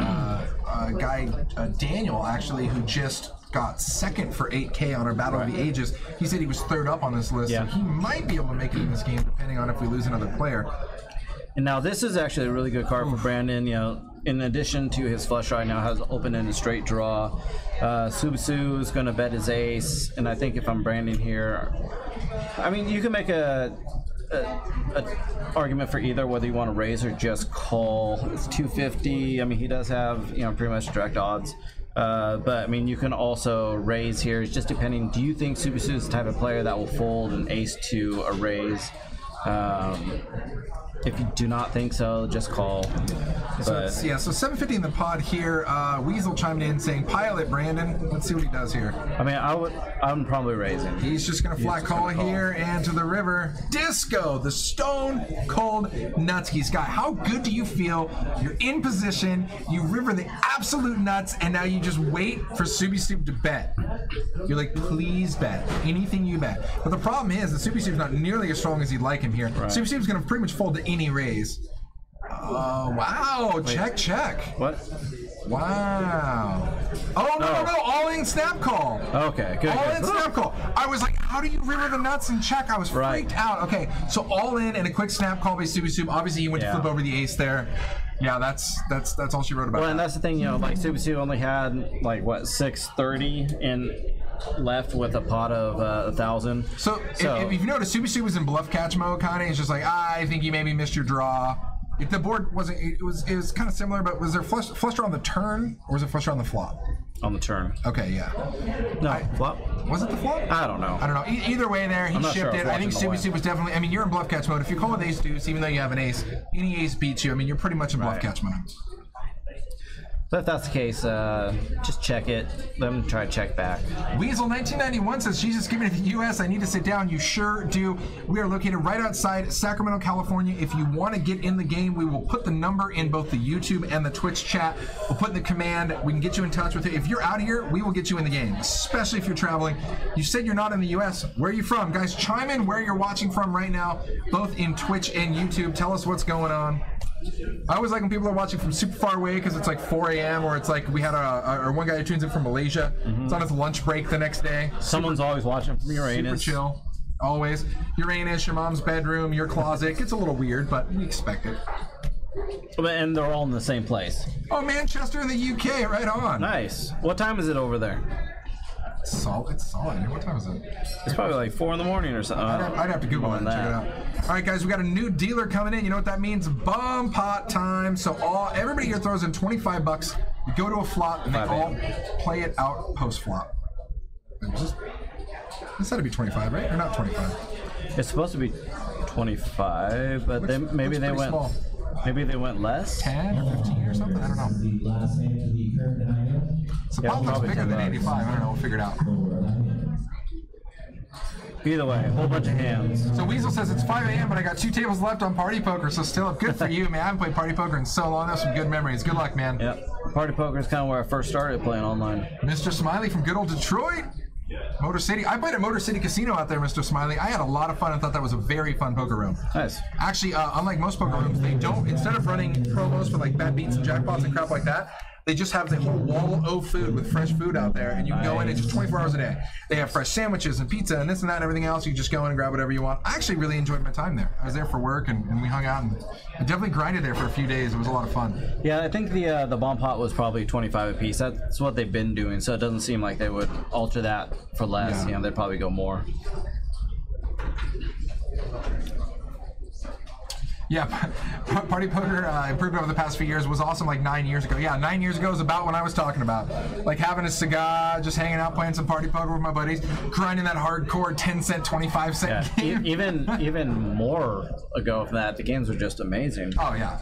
guy, Daniel, actually, who just got second for 8K on our Battle of the Ages, he said he was third up on this list, so he might be able to make it in this game, depending on if we lose another player.
And now this is actually a really good card for Brandon. You know, in addition to his flush draw, now has open-ended straight draw. Subasu is going to bet his ace, and I think if I'm Brandon here, I mean, you can make a argument for either, whether you want to raise or just call. It's 250. I mean, he does have, you know, pretty much direct odds. But I mean, you can also raise here. It's just depending. Do you think Subasu is the type of player that will fold an ace to a raise? If you do not think so, just call.
So 750 in the pod here. Weasel chimed in saying, "Pile it, Brandon." Let's see what he does here.
I mean, I'm probably raising.
He's just gonna flat call here and to the river. Disco, the stone cold nutskis guy. How good do you feel? You're in position. You river the absolute nuts, and now you just wait for Subi to bet. You're like, please bet anything you bet. But the problem is that Subi's not nearly as strong as you'd like him here. Right. Subi's gonna pretty much fold to any raise. Oh wow! Wait. Check.
What?
Wow. Oh no! All in snap call.
Okay, good.
All in snap call. I was like, how do you river the nuts and check? I was freaked out. Okay, so all in and a quick snap call by Subi. Obviously, you went to flip over the ace there. Yeah, that's all she wrote about.
Well, and that's the thing, you know, like Subi only had like what 630 and left with a pot of 1,000.
So if you've noticed, Subi was in bluff catch mode, kind of. It's just like, I think you maybe missed your draw. If the board wasn't, it was kind of similar, but was there flush draw on the turn, or was it flush draw on the flop?
On the turn.
Okay, yeah.
No, flop?
Was it the flop?
I don't know.
Either way there, he shipped it. I think Subi was definitely, I mean, you're in bluff catch mode. If you call with ace deuce, even though you have an ace, any ace beats you. I mean, you're pretty much in bluff catch mode.
So if that's the case, just check it. Let them try to check back.
Weasel1991 says, Jesus, give me the U.S. I need to sit down. You sure do. We are located right outside Sacramento, California. If you want to get in the game, we will put the number in both the YouTube and the Twitch chat. We'll put in the command. We can get you in touch with it. If you're out of here, we will get you in the game, especially if you're traveling. You said you're not in the U.S. Where are you from? Guys, chime in where you're watching from right now, both in Twitch and YouTube. Tell us what's going on. I always like when people are watching from super far away because it's like 4 a.m. or it's like we had or one guy who tunes in from Malaysia. It's on his lunch break the next day.
Someone's always watching from Uranus.
Super chill. Always. Uranus, your mom's bedroom, your closet. Gets a little weird, but we expect it.
And they're all in the same place.
Oh, Manchester in the UK. Right on.
Nice. What time is it over there?
It's solid. What time is it?
It's probably like 4 in the morning or something.
I'd have to Google it and check it out. All right, guys, we got a new dealer coming in. You know what that means? Bum pot time. So everybody here throws in $25. We go to a flop and they all play it out post flop. This had to be 25, right? Or not 25?
It's supposed to be 25, but maybe they went. Small. Maybe they went less?
10 or 15 or something? I don't know. So pot looks bigger than 85. I don't know. We'll figure it out.
Either way, a whole bunch of hands.
So Weasel says it's 5 a.m., but I got 2 tables left on Party Poker, so still good for you, man. I haven't played Party Poker in so long. That's some good memories. Good luck, man.
Yep. Party Poker is kind of where I first started playing online.
Mr. Smiley from good old Detroit. Motor City. I played at Motor City Casino out there, Mr. Smiley. I had a lot of fun and thought that was a very fun poker room.
Nice.
Actually, unlike most poker rooms, they don't, instead of running promos for like bad beats and jackpots and crap like that, they just have the whole wall of food with fresh food out there, and you can go in. It's just 24 hours a day. They have fresh sandwiches and pizza and this and that and everything else. You just go in and grab whatever you want. I actually really enjoyed my time there. I was there for work, and we hung out, and I definitely grinded there for a few days. It was a lot of fun.
Yeah, I think the bomb pot was probably 25 a piece. That's what they've been doing, so it doesn't seem like they would alter that for less. Yeah. You know, they'd probably go more.
Yeah, Party Poker improved over the past few years. Was awesome like 9 years ago. Yeah, 9 years ago is about when I was talking about. Like having a cigar, just hanging out, playing some Party Poker with my buddies, grinding that hardcore 10-cent, 25-cent game.
Even more ago from that, the games were just amazing.
Oh, yeah.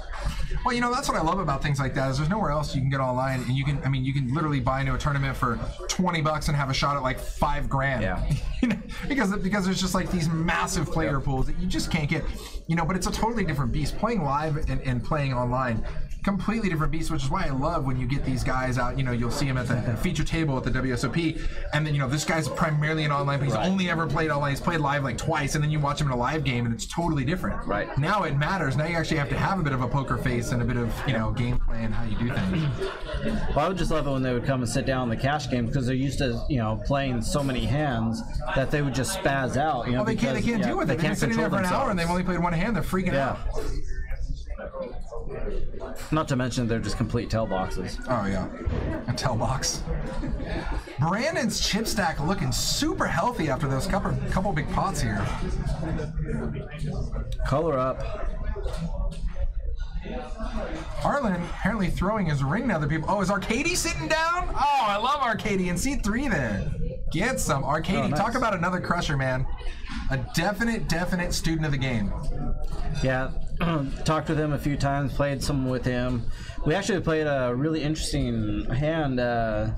Well, you know, that's what I love about things like that is there's nowhere else you can get online, and you can literally buy into a tournament for $20 and have a shot at like $5,000.
Yeah.
You know, because there's just like these massive player pools that you just can't get. You know, but it's a totally different beast. Playing live and playing online, completely different beast, which is why I love when you get these guys out. You know, you'll see them at the feature table at the WSOP, and then, you know, this guy's primarily an online, but he's only ever played online. He's played live like twice, and then you watch him in a live game, and it's totally different.
Right.
Now it matters. Now you actually have to have a bit of a poker face and a bit of, you know, gameplay and how you do things.
Well, I would just love it when they would come and sit down in the cash game because they're used to, you know, playing so many hands that they would just spaz out. You know,
they can't deal with it. They've been sitting there for an hour and they've only played one hand. They're freaking out.
Not to mention they're just complete tail boxes.
Oh yeah, a tail box. Brandon's chip stack looking super healthy after those couple big pots here.
Color up.
Harlan apparently throwing his ring to other people. Oh, is Arcady sitting down? Oh, I love Arcady in C3 there. Get some. Arcady,
oh, nice.
Talk about another crusher, man. A definite student of the game.
Yeah, talked with him a few times, played some with him. We actually played a really interesting hand. I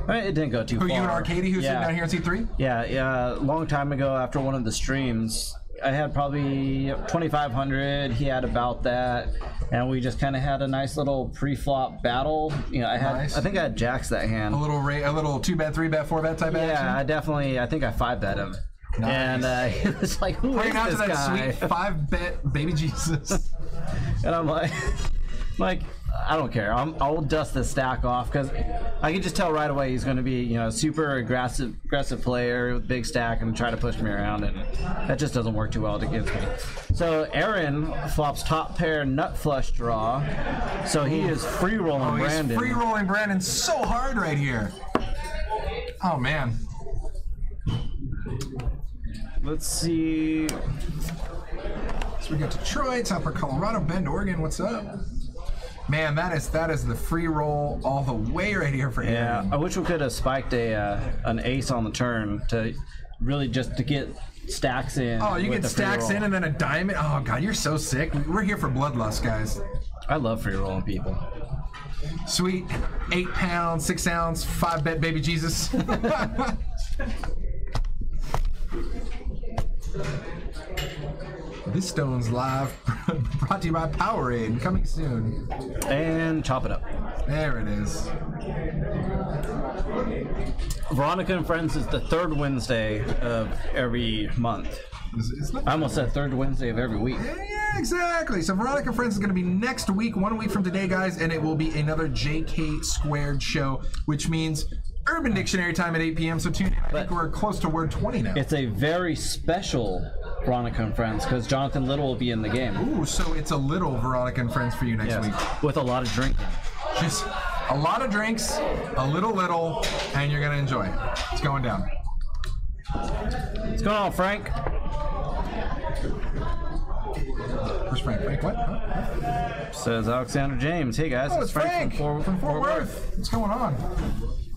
mean, it didn't go too far.
Who, you and Arcady, who's sitting down here in C3?
Yeah, a long time ago after one of the streams. I had probably 2,500. He had about that, and we just kind of had a nice little pre-flop battle. You know, I think I had jacks that hand.
A little 2-bet, 3-bet, 4-bet type action.
Yeah, I think I 5-bet him. Nice. And he was like, "Who is this guy?"
That sweet 5-bet baby Jesus.
And I'm like, I don't care. I'll dust the stack off because I can just tell right away he's going to be, you know, super aggressive player with big stack and try to push me around, and that just doesn't work too well against me. So Aaron flops top pair nut flush draw, so he is free rolling Brandon.
He's free rolling Brandon so hard right here. Oh man.
Let's see.
So we got Detroit, Upper Colorado, Bend, Oregon. What's up? Man, that is the free roll all the way right here for Aaron.
Yeah, I wish we could have spiked an ace on the turn to really just to get stacks in.
Oh, you get stacks in and then a diamond. Oh god, you're so sick. We're here for bloodlust, guys.
I love free rolling people.
Sweet 8 pound, 6 ounce, 5-bet baby Jesus. This Stone's live, brought to you by Powerade, coming soon.
And chop it up.
There it is.
Veronica and Friends is the third Wednesday of every month. I almost said third Wednesday of every week.
Yeah, exactly. So Veronica and Friends is going to be next week, 1 week from today, guys, and it will be another JK Squared show, which means Urban Dictionary time at 8 p.m. So tune in. I think we're close to word 20 now.
It's a very special Veronica and Friends because Jonathan Little will be in the game.
Ooh, so it's a little Veronica and Friends for you next week.
With a lot of drinking.
Just a lot of drinks, a little, and you're going to enjoy it. It's going down.
What's going on, Frank?
Where's Frank? Frank, what? Huh?
Says Alexander James. Hey, guys.
Oh, it's Frank
from
Fort Worth. What's going on?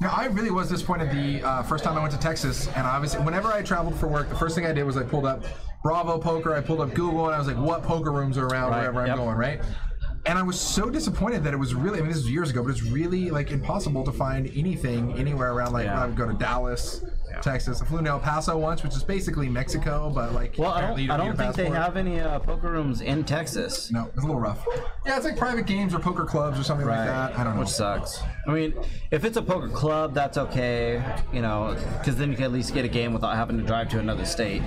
Now, I really was disappointed the first time I went to Texas, and obviously, whenever I traveled for work, the first thing I did was I pulled up Bravo Poker, I pulled up Google, and I was like, what poker rooms are around wherever I'm going, right? And I was so disappointed that it was really, I mean, this was years ago, but it's really, like, impossible to find anything anywhere around, like, when I would go to Dallas, Texas. I flew to El Paso once, which is basically Mexico, but, like,
well, I don't think they have any poker rooms in Texas.
No, it's a little rough. Yeah, it's like private games or poker clubs or something like that. I don't know.
Which sucks. I mean, if it's a poker club, that's okay, you know, because then you can at least get a game without having to drive to another state.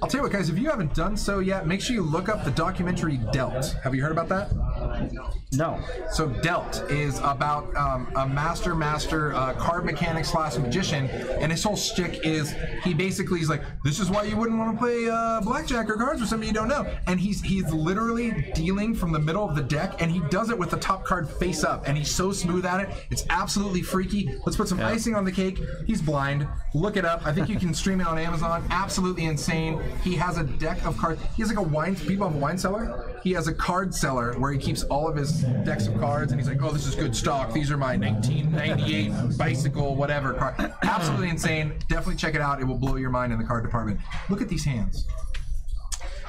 I'll tell you what, guys, if you haven't done so yet, make sure you look up the documentary Dealt. Have you heard about that?
No.
So Dealt is about a master card mechanic / magician, and his whole shtick is he's like, this is why you wouldn't want to play blackjack or cards with somebody you don't know. And he's literally dealing from the middle of the deck, and he does it with the top card face up, and he's so smooth at it. It's absolutely freaky. Let's put some icing on the cake. He's blind. Look it up. I think you can stream it on Amazon. Absolutely insane. He has a deck of cards. He has like a wine. People have a wine cellar. He has a card cellar where he keeps all of his decks of cards, and he's like, oh, this is good stock. These are my 1998 bicycle, whatever card. Absolutely insane. Definitely check it out. It will blow your mind in the card department. Look at these hands.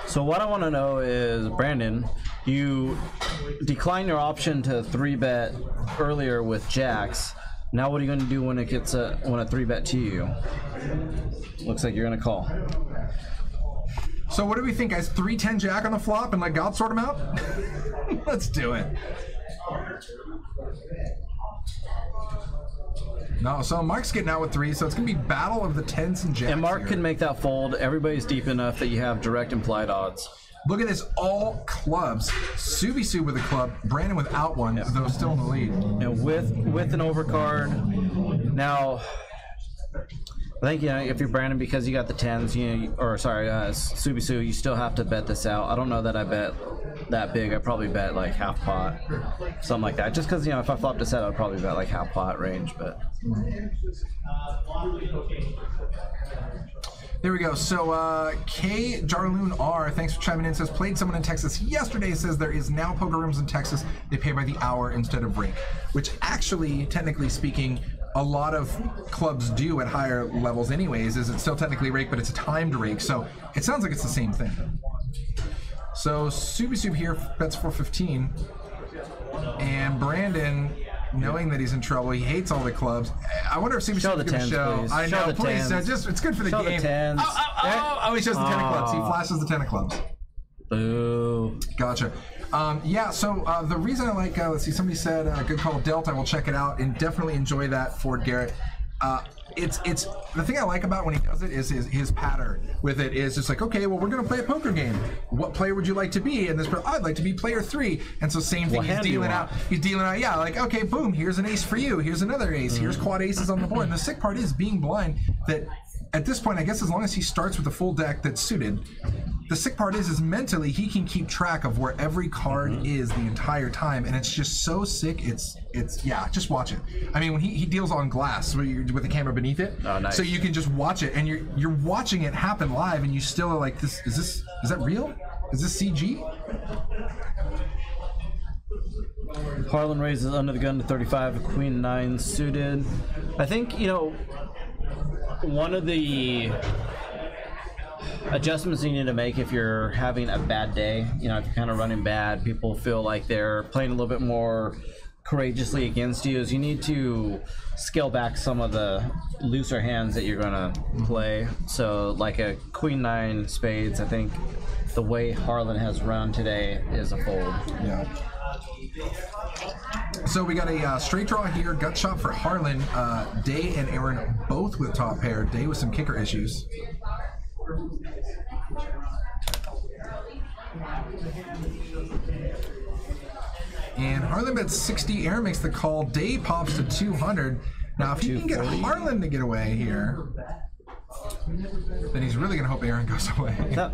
So what I want to know is, Brandon, you decline your option to 3-bet earlier with jacks. Now what are you going to do when it gets a 3-bet to you? Looks like you're going to call.
So what do we think, guys? 3-10 jack on the flop and let God sort them out? Let's do it. No, so Mark's getting out with 3, so it's going to be battle of the 10s and jacks.
And Mark
here.
can make that fold. Everybody's deep enough that you have direct implied odds.
Look at this, all clubs. Subi with a club, Brandon without one, though still in the lead.
And with an overcard. Now, I think, you know, if you're Brandon, because you got the 10s, you know, or sorry, Subi, you still have to bet this out. I don't know that I bet that big. I'd probably bet like half pot, something like that. Just because, you know, if I flopped a set, I'd probably bet like half pot range. But
there we go. So K Jarloon R, thanks for chiming in. Says played someone in Texas yesterday. Says there is now poker rooms in Texas. They pay by the hour instead of rake, which actually, technically speaking, a lot of clubs do at higher levels anyways. Is it's still technically rake, but it's a timed rake. So it sounds like it's the same thing. So Subisub here bets 415, and Brandon, knowing that he's in trouble, he hates all the clubs. I wonder if Subisub's going to show.
Please.
I know, please. Just it's good for the
show
game.
The tens.
Oh, he shows the 10 of clubs. He flashes the 10 of clubs.
Boo.
Gotcha. Yeah, so the reason I like, let's see, somebody said good call Delta. I will check it out and definitely enjoy that Ford Garrett. It's the thing I like about when he does it is his pattern with it is just like, okay, well, we're gonna play a poker game. What player would you like to be? And this, I'd like to be player 3. And so same thing, he's dealing out. Yeah, like, okay, boom, here's an ace for you. Here's another ace. Here's quad aces on the board. And the sick part is being blind. That at this point, I guess as long as he starts with a full deck that's suited, the sick part is mentally he can keep track of where every card is the entire time, and it's just so sick. It's yeah, just watch it. I mean, when he deals on glass with the camera beneath it,
oh, nice.
So you can just watch it, and you're watching it happen live, and you still are like, is that real? Is this CG?
Harlan raises under the gun to 35, Queen 9 suited. I think, you know, one of the adjustments you need to make if you're having a bad day, you know, if you're kind of running bad, people feel like they're playing a little bit more courageously against you, is you need to scale back some of the looser hands that you're going to play. So like a Queen 9 spades, I think the way Harlan has run today is a fold.
Yeah. So we got a straight draw here, gut shot for Harlan. Day and Aaron both with top pair. Day with some kicker issues. And Harlan bets 60. Aaron makes the call. Day pops to 200. Now, if he can get Harlan to get away here, then he's really going to hope Aaron goes away.
That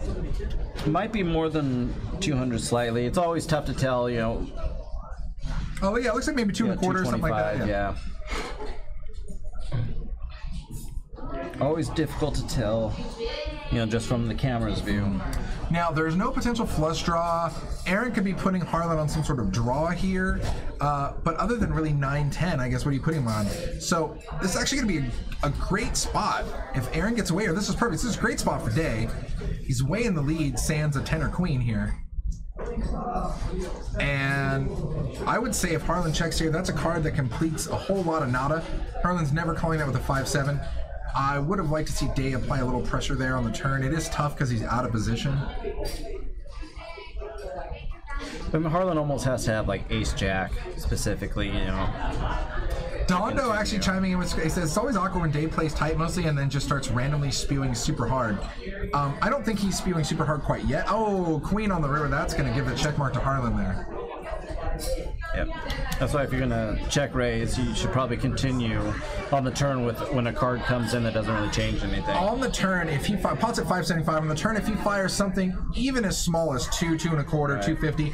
might be more than 200 slightly. It's always tough to tell, you know.
Oh, yeah, it looks like maybe 2 1/4, something like that.
Yeah. Always difficult to tell, you know, just from the camera's view.
Now, there's no potential flush draw. Aaron could be putting Harlan on some sort of draw here, but other than really 9-10, I guess, what are you putting him on? So this is actually going to be a great spot if Aaron gets away, or this is perfect. This is a great spot for Day. He's way in the lead, sans a 10 or queen here. And I would say if Harlan checks here, that's a card that completes a whole lot of nada. Harlan's never calling that with a 5-7. I would have liked to see Day apply a little pressure there on the turn. It is tough because he's out of position.
But Harlan almost has to have like ace-jack specifically, you know.
Dondo actually chiming in with, he says it's always awkward when Day plays tight mostly and then just starts randomly spewing super hard. I don't think he's spewing super hard quite yet. Oh, queen on the river. That's going to give the check mark to Harlan there.
Yep. That's why if you're gonna check raise, you should probably continue on the turn with when a card comes in that doesn't really change anything.
On the turn, if he pots at 575, on the turn, if he fires something even as small as 2, 2 1/4, right. 250,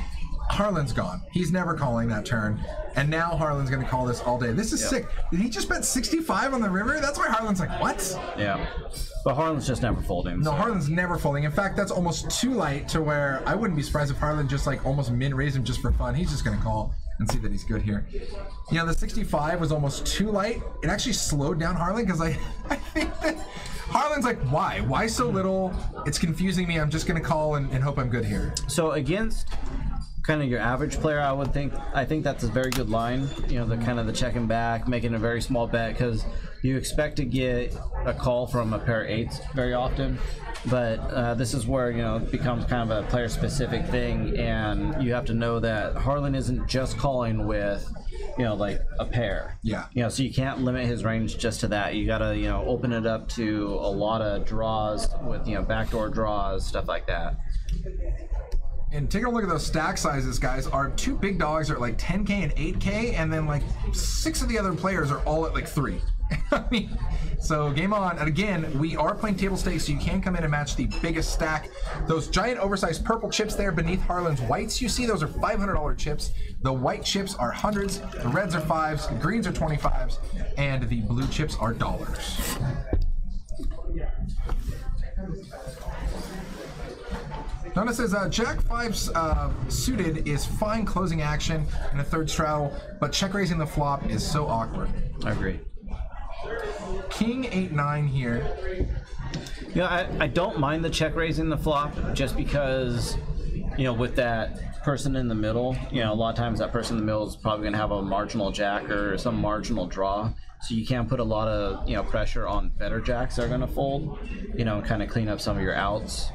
Harlan's gone. He's never calling that turn. And now Harlan's gonna call this all day. This is sick. Did he just bet 65 on the river? That's why Harlan's like, what?
Yeah. But Harlan's just never folding.
No, Harlan's never folding. In fact, that's almost too light to where I wouldn't be surprised if Harlan just like almost min-raised him just for fun. He's just gonna call and see that he's good here. You know, the 65 was almost too light. It actually slowed down Harlan because I think that Harlan's like, why? Why so little? It's confusing me. I'm just gonna call and hope I'm good here.
So against kind of your average player, I think that's a very good line. You know, the kind of the checking back, making a very small bet, because you expect to get a call from a pair of eights very often. But this is where, you know, it becomes kind of a player specific thing, and you have to know that Harlan isn't just calling with, you know, like a pair.
Yeah.
You know, so you can't limit his range just to that. You gotta, you know, open it up to a lot of draws with, you know, backdoor draws, stuff like that.
And taking a look at those stack sizes, guys, our 2 big dogs are at like 10K and 8K, and then like 6 of the other players are all at like 3. I mean, So game on. And again, we are playing table stakes, so you can come in and match the biggest stack. Those giant oversized purple chips there beneath Harlan's whites, you see those are $500 chips. The white chips are hundreds, the reds are fives, the greens are 25s, and the blue chips are dollars. Donna says, Jack 5 suited is fine closing action in a third straddle, but check raising the flop is so awkward.
I agree.
King 8-9 here.
Yeah, I don't mind the check raising the flop just because, you know, with that person in the middle, you know, a lot of times that person in the middle is probably going to have a marginal jack or some marginal draw. So you can put a lot of, you know, pressure on better jacks that are going to fold, you know, and kind of clean up some of your outs.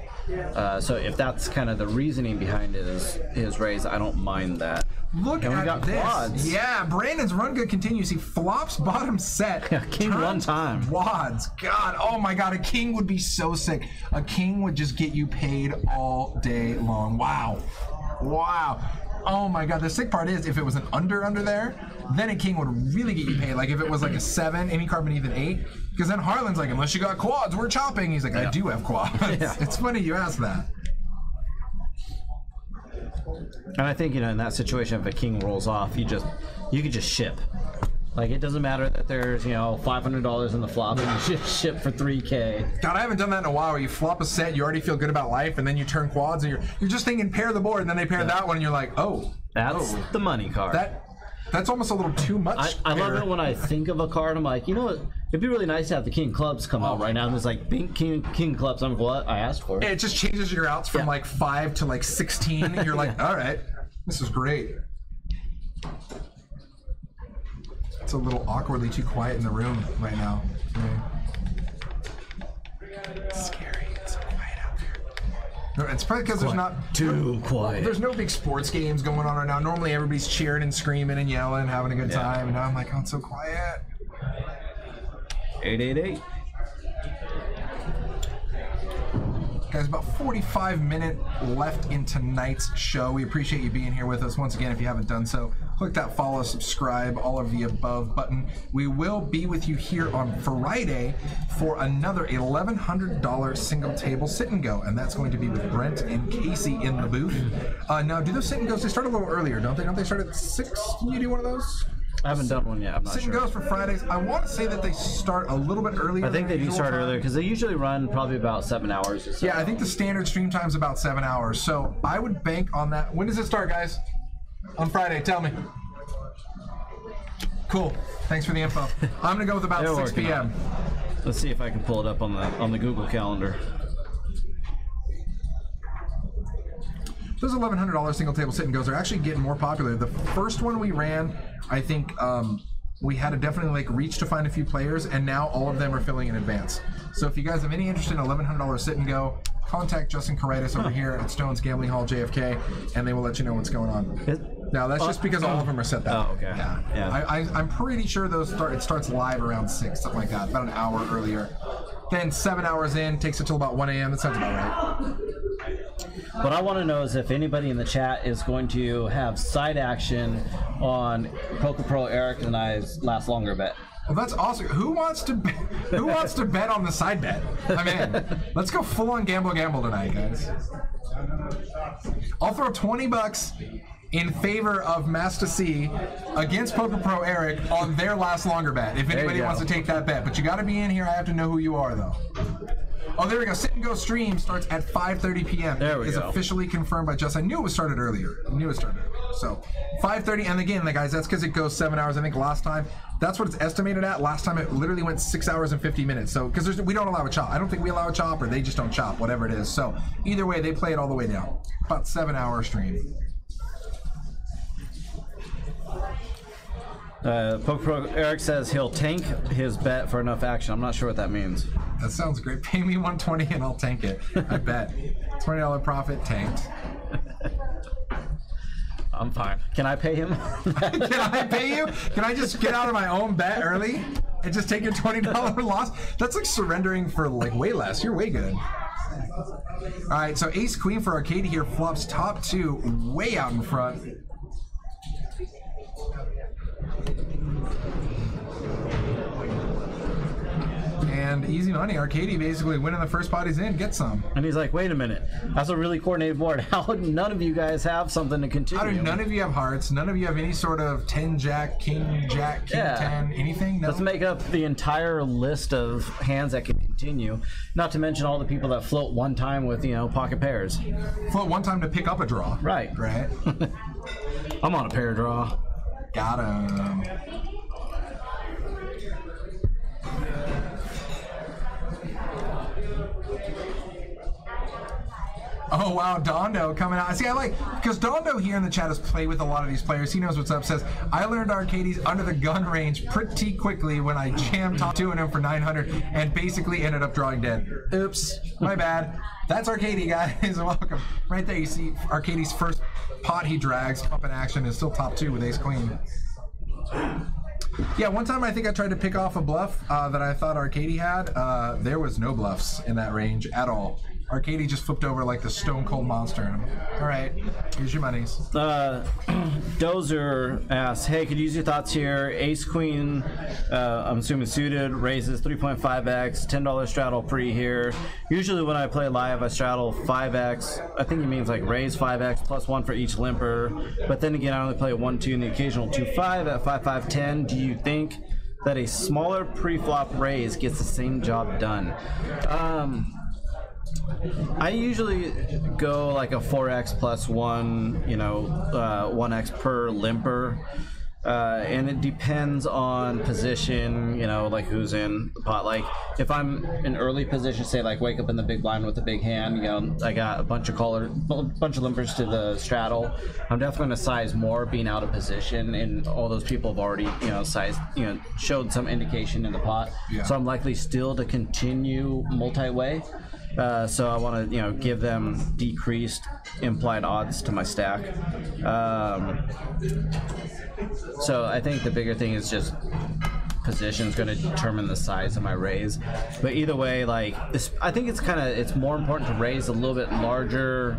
So if that's kind of the reasoning behind his raise, I don't mind that.
Look
and we
at
got
this.
quads.
Yeah, Brandon's run good continues. He flops bottom set.
Yeah, king
turns
one time.
Quads. God, oh my God, a king would be so sick. A king would just get you paid all day long. Wow. Wow. Oh my God, the sick part is if it was an under there, then a king would really get you paid. Like if it was like a 7, any card beneath an 8, because then Harlan's like, unless you got quads, we're chopping. He's like, I do have quads. Yeah. It's funny you ask that.
And I think, you know, in that situation, if a king rolls off, you could just ship. Like, it doesn't matter that there's, you know, $500 in the flop and you just ship for $3K.
God, I haven't done that in a while where you flop a set, you already feel good about life, and then you turn quads and you're just thinking pair the board, and then they pair that one and you're like, oh.
That's the money card.
That's almost a little too much.
I love it when I think of a card, I'm like, you know what? It'd be really nice to have the king clubs come out right now. And it's like, king clubs. I'm like, what? I asked for it.
It just changes your outs from like 5 to like 16. And you're like, all right, this is great. It's a little awkwardly too quiet in the room right now. It's scary. It's so quiet out there. No, it's probably because there's not
too quiet.
There's no big sports games going on right now. Normally everybody's cheering and screaming and yelling, having a good time. And now I'm like, oh, it's so quiet.
888.
Guys, about 45 minutes left in tonight's show. We appreciate you being here with us. Once again, if you haven't done so, click that follow, subscribe, all of the above button. We will be with you here on Friday for another $1,100 single table sit and go, and that's going to be with Brent and Casey in the booth. Now, do those sit and goes, they start a little earlier, don't they? Don't they start at 6? Can you do one of those?
I haven't done one yet. I'm not sure.
Sit and goes for Fridays. I want to say that they start a little bit earlier.
I think they do start earlier because they usually run probably about 7 hours or so.
Yeah, I think the standard stream time is about 7 hours. So I would bank on that. When does it start, guys? On Friday. Tell me. Cool. Thanks for the info. I'm gonna go with about 6 p.m.
Let's see if I can pull it up on the Google Calendar.
Those $1,100 single table sit and goes are actually getting more popular. The first one we ran, I think we had to definitely like reach to find a few players, and now all of them are filling in advance. So if you guys have any interest in $1,100 sit and go, contact Justin Caritis over here at Stone's Gambling Hall JFK, and they will let you know what's going on. Now that's just because all of them are set that.
Oh, okay.
Yeah. I'm pretty sure it starts live around 6, something like that, about an hour earlier. Then 7 hours in, takes it till about 1 a.m. That sounds about right.
What I want to know is if anybody in the chat is going to have side action on Poker Pro Eric and I's last longer bet.
Well, that's awesome. Who wants to bet on the side bet? I mean, let's go full on gamble tonight, guys. I'll throw $20 in favor of Master C against Poker Pro Eric on their last longer bet. If anybody wants to take that bet, but you got to be in here. I have to know who you are, though. Oh, there we go. Sit and Go stream starts at 5:30 p.m.
There we go.
Is officially confirmed by Justin. I knew it was started earlier. So 5:30, and again, guys, that's because it goes 7 hours. I think last time, that's what it's estimated at. Last time it literally went 6 hours and 50 minutes. So because we don't allow a chop. I don't think we allow a chop, or they just don't chop, whatever it is. So either way, they play it all the way down. About 7 hour stream.
Poker Pro Eric says he'll tank his bet for enough action. I'm not sure what that means.
That sounds great. Pay me $120 and I'll tank it. I bet. $20 profit tanked.
I'm fine. Can I pay him?
Can I pay you? Can I just get out of my own bet early and just take your $20 loss? That's like surrendering for like way less. You're way good. All right, so Ace Queen for Arcady here flops top 2 way out in front. And easy money. Arcady basically winning the first pot he's in, get some.
And he's like, wait a minute, that's a really coordinated board. How none of you guys have something to continue?
How do none of you have hearts? None of you have any sort of 10 jack, king jack, king 10, anything? No?
Let's make up the entire list of hands that can continue. Not to mention all the people that float one time with, you know, pocket pairs.
Float one time to pick up a draw.
Right.
Right.
I'm on a pair draw.
Got him. Oh wow, Dondo coming out. See, I like, because Dondo here in the chat has played with a lot of these players. He knows what's up. Says, I learned Arcady's under the gun range pretty quickly when I jammed top 2 in him for 900 and basically ended up drawing dead. Oops, my bad. That's Arcady, guys. Welcome. Right there, you see Arcady's first pot he drags up in action is still top 2 with ace queen. Yeah, one time I think I tried to pick off a bluff that I thought Arcady had. There was no bluffs in that range at all. Arcady just flipped over like the stone cold monster. All right, here's your monies.
Dozer asks, hey, could you use your thoughts here? Ace queen, I'm assuming suited, raises 3.5x, $10 straddle pre here. Usually when I play live, I straddle 5x. I think he means like raise 5x plus 1 for each limper. But then again, I only play 1-2 and the occasional 2-5 at 5-5-10. Do you think that a smaller pre-flop raise gets the same job done? I usually go like a 4x plus 1, you know, 1x per limper, and it depends on position, you know, like who's in the pot. Like if I'm in early position, say like wake up in the big blind with a big hand, you know, I got a bunch of limpers to the straddle, I'm definitely going to size more being out of position, and all those people have already, you know, sized, you know, showed some indication in the pot. Yeah. So I'm likely still to continue multi-way. So I want to, you know, give them decreased implied odds to my stack. So I think the bigger thing is just position is going to determine the size of my raise. But either way, like this, I think it's more important to raise a little bit larger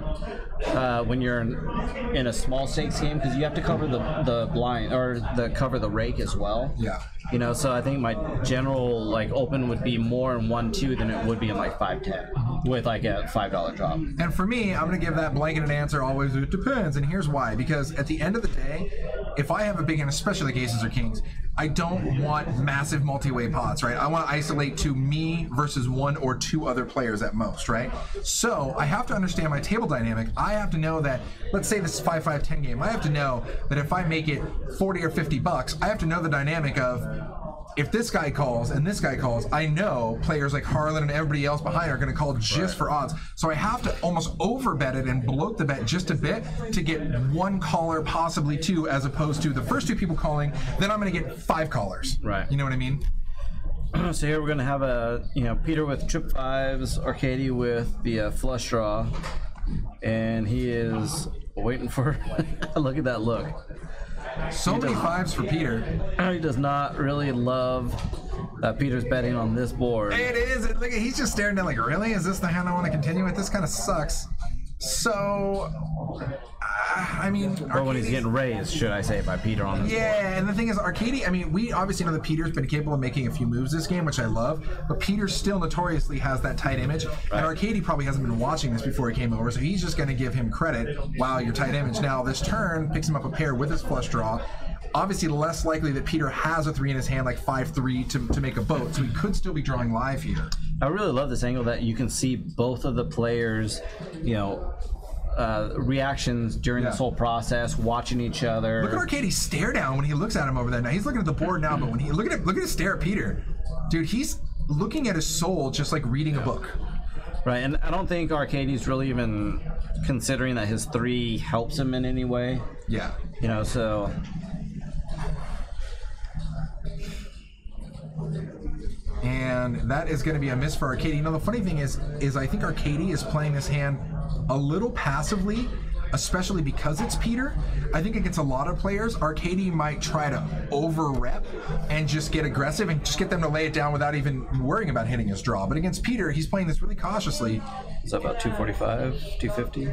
when you're in a small stakes game, because you have to cover the blind or cover the rake as well.
Yeah.
You know, so I think my general like open would be more in 1-2 than it would be in like 5-10 with like a $5 drop. And
for me, I'm gonna give that blanketed answer always. It depends, and here's why. Because at the end of the day, if I have a big hand, especially like aces or kings, I don't want massive multi-way pots, right? I want to isolate to me versus 1 or 2 other players at most, right? So I have to understand my table dynamic. I have to know that, let's say this is 5-5-10 game, I have to know that if I make it 40 or 50 bucks, I have to know the dynamic of, if this guy calls and this guy calls, I know players like Harlan and everybody else behind are going to call just for odds. So I have to almost overbet it and bloat the bet just a bit to get 1 caller, possibly 2, as opposed to the first 2 people calling, then I'm going to get 5 callers.
Right.
You know what I mean?
So here we're going to have a, you know, Peter with trip 5s, Arcady with the flush draw, and he is waiting for, look at that look.
So many 5s for Peter.
He does not really love that Peter's betting on this board.
It is. Look, he's just staring down like, really? Is this the hand I want to continue with? This kind of sucks. So, I mean...
Or when he's getting raised, should I say, by Peter on this board.
Yeah, and the thing is, Arcady, I mean, we obviously know that Peter's been capable of making a few moves this game, which I love, but Peter still notoriously has that tight image, right. And Arcady probably hasn't been watching this before he came over, so he's just going to give him credit, wow, your tight image. Now, this turn picks him up a pair with his flush draw. Obviously, less likely that Peter has a 3 in his hand, like 5-3, to make a boat, so he could still be drawing live here.
I really love this angle that you can see both of the players, you know, reactions during this whole process, watching each other.
Look at Arcady's stare down when he looks at him over there. Now he's looking at the board now, but when he look at his stare at Peter, dude, he's looking at his soul just like reading a book.
Right, and I don't think Arcady's really even considering that his 3 helps him in any way.
Yeah,
you know, so.
And that is going to be a miss for Arcady. You know, the funny thing is I think Arcady is playing this hand a little passively, especially because it's Peter. I think against a lot of players, Arcady might try to over-rep and just get aggressive and just get them to lay it down without even worrying about hitting his draw. But against Peter, he's playing this really cautiously.
Is that about 245, 250?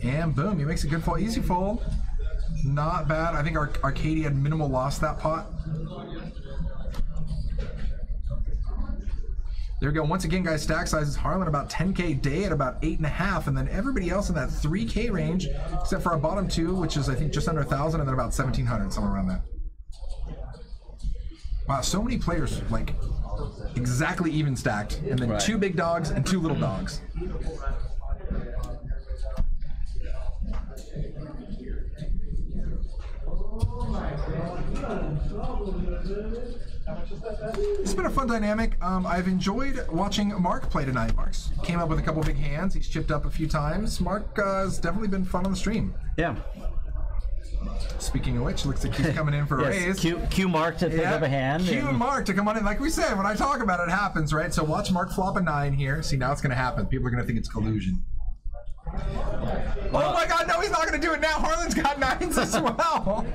And boom, he makes a good fold, easy fold. Not bad. I think Arcadia had minimal loss that pot. There we go. Once again, guys, stack sizes. Harlan about 10K day at about 8.5, and then everybody else in that 3K range, except for our bottom two, which is I think just under 1,000, and then about 1,700, somewhere around that. Wow, so many players like exactly even stacked, and then two big dogs and two little dogs. It's been a fun dynamic. I've enjoyed watching Mark play tonight. Mark's came up with a couple big hands. He's chipped up a few times. Mark has definitely been fun on the stream.
Yeah.
Speaking of which, looks like he's coming in for a raise.
Cue Mark to pick up a hand.
Cue Mark to come on in. Like we said, when I talk about it, it happens, right? So watch Mark flop a 9 here. See, now it's going to happen. People are going to think it's collusion. Oh my God, no, he's not going to do it now. Harlan's got 9s as well.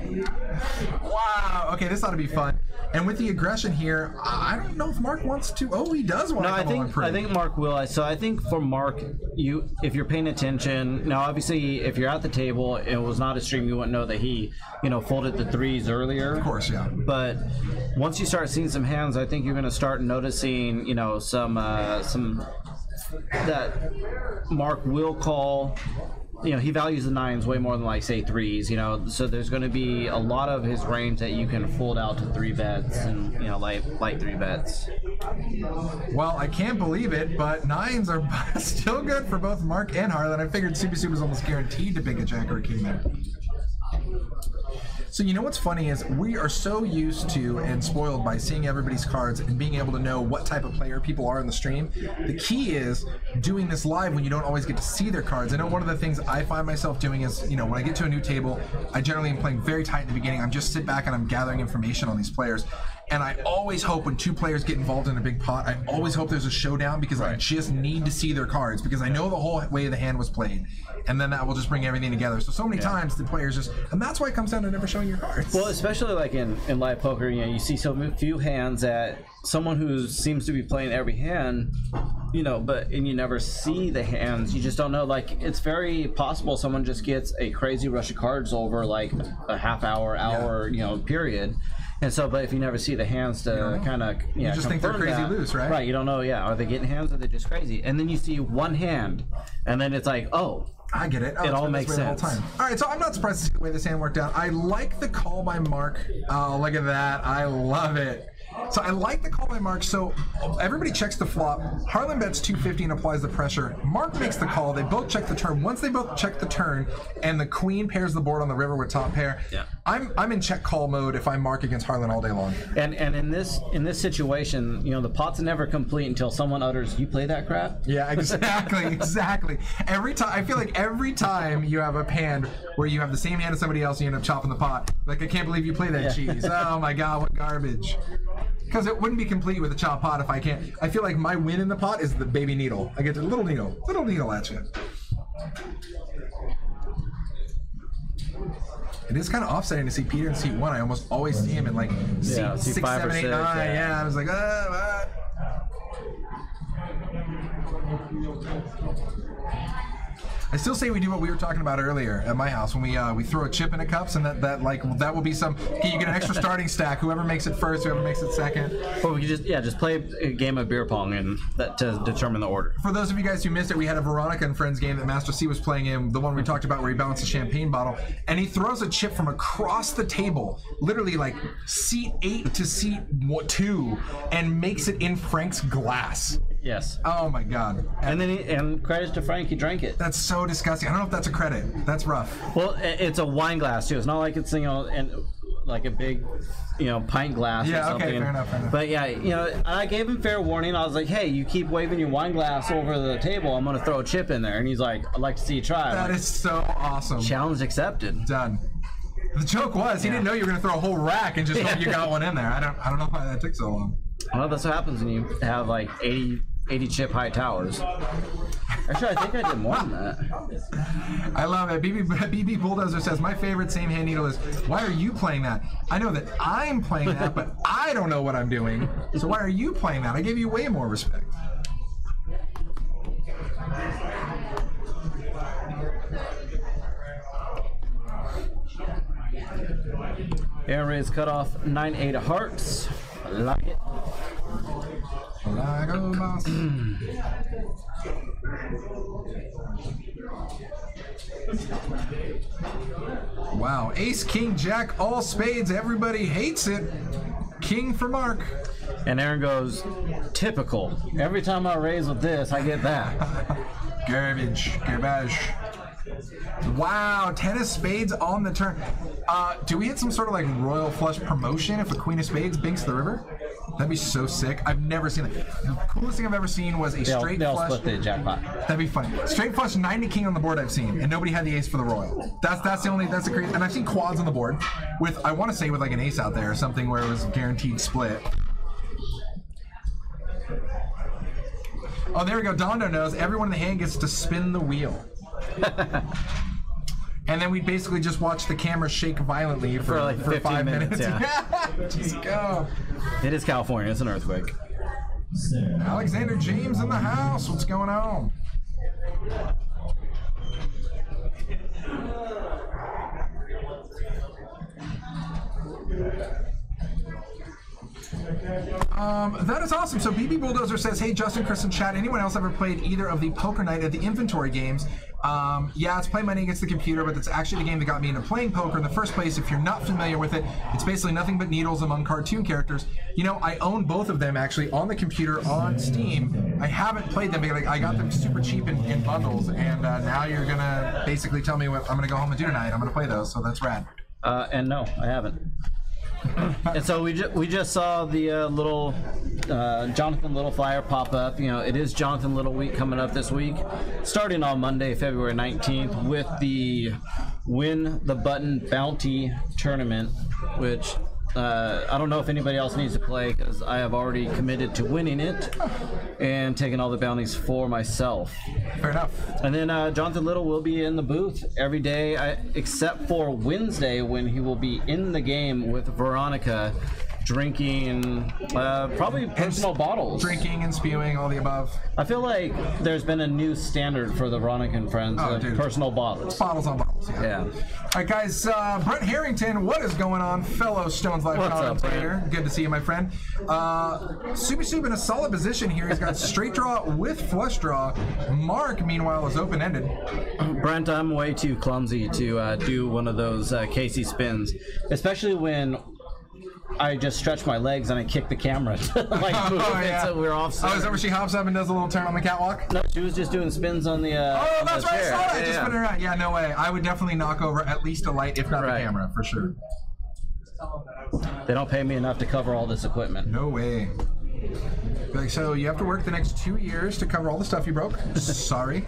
Wow. Okay, this ought to be fun. And with the aggression here, I don't know if Mark wants to. Oh, he does want to come on pretty.
I think Mark will. So I think for Mark, if you're paying attention, now obviously if you're at the table, it was not a stream, you wouldn't know that he, folded the 3s earlier.
Of course, yeah.
But once you start seeing some hands, I think you're going to start noticing, some that Mark will call. He values the 9s way more than like say 3s, so there's going to be a lot of his range that you can fold out to 3 bets and light 3 bets.
Well, I can't believe it, but 9s are still good for both Mark and Harlan. I figured Super Super was almost guaranteed to pick a jack or a king there. So what's funny is we are so used to and spoiled by seeing everybody's cards and being able to know what type of player people are in the stream. The key is doing this live when you don't always get to see their cards. I know one of the things I find myself doing is, when I get to a new table, I generally am playing very tight in the beginning. I'm just sit back and I'm gathering information on these players. And I always hope when 2 players get involved in a big pot, I always hope there's a showdown because I just need to see their cards because I know the whole way the hand was played. And then that will just bring everything together. So many times the players just, and that's why it comes down to never showing your cards.
Well, especially like in live poker, you see so few hands that someone who seems to be playing every hand, and you never see the hands. You just don't know. Like, it's very possible someone just gets a crazy rush of cards over like a half hour, period. And so, but if you never see the hands to kind of,
you just think they're crazy loose, right?
Right, you don't know, are they getting hands or are they just crazy? And then you see one hand, and then it's like, oh,
I get it. Oh,
it all makes sense.
The whole time. All right, so I'm not surprised to see the way this hand worked out. I like the call by Mark. Oh, look at that. I love it. So I like the call by Mark. So everybody checks the flop. Harlan bets 250 and applies the pressure. Mark makes the call. They both check the turn. Once they both check the turn and the queen pairs the board on the river with top pair, I'm in check call mode if I'm Mark against Harlan all day long.
And in this situation, the pot's never complete until someone utters, "You play that crap?"
Yeah, exactly, exactly. Every time I feel like every time you have a hand where you have the same hand as somebody else, you end up chopping the pot. Like, I can't believe you play that cheese. Oh my God, what garbage. Because it wouldn't be complete with a chop pot if I can't. I feel like my win in the pot is the baby needle. I get a little needle at you. It is kind of offsetting to see Peter in seat 1. I almost always see him in like seat 6, 7, 8, 9. Yeah, I was like, I still say we do what we were talking about earlier at my house when we throw a chip in the cups, and that will be some. You get an extra starting stack. Whoever makes it first, whoever makes it second.
Or we could just play a game of beer pong and to determine the order.
For those of you guys who missed it, we had a Veronica and Friends game that Master C was playing in, the one we talked about where he balanced a champagne bottle, and he throws a chip from across the table, literally like seat 8 to seat 2, and makes it in Frank's glass.
Yes.
Oh my God.
And credits to Frank, he drank it.
That's so disgusting. I don't know if that's a credit. That's rough.
Well, it's a wine glass too. It's not like it's and like a big pint glass or something.
Okay, fair enough.
But I gave him fair warning. I was like, hey, you keep waving your wine glass over the table, I'm gonna throw a chip in there. And he's like, I'd like to see you try.
That is so awesome.
Challenge accepted.
Done. The joke was he didn't know you were gonna throw a whole rack and just hope you got one in there. I don't know why that took so long.
Well, that's what happens when you have like 80 chip high towers. Actually, I think I did more than that.
I love it. BB Bulldozer says, my favorite same hand needle is, why are you playing that? I know that I'm playing that, but I don't know what I'm doing. So why are you playing that? I gave you way more respect.
Air raise cutoff 9-8 of hearts. I like it.
Go, boss. Wow, ace, king, jack, all spades. Everybody hates it. King for Mark.
And Aaron goes, typical. Every time I raise with this, I get that.
Garbage. Wow, 10 of spades on the turn. Do we hit some sort of like royal flush promotion if a queen of spades binks the river? That'd be so sick. I've never seen that. The coolest thing I've ever seen was a straight
they'll
flush.
split the jackpot.
That'd be funny. Straight flush 90 king on the board I've seen, and nobody had the ace for the royal. That's the crazy. And I've seen quads on the board with, I want to say, with like an ace out there or something where it was guaranteed split. Oh, there we go. Dondo knows everyone in the hand gets to spin the wheel. And then we basically just watch the camera shake violently for
like 15
5 minutes.
Yeah.
Just go.
It is California. It's an earthquake.
Alexander James in the house. What's going on? That is awesome. So BB Bulldozer says, hey, Justin, Chris, and chat, anyone else ever played either of the Poker Night at the Inventory games? Yeah, it's Play Money Against the Computer, but that's actually the game that got me into playing poker in the first place. If you're not familiar with it, it's basically nothing but needles among cartoon characters. You know, I own both of them actually on the computer on Steam. I haven't played them because I got them super cheap in bundles, and now you're going to basically tell me what I'm going to go home and do tonight. I'm going to play those, so that's rad.
And no, I haven't. And so we just saw the little Jonathan Little flyer pop up. You know, it is Jonathan Little week coming up this week, starting on Monday, February 19th, with the Win the Button Bounty Tournament, which I don't know if anybody else needs to play because I have already committed to winning it and taking all the bounties for myself.
Fair enough.
And then Jonathan Little will be in the booth every day, except for Wednesday when he will be in the game with Veronica, drinking probably personal bottles.
Drinking and spewing, all the above.
I feel like there's been a new standard for the Veronica and Friends of personal bottles.
Bottles on bottles, yeah. All right, guys. Brent Harrington, what is going on, fellow Stones Live commentator? Good to see you, my friend. Subi Sub in a solid position here. He's got straight draw with flush draw. Mark, meanwhile, is open-ended.
Brent, I'm way too clumsy to do one of those Casey spins, especially when I just stretch my legs and I kick the camera to like move it so we're off center.
Oh, is that where she hops up and does a little turn on the catwalk?
No, she was just doing spins on the
oh, that's right,
chair.
I saw that. Just spin it around. Yeah, no way. I would definitely knock over at least a light, if not the camera, for sure.
They don't pay me enough to cover all this equipment.
No way. Like, so you have to work the next 2 years to cover all the stuff you broke? Sorry.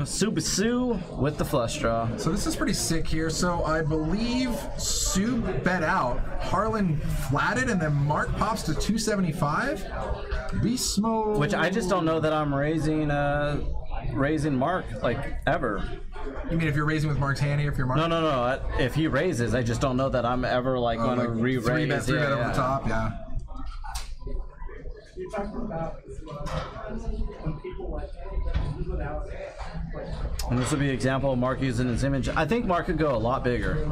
Subi Sue with the flush draw.
So this is pretty sick here. So I believe Sue bet out, Harlan flatted, and then Mark pops to 275. Beast mode.
Which I just don't know that I'm raising Mark like ever.
You mean if you're raising with Mark's hand here, if you're Mark?
No. If he raises, I just don't know that I'm ever like going to re-raise.
Three bet over the top, yeah.
You're talking about when people like without.
And this will be an example of Mark using his image. I think Mark could go a lot bigger.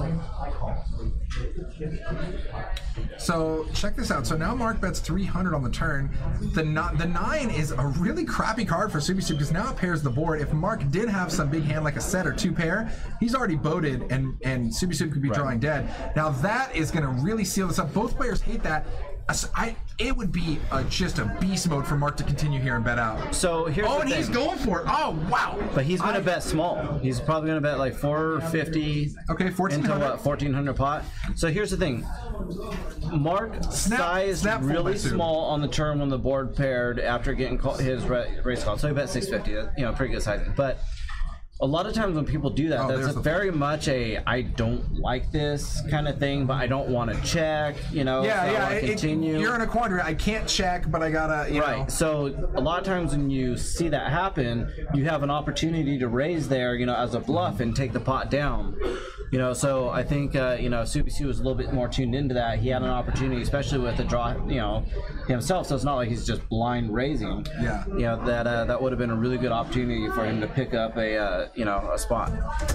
So check this out. So now Mark bets 300 on the turn. The 9 is a really crappy card for Subi Sub because now it pairs the board. If Mark did have some big hand like a set or 2 pair, he's already boated and Subi Sub could be drawing dead. Now that is going to really seal this up. Both players hate that. It would be just a beast mode for Mark to continue here and bet out.
So here's the thing.
He's going for it. Oh, wow.
But he's going to bet small. He's probably going to bet like 450.
Okay, 1400.
Into what, 1400 pot. So here's the thing. Mark sized really small on the turn when the board paired after getting his race call. So he bet 650. You know, pretty good sizing. But a lot of times when people do that, that's very much a I don't like this kind of thing, but I don't want to check, you know, so I continue.
You're in a quandary. I can't check, but I gotta, you know.
So a lot of times when you see that happen, you have an opportunity to raise there, you know, as a bluff and take the pot down. You know, so I think you know, Subisi was a little bit more tuned into that. He had an opportunity, especially with the draw, you know, himself. So it's not like he's just blind raising.
Yeah.
You know, that would have been a really good opportunity for him to pick up a you know, a spot.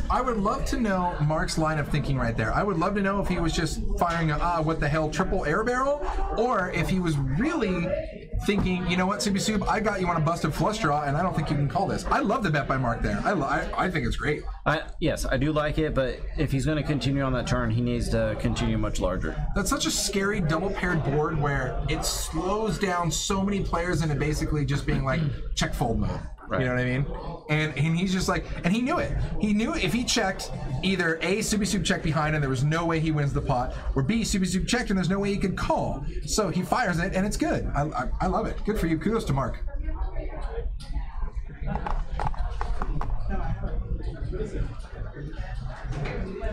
I would love to know Mark's line of thinking right there. I would love to know if he was just firing a what the hell triple air barrel, or if he was really thinking, you know what, Subisub, I got you on a busted flush draw, and I don't think you can call this. I love the bet by Mark there. I think it's great.
Yes, I do like it, but if he's going to continue on that turn, he needs to continue much larger.
That's such a scary double paired board where it slows down so many players into basically just being like check fold mode. Right. You know what I mean? And he's just like, and he knew it. He knew if he checked, either A, Subisub checked behind and there was no way he wins the pot, or B, Subisub checked and there's no way he could call. So he fires it and it's good. I love it. Good for you. Kudos to Mark.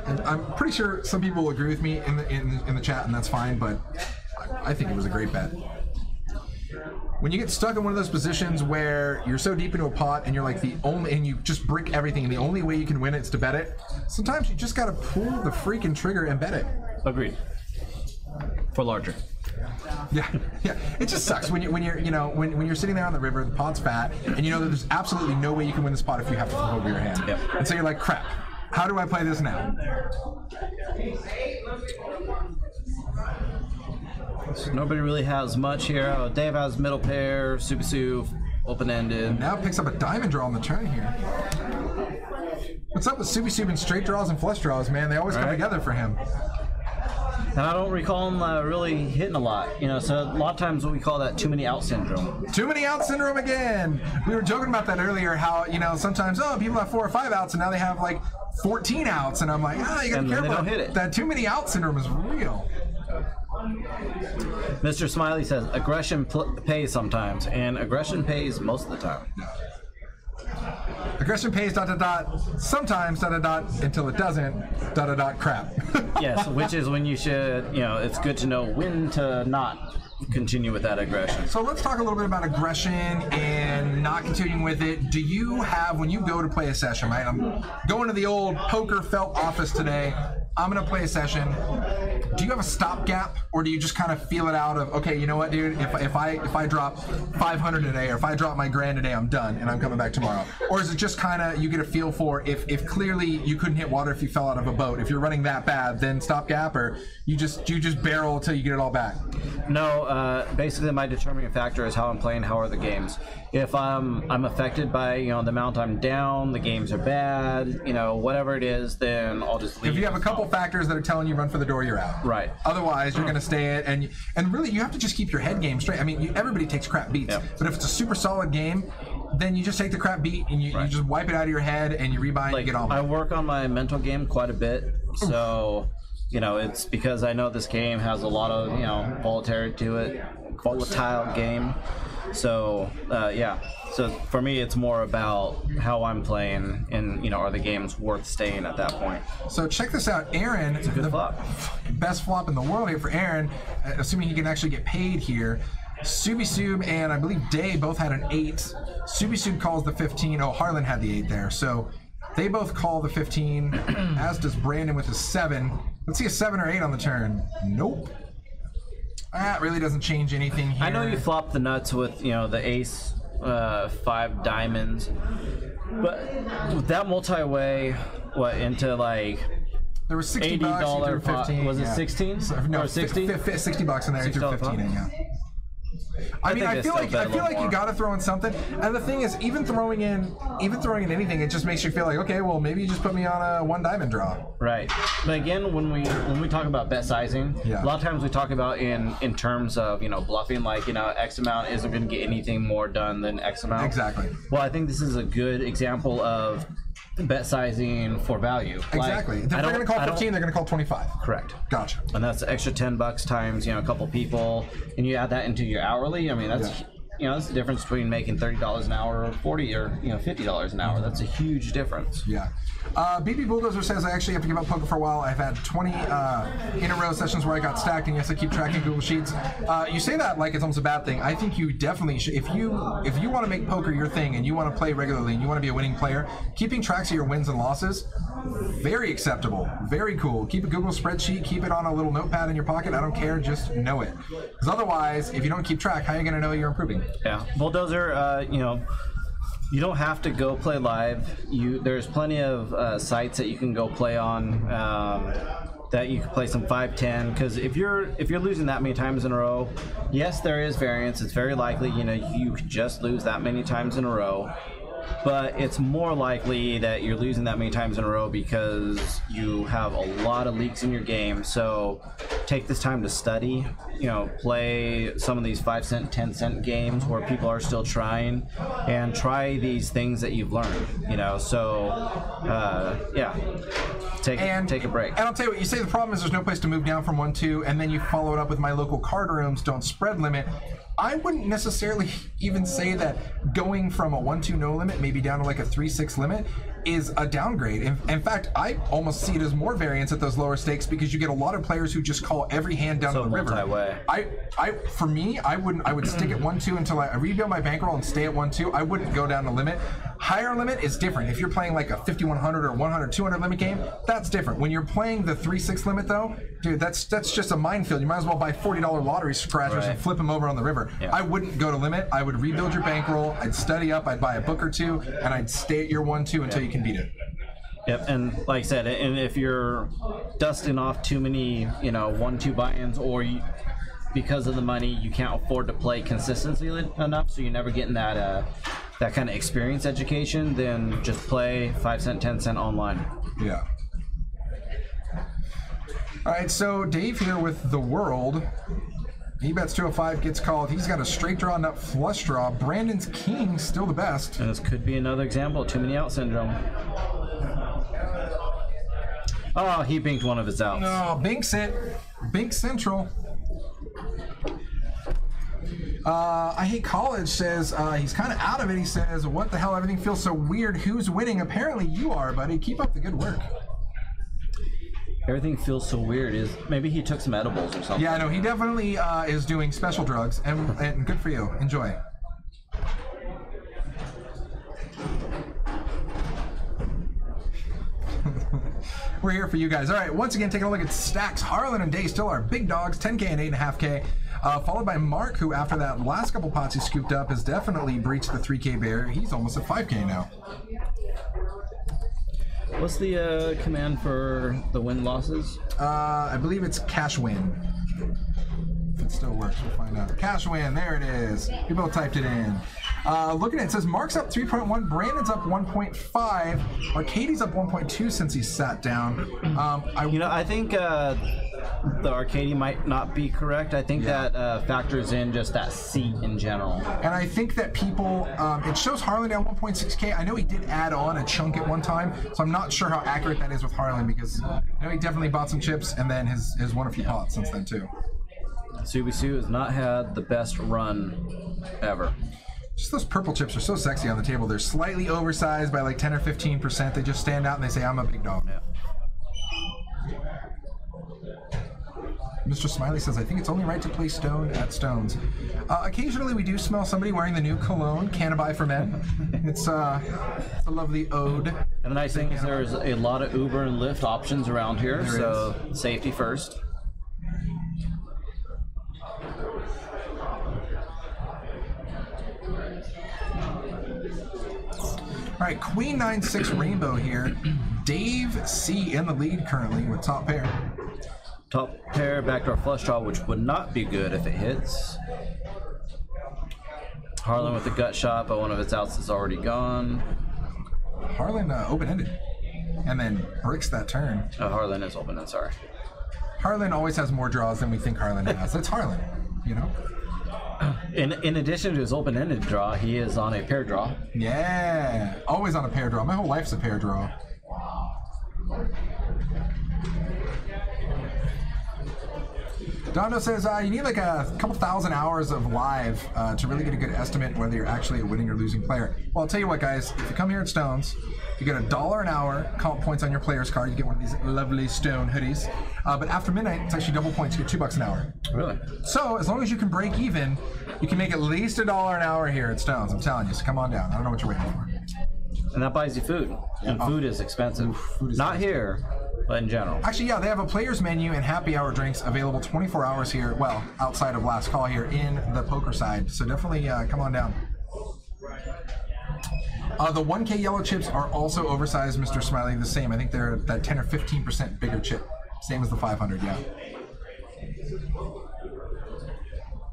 And I'm pretty sure some people will agree with me in the chat, and that's fine, but I think it was a great bet. When you get stuck in one of those positions where you're so deep into a pot and you're like and you just brick everything and the only way you can win it is to bet it, sometimes you just gotta pull the freaking trigger and bet it.
Agreed. For larger.
Yeah. It just sucks when you're sitting there on the river, the pot's fat, and you know that there's absolutely no way you can win this pot if you have to flip over your hand.
Yep.
And so you're like, crap, how do I play this now?
So nobody really has much here. Oh, Dave has middle pair, Subisub, open-ended.
Now picks up a diamond draw on the turn here. What's up with Subisub and straight draws and flush draws, man? They always come together for him.
And I don't recall him really hitting a lot. You know, so a lot of times what we call that too many out syndrome.
Too many out syndrome again. We were joking about that earlier, how, you know, sometimes, people have 4 or 5 outs and now they have like 14 outs, and I'm like, you gotta be careful.
Don't hit it.
That too many out syndrome is real.
Mr. Smiley says aggression pays sometimes, and aggression pays most of the time.
Aggression pays ... sometimes ... until it doesn't ... crap.
Yes, which is when you should, you know, it's good to know when to not continue with that aggression.
So let's talk a little bit about aggression and not continuing with it. Do you have, when you go to play a session, right? I'm going to the old poker felt office today. I'm gonna play a session. Do you have a stopgap, or do you just kind of feel it out of, okay, you know what, dude? If I drop 500 today, or if I drop my grand today, I'm done and I'm coming back tomorrow? Or is it just kind of you get a feel for if clearly you couldn't hit water if you fell out of a boat? If you're running that bad, then stopgap, or you just barrel until you get it all back?
No, basically my determining factor is how I'm playing, how are the games. If I'm affected by, you know, the amount I'm down, the games are bad, you know, whatever it is, then I'll just leave.
If you have a couple factors that are telling you run for the door, you're out.
Right.
Otherwise, you're going to stay it, and really you have to just keep your head game straight. I mean, everybody takes crap beats, but if it's a super solid game, then you just take the crap beat and you just wipe it out of your head and you rebuy and you get on with it.
I work on my mental game quite a bit, so you know, it's because I know this game has a lot of, you know, volatility to it, volatile game. So yeah, so for me it's more about how I'm playing and, you know, are the games worth staying at that point.
So check this out, Aaron.
It's a good flop.
Best flop in the world here for Aaron, assuming he can actually get paid here. Subisub and I believe Day both had an 8. Subisub calls the 15. Oh, Harlan had the 8 there. So they both call the 15, as does Brandon with a 7. Let's see a 7 or 8 on the turn. Nope. That really doesn't change anything here.
I know you flopped the nuts with, you know, the ace, 5 diamonds, but with that multi-way, into like
there was $60
$80
threw 15.
Was it 16?
No,
or 60?
$60 in there. You threw 15 in, yeah. I mean, I feel like you got to throw in something. And the thing is, even throwing in anything, it just makes you feel like, okay, well, maybe you just put me on a 1 diamond draw.
Right. But again, when we talk about bet sizing, a lot of times we talk about in terms of, you know, bluffing, like, you know, X amount isn't going to get anything more done than X amount.
Exactly.
Well, I think this is a good example of bet sizing for value.
Exactly. If they're going to call 15, they're going to call 25.
Correct.
Gotcha.
And that's the extra $10 times, you know, a couple people, and you add that into your hourly. I mean, that's that's the difference between making $30 an hour or 40 or $50 an hour. That's a huge difference.
Yeah. BB Bulldozer says, I actually have to give up poker for a while. I've had 20 in a row sessions where I got stacked, and yes, I keep tracking Google Sheets. You say that like it's almost a bad thing. I think you definitely should. If you want to make poker your thing and you want to play regularly and you want to be a winning player, keeping tracks of your wins and losses, very acceptable, very cool. Keep a Google spreadsheet, keep it on a little notepad in your pocket. I don't care, just know it. Because otherwise, if you don't keep track, how are you going to know you're improving?
Yeah, Bulldozer, you don't have to go play live. There's plenty of sites that you can go play on that you can play some 5-10. Because if you're losing that many times in a row, yes, there is variance. It's very likely you could just lose that many times in a row. But it's more likely that you're losing that many times in a row because you have a lot of leaks in your game. So take this time to study, play some of these 5-cent, 10-cent games where people are still trying, and try these things that you've learned, take a break.
And I'll tell you what, you say the problem is there's no place to move down from 1-2, and then you follow it up with my local card rooms don't spread limit. I wouldn't necessarily even say that going from a 1-2 no limit maybe down to like a 3-6 limit is a downgrade. In fact, I almost see it as more variance at those lower stakes because you get a lot of players who just call every hand down to the river. For me, I would stick at 1-2 until I rebuild my bankroll and stay at 1-2. I wouldn't go down to limit. Higher limit is different. If you're playing like a 5100 or 100, 200 limit game, that's different. When you're playing the 3-6 limit though, dude, that's just a minefield. You might as well buy $40 lottery scratchers and flip them over on the river. Yeah. I wouldn't go to limit. I would rebuild your bankroll. I'd study up. I'd buy a book or two, and I'd stay at your 1-2 until you can beat it.
Yep, and like I said, and if you're dusting off too many, 1-2 buy-ins, or because of the money, you can't afford to play consistently enough, so you're never getting that kind of experience education, then just play 5-cent, 10-cent online.
Yeah. All right, so Dave here with the World. He bets 205, gets called. He's got a straight draw, nut flush draw. Brandon's king, still the best.
And this could be another example of too many out syndrome. Oh, he binked one of his outs.
No, binks it. Bink Central. I Hate College says he's kind of out of it. He says, what the hell, everything feels so weird. Who's winning? Apparently you are, buddy. Keep up the good work.
Everything feels so weird. Maybe he took some edibles or something.
Yeah, no, he definitely is doing special drugs, and good for you. Enjoy. We're here for you guys. All right, once again, taking a look at stacks. Harlan and Day still are big dogs, 10K and 8.5K. Followed by Mark, who after that last couple pots he scooped up has definitely breached the 3K barrier. He's almost at 5K now.
What's the command for the win losses?
I believe it's cash win. If it still works, we'll find out. Cash win, there it is. We both typed it in. Looking at it, says Mark's up 3.1, Brandon's up 1.5, Arcadie's up 1.2 since he sat down.
I think the Arcadie might not be correct. I think that factors in just that seat in general.
And I think that people, it shows Harlan down 1.6K. I know he did add on a chunk at one time, so I'm not sure how accurate that is with Harlan because I know he definitely bought some chips and then has won a few pots since then too.
Subisu has not had the best run ever.
Just those purple chips are so sexy on the table. They're slightly oversized by like 10 or 15%. They just stand out and they say, I'm a big dog.
Yeah.
Mr. Smiley says, I think it's only right to play Stone at Stones. Occasionally we do smell somebody wearing the new cologne, Cannaby for Men. It's a lovely ode.
And the nice thing is there's a lot of Uber and Lyft options around here, so safety first.
All right, Queen 9-6 Rainbow here. Dave C in the lead currently with top pair.
Top pair, backdoor flush draw, which would not be good if it hits. Harlan with the gut shot, but one of its outs is already gone.
Harlan open-ended, and then bricks that turn.
Oh, Harlan is open-ended, sorry.
Harlan always has more draws than we think Harlan has. It's Harlan, you know?
In addition to his open-ended draw, he is on a pair draw.
Yeah, always on a pair draw. My whole life's a pair draw. Dondo says you need like a couple thousand hours of live to really get a good estimate whether you're actually a winning or losing player. Well, I'll tell you what, guys. If you come here at Stones, you get $1 an hour comp points on your player's card. You get one of these lovely Stone hoodies. But after midnight, it's actually double points. You get $2 an hour.
Really?
So as long as you can break even, you can make at least $1 an hour here at Stones. I'm telling you. So come on down. I don't know what you're waiting for.
And that buys you food. And food is expensive.
Food is
Not
expensive.
here, but in general.
Actually, yeah, they have a player's menu and happy hour drinks available 24 hours here. Well, outside of last call here in the poker side. So definitely come on down. The 1K yellow chips are also oversized, Mr. Smiley. The same. I think they're that 10 or 15% bigger chip. Same as the 500. Yeah.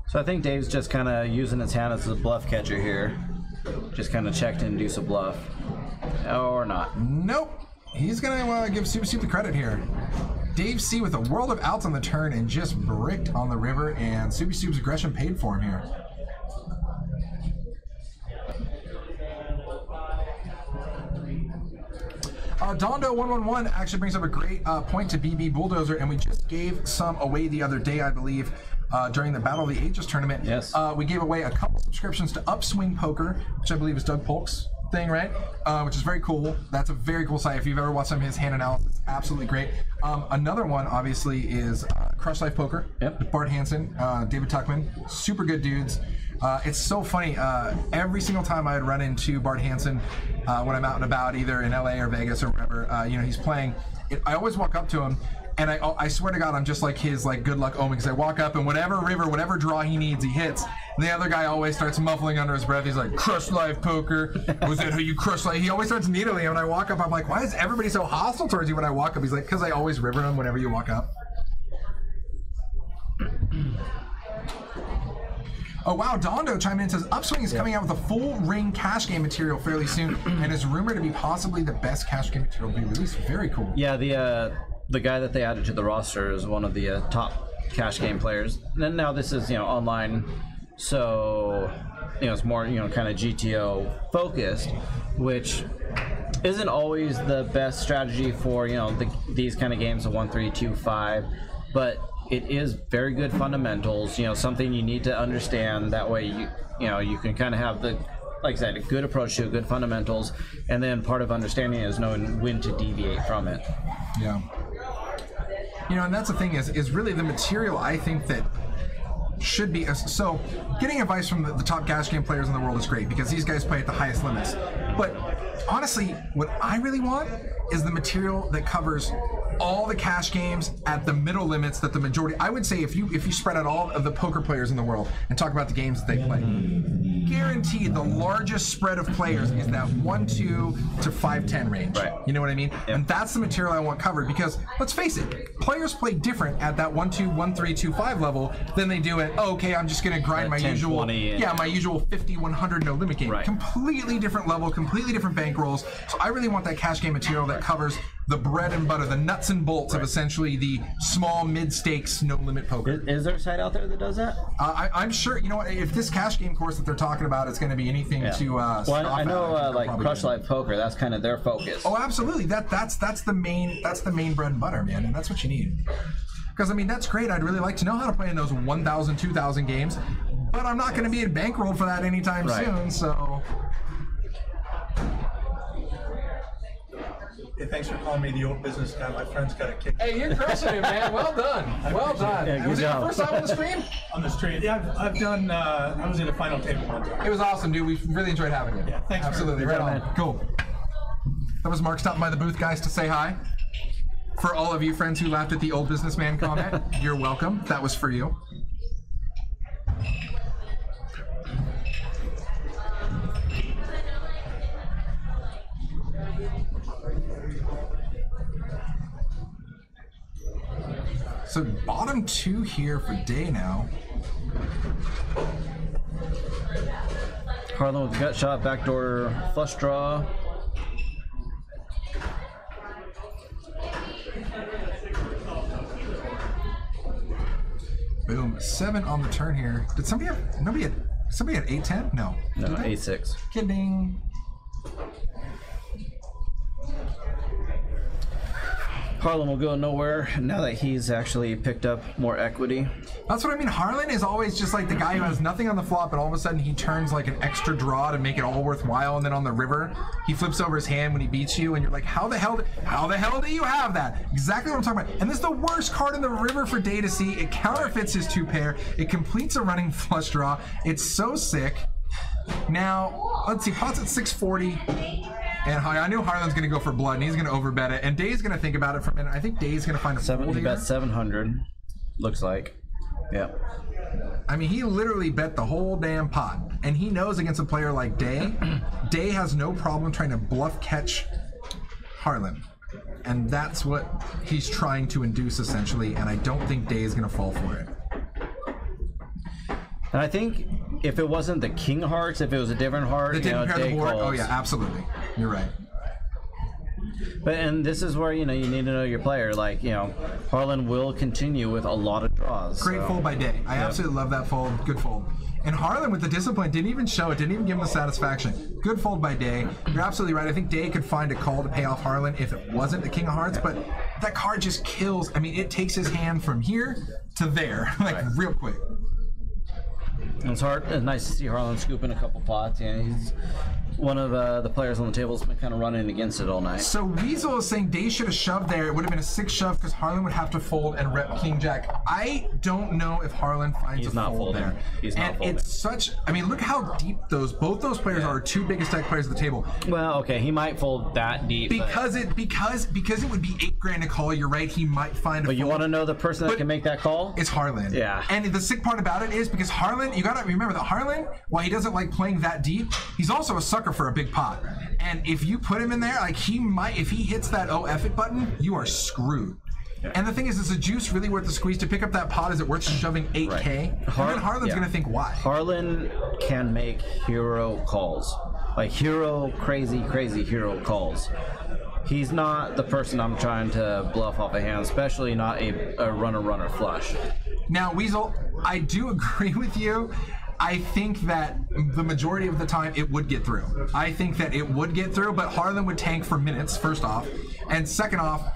So I think Dave's just kind of using his hand as a bluff catcher here. Just kind of checked to induce a bluff. Or not.
Nope. He's going to give Super Soup the credit here. Dave C with a world of outs on the turn and just bricked on the river, and Super Soup's aggression paid for him here. Dondo111 actually brings up a great point to BB Bulldozer, and we just gave some away the other day, I believe, during the Battle of the Ages tournament.
Yes.
We gave away a couple subscriptions to Upswing Poker, which I believe is Doug Polk's thing, right? Which is very cool. That's a very cool site. If you've ever watched some of his hand analysis, absolutely great. Another one, obviously, is Crush Life Poker.
Yep.
With Bart Hansen, David Tuckman, super good dudes. It's so funny. Every single time I'd run into Bart Hansen when I'm out and about, either in LA or Vegas or wherever, you know, he's playing. I always walk up to him, and I swear to God, I'm just like his good luck omen, because I walk up and whatever river, whatever draw he needs, he hits. And the other guy always starts muffling under his breath. He's like, "Crush Life Poker." Was that how you crush life? He always starts needling. And when I walk up, I'm like, "Why is everybody so hostile towards you when I walk up?" He's like, "Because I always river him whenever you walk up." Oh wow, Dondo chimed in and says Upswing is coming out with a full ring cash game material fairly soon, and is rumored to be possibly the best cash game material to be released. Very cool.
Yeah, the guy that they added to the roster is one of the top cash game players. And now this is, you know, online, so, you know, it's more, you know, kind of GTO focused, which isn't always the best strategy for, you know, these kind of games of 1, 3, 2, 5, but it is very good fundamentals, you know, something you need to understand. That way you know, you can kind of have the, like I said, a good approach to it, good fundamentals, and then part of understanding is knowing when to deviate from it.
Yeah. You know, and that's the thing is really the material, I think, that should be so getting advice from the top cash game players in the world is great, because these guys play at the highest limits. But honestly, what I really want is the material that covers all the cash games at the middle limits that the majority. I would say if you spread out all of the poker players in the world and talk about the games that they play, guaranteed the largest spread of players is that 1-2 to 5-10 range.
Right.
You know what I mean?
Yep.
And that's the material I want covered, because let's face it, players play different at that 1-2, 1-3, 2-5 level than they do at, oh, okay, I'm just going to grind my
10,
usual
20,
my usual 50, 100 no limit game.
Right.
Completely different level, completely different bankrolls. So I really want that cash game material that covers the bread and butter, the nuts and bolts of essentially the small, mid-stakes, no-limit poker.
Is there a site out there that does that?
I'm sure, you know what, if this cash game course that they're talking about is going to be anything to
well, I know like Crush Life Poker, that's kind of their focus.
Oh, absolutely. That's the main bread and butter, man, and that's what you need. Because, I mean, that's great. I'd really like to know how to play in those 1,000, 2,000 games, but I'm not going to be bankrolled for that anytime soon, so...
Hey, thanks for calling me the old business guy. My friend's got a kick.
Hey, you're crushing it, man. Well done. Well done.
Yeah,
Was it
good
your first time on the stream?
On the street. Yeah, I've done, I was in a final table one time.
It was awesome, dude. We really enjoyed having you.
Yeah, thanks.
Absolutely. Right on. Cool. That was Mark stopping by the booth, guys, to say hi. For all of you friends who laughed at the old businessman comment, you're welcome. That was for you. So bottom two here for day now.
Harlan with the gut shot, backdoor flush draw.
Boom. 7 on the turn here. Did somebody have somebody had 8-10? No.
No,
Did they?
8-6.
Kidding.
Harlan will go nowhere now that he's actually picked up more equity.
That's what I mean. Harlan is always just like the guy who has nothing on the flop, but all of a sudden he turns like an extra draw to make it all worthwhile, and then on the river he flips over his hand when he beats you, and you're like, how the hell do you have that? Exactly what I'm talking about. And this is the worst card in the river for Day to see. It counterfeits his 2-pair. It completes a running flush draw. It's so sick. Now let's see. Pot's at 640. And I knew Harlan's going to go for blood, and he's going to overbet it. And Day's going to think about it for a minute. I think Day's going to find a fold
He
here.
bet 700. Looks like. Yeah.
I mean, he literally bet the whole damn pot. And he knows against a player like Day, Day has no problem trying to bluff catch Harlan. And that's what he's trying to induce, essentially. And I don't think Day is going to fall for it.
And I think if it wasn't the king of hearts, if it was a different heart,
That didn't pair the
Day
board?
calls.
Oh, yeah, absolutely. You're right.
But and this is where you need to know your player. Like Harlan will continue with a lot of draws.
Great fold by Day. I absolutely love that fold. Good fold. And Harlan with the discipline didn't even show it. Didn't even give him the satisfaction. Good fold by Day. You're absolutely right. I think Day could find a call to pay off Harlan if it wasn't the king of hearts. But that card just kills. I mean, it takes his hand from here to there, like real quick.
It's hard. It's nice to see Harlan scooping a couple pots. Yeah, he's one of the players on the table has been kind of running against it all night.
So Weasel is saying Day should have shoved there. It would have been a 6 shove because Harlan would have to fold and rep King Jack. I don't know if Harlan finds a fold there.
He's not folding.
It's such. I mean, look how deep both those players are. 2 biggest stack players at the table.
Well, okay, he might fold that deep
because it would be $8,000 to call. You're right. He might find a.
But you want to know the person that can make that call?
It's Harlan.
Yeah.
And the sick part about it is because Harlan, you gotta remember that Harlan, while he doesn't like playing that deep, he's also a sucker for a big pot. And if you put him in there, like he might, if he hits that oh F it button, you are screwed. Yeah. And the thing is the juice really worth the squeeze to pick up that pot? Is it worth shoving 8K? Right. And then Harlan's gonna think why.
Harlan can make hero calls, like crazy hero calls. He's not the person I'm trying to bluff off a hand, especially not a runner flush.
Now, Weasel, I do agree with you. I think that the majority of the time it would get through. I think that it would get through, but Harlan would tank for minutes, first off. And second off,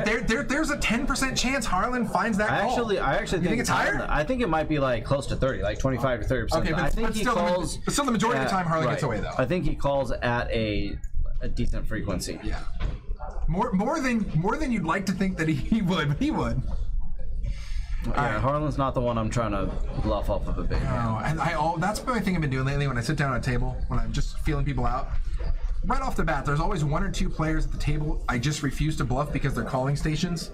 there's a 10% chance Harlan finds that call.
I actually think
it's higher?
I think it might be like close to 30, like 25 to 30%.
Okay, but,
I think he calls.
But still, the majority of the time Harlan gets away, though.
I think he calls at a decent frequency.
Yeah. More than you'd like to think that he would, but he would.
Yeah, Harlan's not the one I'm trying to bluff off of a big hand.
No, and that's my thing I've been doing lately when I sit down at a table, when I'm just feeling people out. Right off the bat, there's always 1 or 2 players at the table I just refuse to bluff because they're calling stations.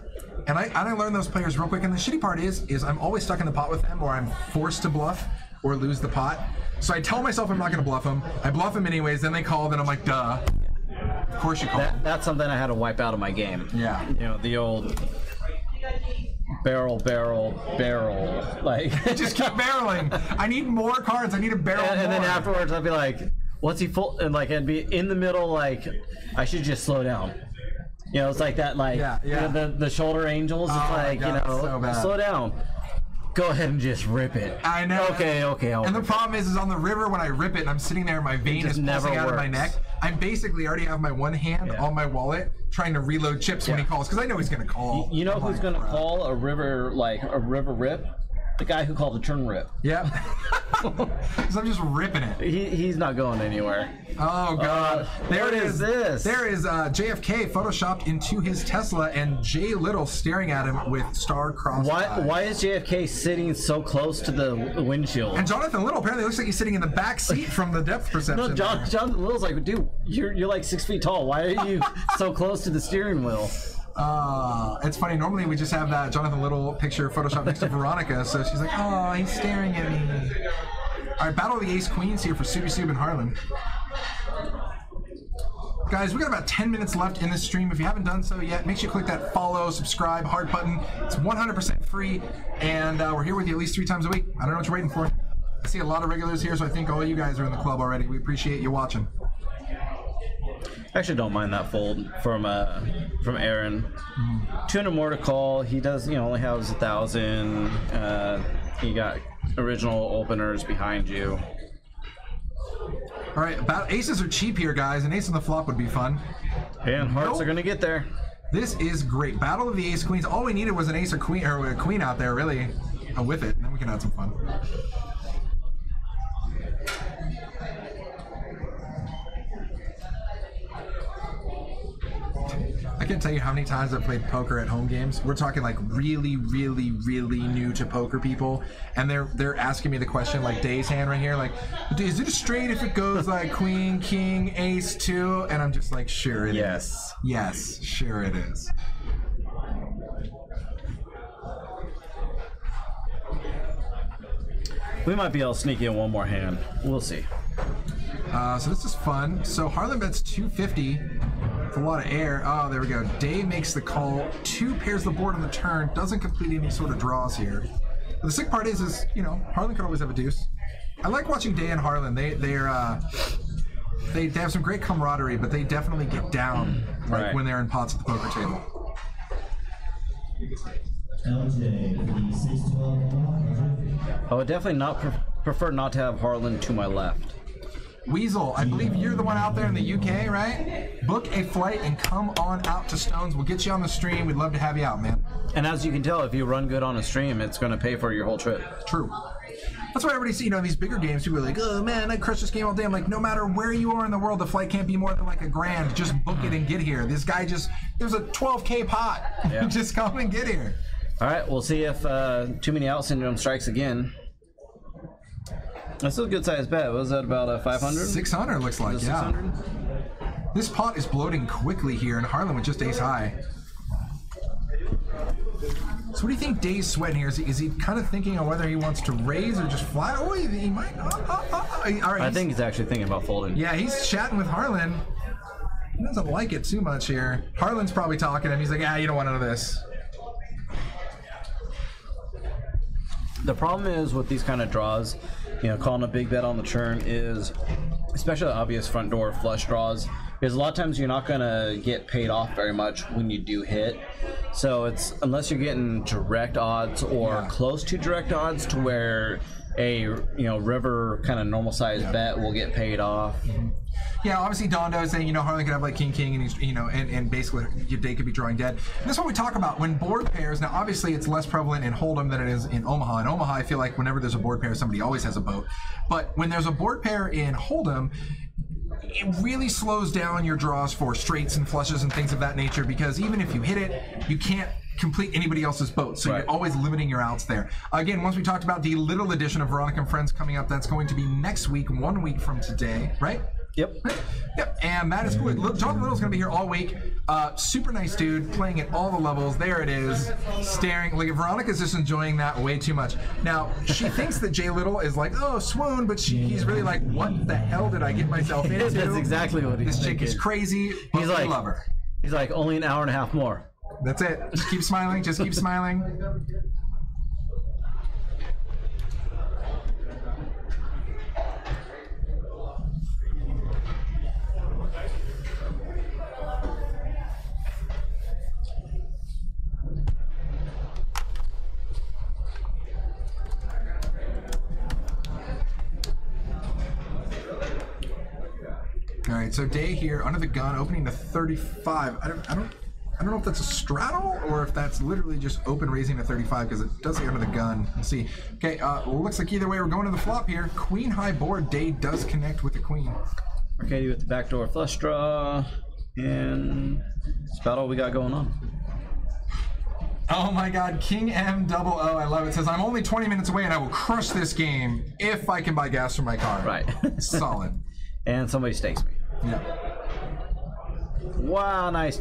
And I learned those players real quick. And the shitty part is I'm always stuck in the pot with them, or I'm forced to bluff or lose the pot. So I tell myself I'm not going to bluff them. I bluff them anyways, then they call, then I'm like, duh. Of course you call.
That's something I had to wipe out of my game.
Yeah.
The old barrel, like
just keep barreling. I need more cards. I need a barrel.
And then afterwards, I'd be like, "What's he full?" And like, I'd be in the middle, like, I should just slow down. It's like that, like the shoulder angels. It's like so slow down. Go ahead and just rip it.
I know.
Okay.
And the problem is on the river when I rip it and I'm sitting there and my vein is pulsing out of my neck, I basically already have my one hand on my wallet trying to reload chips when he calls because I know he's going to call.
You know who's going to call a river rip? The guy who called the turn rip.
Yeah. Because I'm just ripping it.
He's not going anywhere.
Oh, God.
What is this?
There is JFK photoshopped into his Tesla and Jay Little staring at him with star-crossed eyes.
Why is JFK sitting so close to the windshield?
And Jonathan Little apparently looks like he's sitting in the back seat from the depth perception.
No, Jonathan Little's like, dude, you're like 6 feet tall. Why are you so close to the steering wheel?
It's funny. Normally we just have that Jonathan Little picture photoshopped next to Veronica, so she's like, "Oh, he's staring at me." All right, battle of the Ace Queens here for Subi Sub and Harlan. Guys, we got about 10 minutes left in this stream. If you haven't done so yet, make sure you click that follow, subscribe, heart button. It's 100% free, and we're here with you at least 3 times a week. I don't know what you're waiting for. I see a lot of regulars here, so I think all you guys are in the club already. We appreciate you watching.
I actually don't mind that fold from Aaron. 200 more to call. He does, only has 1,000. He got original openers behind you.
All right, aces are cheap here, guys. An ace on the flop would be fun.
And hearts are gonna get there.
This is great. Battle of the Ace Queens. All we needed was an ace or a queen out there, really, with it, and then we can have some fun. I can't tell you how many times I've played poker at home games. We're talking like really new to poker people, and they're asking me the question like Day's hand right here, like, is it a straight if it goes like queen, king, ace, 2? And I'm just like, sure it is. Yes, sure it is.
We might be able to sneak in one more hand. We'll see.
So this is fun. So Harlan bets 250. It's a lot of air. Oh, there we go. Day makes the call. 2 pairs the board on the turn. Doesn't complete any sort of draws here. But the sick part is you know, Harlan could always have a deuce. I like watching Day and Harlan. They have some great camaraderie, but they definitely get down like when they're in pots at the poker table.
I would definitely not prefer not to have Harlan to my left.
Weasel, I believe you're the one out there in the UK, right? Book a flight and come on out to Stones. We'll get you on the stream. We'd love to have you out, man.
And as you can tell, if you run good on a stream, it's going to pay for your whole trip.
True. That's why everybody sees, you know, these bigger games, people are like, oh man, I crushed this game all day. I'm like, no matter where you are in the world, the flight can't be more than like $1,000. Just book it and get here. This guy there's a 12K pot. Yeah. Just come and get here.
All right, we'll see if Too Many Out Syndrome strikes again. That's still a good sized bet. What was that, about 500?
600 looks like, yeah. 600? This pot is bloating quickly here, and Harlan with just ace high. So what do you think Day's sweating here? Is he kind of thinking on whether he wants to raise or just flat? Oh, he might. All right,
I think he's actually thinking about folding.
Yeah, he's chatting with Harlan. He doesn't like it too much here. Harlan's probably talking to him. He's like, you don't want none of this.
The problem is with these kind of draws, you know, calling a big bet on the turn is, especially obvious front door flush draws, because a lot of times you're not going to get paid off very much when you do hit. So it's, unless you're getting direct odds or close to direct odds to where a, you know, river kind of normal size bet will get paid off.
Mm-hmm. Yeah, obviously Dondo is saying, you know, Harlan could have like king, and he's, you know, and basically your day could be drawing dead. And that's what we talk about when board pairs. Now, obviously, it's less prevalent in Hold'em than it is in Omaha. In Omaha, I feel like whenever there's a board pair, somebody always has a boat. But when there's a board pair in Hold'em, it really slows down your draws for straights and flushes and things of that nature, because even if you hit it, you can't complete anybody else's boat, so you're always limiting your outs there. Again, once we talked about the little edition of Veronica and Friends coming up, that's going to be next week, 1 week from today, right?
Yep.
And that is cool. Jonathan Little's going to be here all week. Super nice dude, playing at all the levels. There it is, staring. Like, Veronica's just enjoying that way too much. Now, she thinks that Jay Little is like, oh, swoon, but he's really like, what the hell did I get myself into?
That's exactly what he's thinking.
This chick is crazy, but
he's like,
I love her.
He's like, only an hour and a half more.
That's it. Just keep smiling. Just keep smiling. All right, so Day here under the gun, opening to 35. I don't know if that's a straddle or if that's literally just open raising to 35, because it does say under the gun. Let's see. Okay, looks like either way we're going to the flop here. Queen high board. Day does connect with the queen.
Arcady with the backdoor flush draw, and that's about all we got going on.
Oh my God, King M00, I love it. Says, I'm only 20 minutes away and I will crush this game if I can buy gas for my car.
Right.
Solid.
And somebody stakes me.
Yeah.
Wow, nice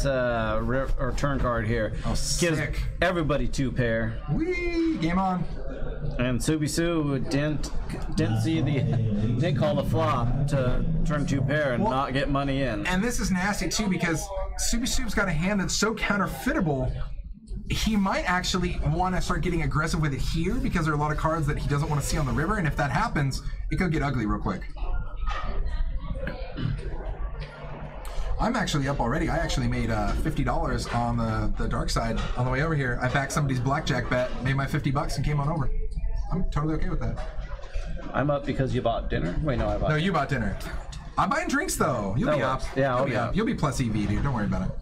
turn card here.
Oh, sick.
Gives everybody 2 pair.
Whee! Game on.
And Subisu didn't call the flop to turn 2 pair and not get money in.
And this is nasty too, because Subisu's got a hand that's so counterfeitable. He might actually want to start getting aggressive with it here, because there are a lot of cards that he doesn't want to see on the river, and if that happens, it could get ugly real quick. I'm actually up already. I actually made $50 on the dark side on the way over here. I backed somebody's blackjack bet, made my $50 and came on over. I'm totally okay with that.
I'm up because you bought dinner? Wait, no, I bought.
No, you bought dinner. I'm buying drinks though. You'll be up.
Yeah, I'll be up.
You'll be plus EV, dude. Don't worry about it.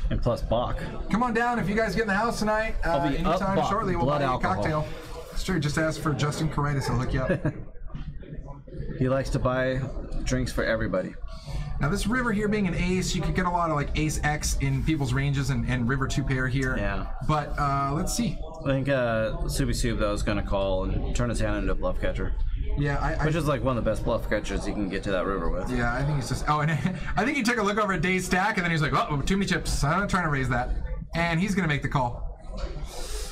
And plus Bach.
Come on down if you guys get in the house tonight.
I'll be
anytime
up,
shortly. We'll
blood
buy you a
alcohol.
cocktail. It's true. Just ask for Justin Caritas. He'll hook you up.
He likes to buy drinks for everybody.
Now this river here being an ace, you could get a lot of like ace X in people's ranges and river 2-pair here.
Yeah.
But let's see.
I think Subi Sub though is going to call and turn his hand into a bluff catcher.
Yeah,
Which is like one of the best bluff catchers you can get to that river with.
Yeah, I think he's just. Oh, and I think he took a look over at Dave's stack and then he's like, "Oh, too many chips. I'm not trying to raise that." And he's going to make the call.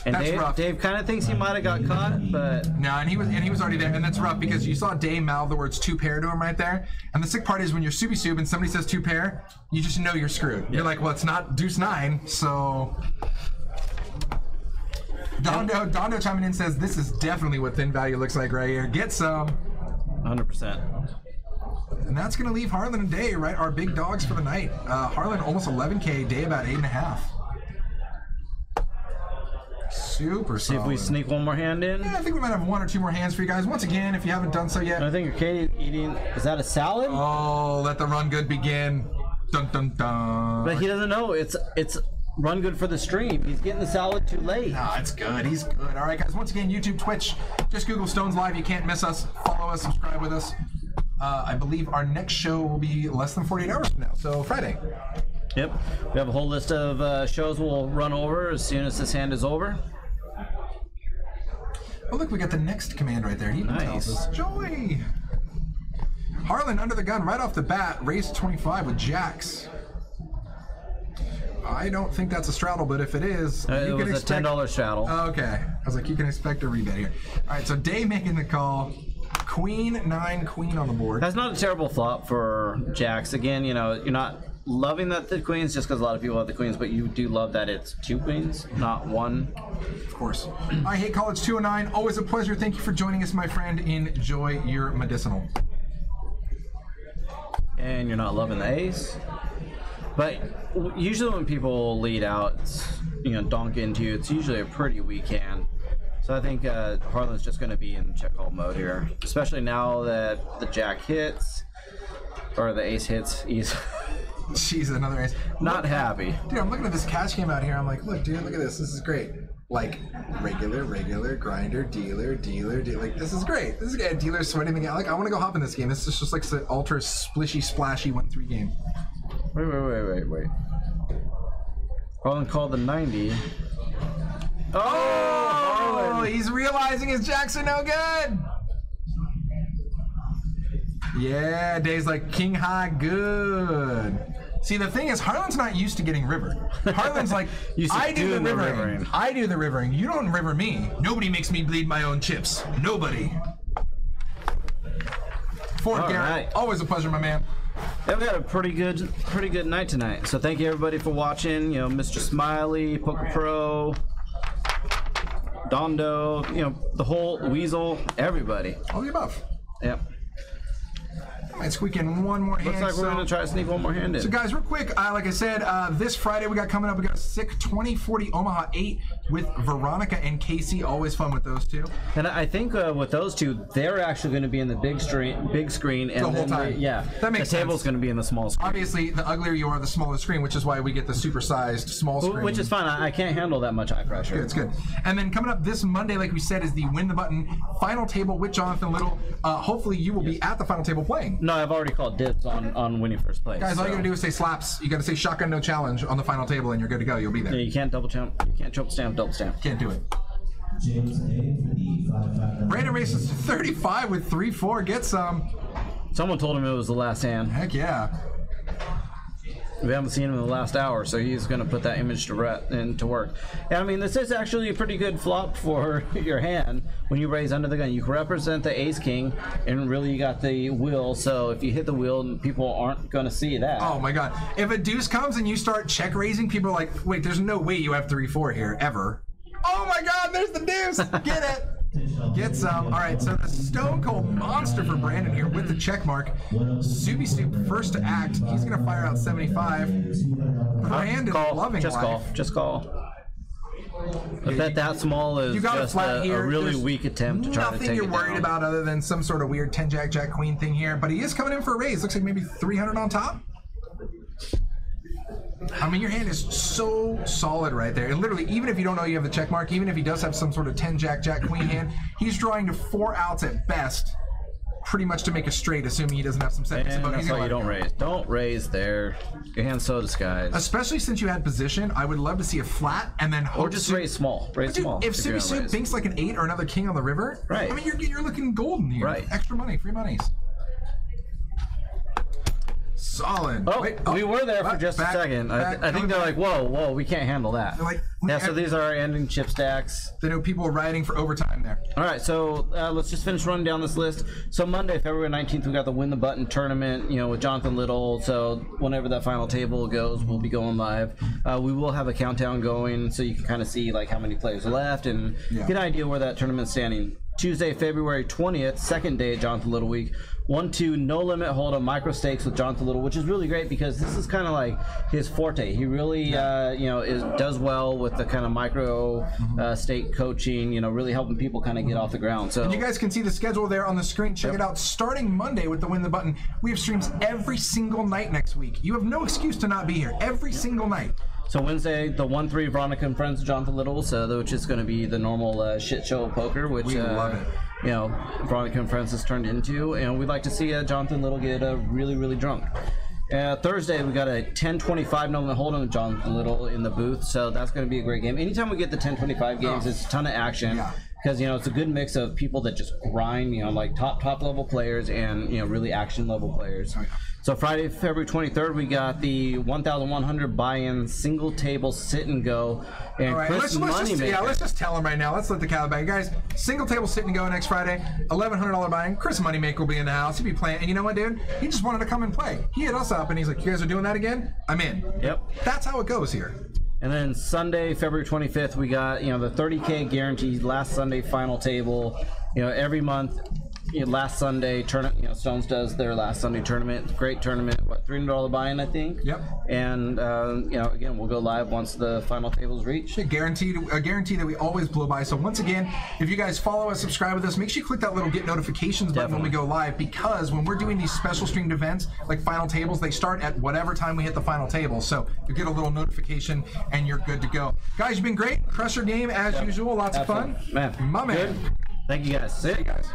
And
That's rough.
Dave kind of thinks he might have got caught, but
No, and he was already there, and that's rough because you saw Dave mouth the words 2-pair to him right there. And the sick part is when you're Subi Sub and somebody says 2-pair, you just know you're screwed. You're like, well, it's not deuce 9, so. Dondo chiming in says this is definitely what thin value looks like right here. Get some.
100%.
And that's gonna leave Harlan and Day, right? Our big dogs for the night. Harlan almost 11K, Day about 8.5. Super
See
solid.
if we sneak one more hand in.
Yeah, I think we might have 1 or 2 more hands for you guys. Once again, if you haven't done so yet.
I think you're Katie eating. Is that a salad?
Oh, let the run good begin. Dun dun dun.
But he doesn't know. It's run good for the stream. He's getting the salad too late.
No, it's good. He's good. All right, guys. Once again, YouTube, Twitch. Just Google Stones Live. You can't miss us. Follow us. Subscribe with us. I believe our next show will be less than 48 hours from now. So Friday.
Yep. We have a whole list of shows we'll run over as soon as this hand is over.
Oh, look, we got the next command right there. He even tells us. Joy! Harlan under the gun right off the bat. Race 25 with jacks. I don't think that's a straddle, but if it is,
It was a $10 straddle.
Oh, okay. I was like, you can expect a rebate here. All right, so Day making the call. Queen, 9, queen on the board.
That's not a terrible flop for jacks. Again, you know, you're not loving that the queens just because a lot of people have the queens, but you do love that it's 2 queens, not 1.
Of course. I hate college 209. Always a pleasure. Thank you for joining us, my friend. Enjoy your medicinal.
And you're not loving the ace. But usually when people lead out, you know, donk into you, it's usually a pretty weak hand. So I think Harlan's just going to be in check call mode here, especially now that the jack hits or the ace hits. He's
Jeez, another ace.
not happy.
Dude, I'm looking at this cash game out here. I'm like, look, dude, look at this. This is great. Like, regular, grinder, dealer. Like, this is great. This is good. Dealer sweating the game. Like, I want to go hop in this game. This is just like an ultra splishy, splashy 1-3 game.
Wait. Harlan called the 90.
Oh,
Harlan!
he's realizing his jacks are no good. Yeah, Dave's like, king high, good. See, the thing is, Harlan's not used to getting rivered. Harlan's like, I do the rivering. I do the rivering. You don't river me. Nobody makes me bleed my own chips. Nobody. Ford Garrett,
right.
always a pleasure, my man.
Yeah, we had a pretty good night tonight. So thank you everybody for watching. You know, Mr. Smiley, Poker Pro, Dondo, you know, the whole Weasel, everybody.
All the above.
Yep.
Might squeak in one more hand.
Looks like we're going to try to sneak one more hand in.
So guys, real quick, like I said, this Friday we got coming up, we got a sick 2040 Omaha 8 with Veronica and Casey. Always fun with those two.
And I think with those two, they're actually going to be in the big screen, and
The whole time.
that
makes
the table's
sense.
going to be in the small screen.
Obviously, the uglier you are, the smaller screen, which is why we get the supersized small screen.
Which is fine. I can't handle that much eye pressure.
Good, it's good. And then coming up this Monday, like we said, is the Win the Button final table with Jonathan Little. Hopefully you will be at the final table playing.
No, I've already called dibs on winning first place.
Guys, all you gotta do is say slaps. You gotta say shotgun no challenge on the final table and you're good to go. You'll be there.
Yeah, you can't double jump. You can't triple stamp, double stamp.
Can't do it. Brandon races 35 with 3-4. Get some.
Someone told him it was the last hand.
Heck yeah.
We haven't seen him in the last hour, so he's going to put that image to work. And I mean, this is actually a pretty good flop for your hand when you raise under the gun. You can represent the ace king, and really you got the wheel. So if you hit the wheel, people aren't going to see that.
Oh my god. If a deuce comes and you start check raising, people are like, wait, there's no way you have 3-4 here, ever. Oh my god, there's the deuce. Get it. Get some. All right, so the Stone Cold Monster for Brandon here with the check mark. Subi Sub first to act. He's going to fire out 75. Brandon loving life.
Just call. I bet that small is
You got
just
a flat here.
a really
There's
weak attempt to try to take
nothing you're
it
worried
down.
about other than some sort of weird 10 jack jack queen thing here, but he is coming in for a raise. Looks like maybe 300 on top. I mean, your hand is so solid right there. And literally, even if you don't know you have the check mark, even if he does have some sort of 10 jack, jack queen hand, he's drawing to 4 outs at best, pretty much to make a straight, assuming he doesn't have some seconds.
And that's why you don't raise. Don't raise there. Your hand's so disguised.
Especially since you had position, I would love to see a flat and then
or just raise small. Raise
dude,
small.
If Sippy Soup thinks like an 8 or another king on the river,
right?
I mean, you're looking golden here.
Right.
Extra money, free monies. Solid.
Oh,
wait,
we were there for just a second. I think they're like, whoa, we can't handle that.
They're like,
yeah, so these are our ending chip stacks.
They know people are riding for overtime there.
All right, so let's just finish running down this list. So Monday, February 19th, we got the Win the Button tournament, with Jonathan Little. So whenever that final table goes, we'll be going live. We will have a countdown going, so you can kind of see like how many players are left and get an idea where that tournament's standing. Tuesday, February 20th, second day of Jonathan Little week. 1-2 no limit hold'em micro stakes with Jonathan Little, which is really great because this is kind of like his forte. He really does well with the kind of micro stake coaching, really helping people kind of get off the ground. So
and you guys can see the schedule there on the screen. Check it out. Starting Monday with the Win the Button, we have streams every single night next week. You have no excuse to not be here every single night.
So Wednesday, the 1-3 Veronica and Friends Jonathan Little, so which is going to be the normal shit show of poker, which
we love it.
Veronica and Friends has turned into, and we'd like to see Jonathan Little get really, really drunk. Thursday, we got a 10-25 no limit hold'em with Jonathan Little in the booth, so that's going to be a great game. Anytime we get the 10-25 games, it's a ton of action.
Yeah.
Because it's a good mix of people that just grind, like top level players and really action level players.
Oh, yeah.
So Friday, February 23rd, we got the 1,100 buy-in single table sit and go. And
all right,
Chris Moneymaker.
let's just tell him right now. Let's let the cat back, guys. Single table sit and go next Friday. $1,100 buy-in. Chris Moneymaker will be in the house. He'll be playing. And you know what, dude? He just wanted to come and play. He hit us up and he's like, "You guys are doing that again? I'm in."
Yep.
That's how it goes here.
And then Sunday, February 25th, we got the 30K guaranteed last Sunday final table. Every month, last Sunday tournament. Stones does their last Sunday tournament. Great tournament. What, $300 buy-in, I think.
Yep.
And again, we'll go live once the final tables reach.
A guarantee that we always blow by. So once again, if you guys follow us, subscribe with us, make sure you click that little get notifications button when we go live, because when we're doing these special streamed events like final tables, they start at whatever time we hit the final table. So you get a little notification and you're good to go. Guys, you've been great. Crush your game as usual. Lots of fun.
Man.
My man.
Good. Thank you guys.
See you guys.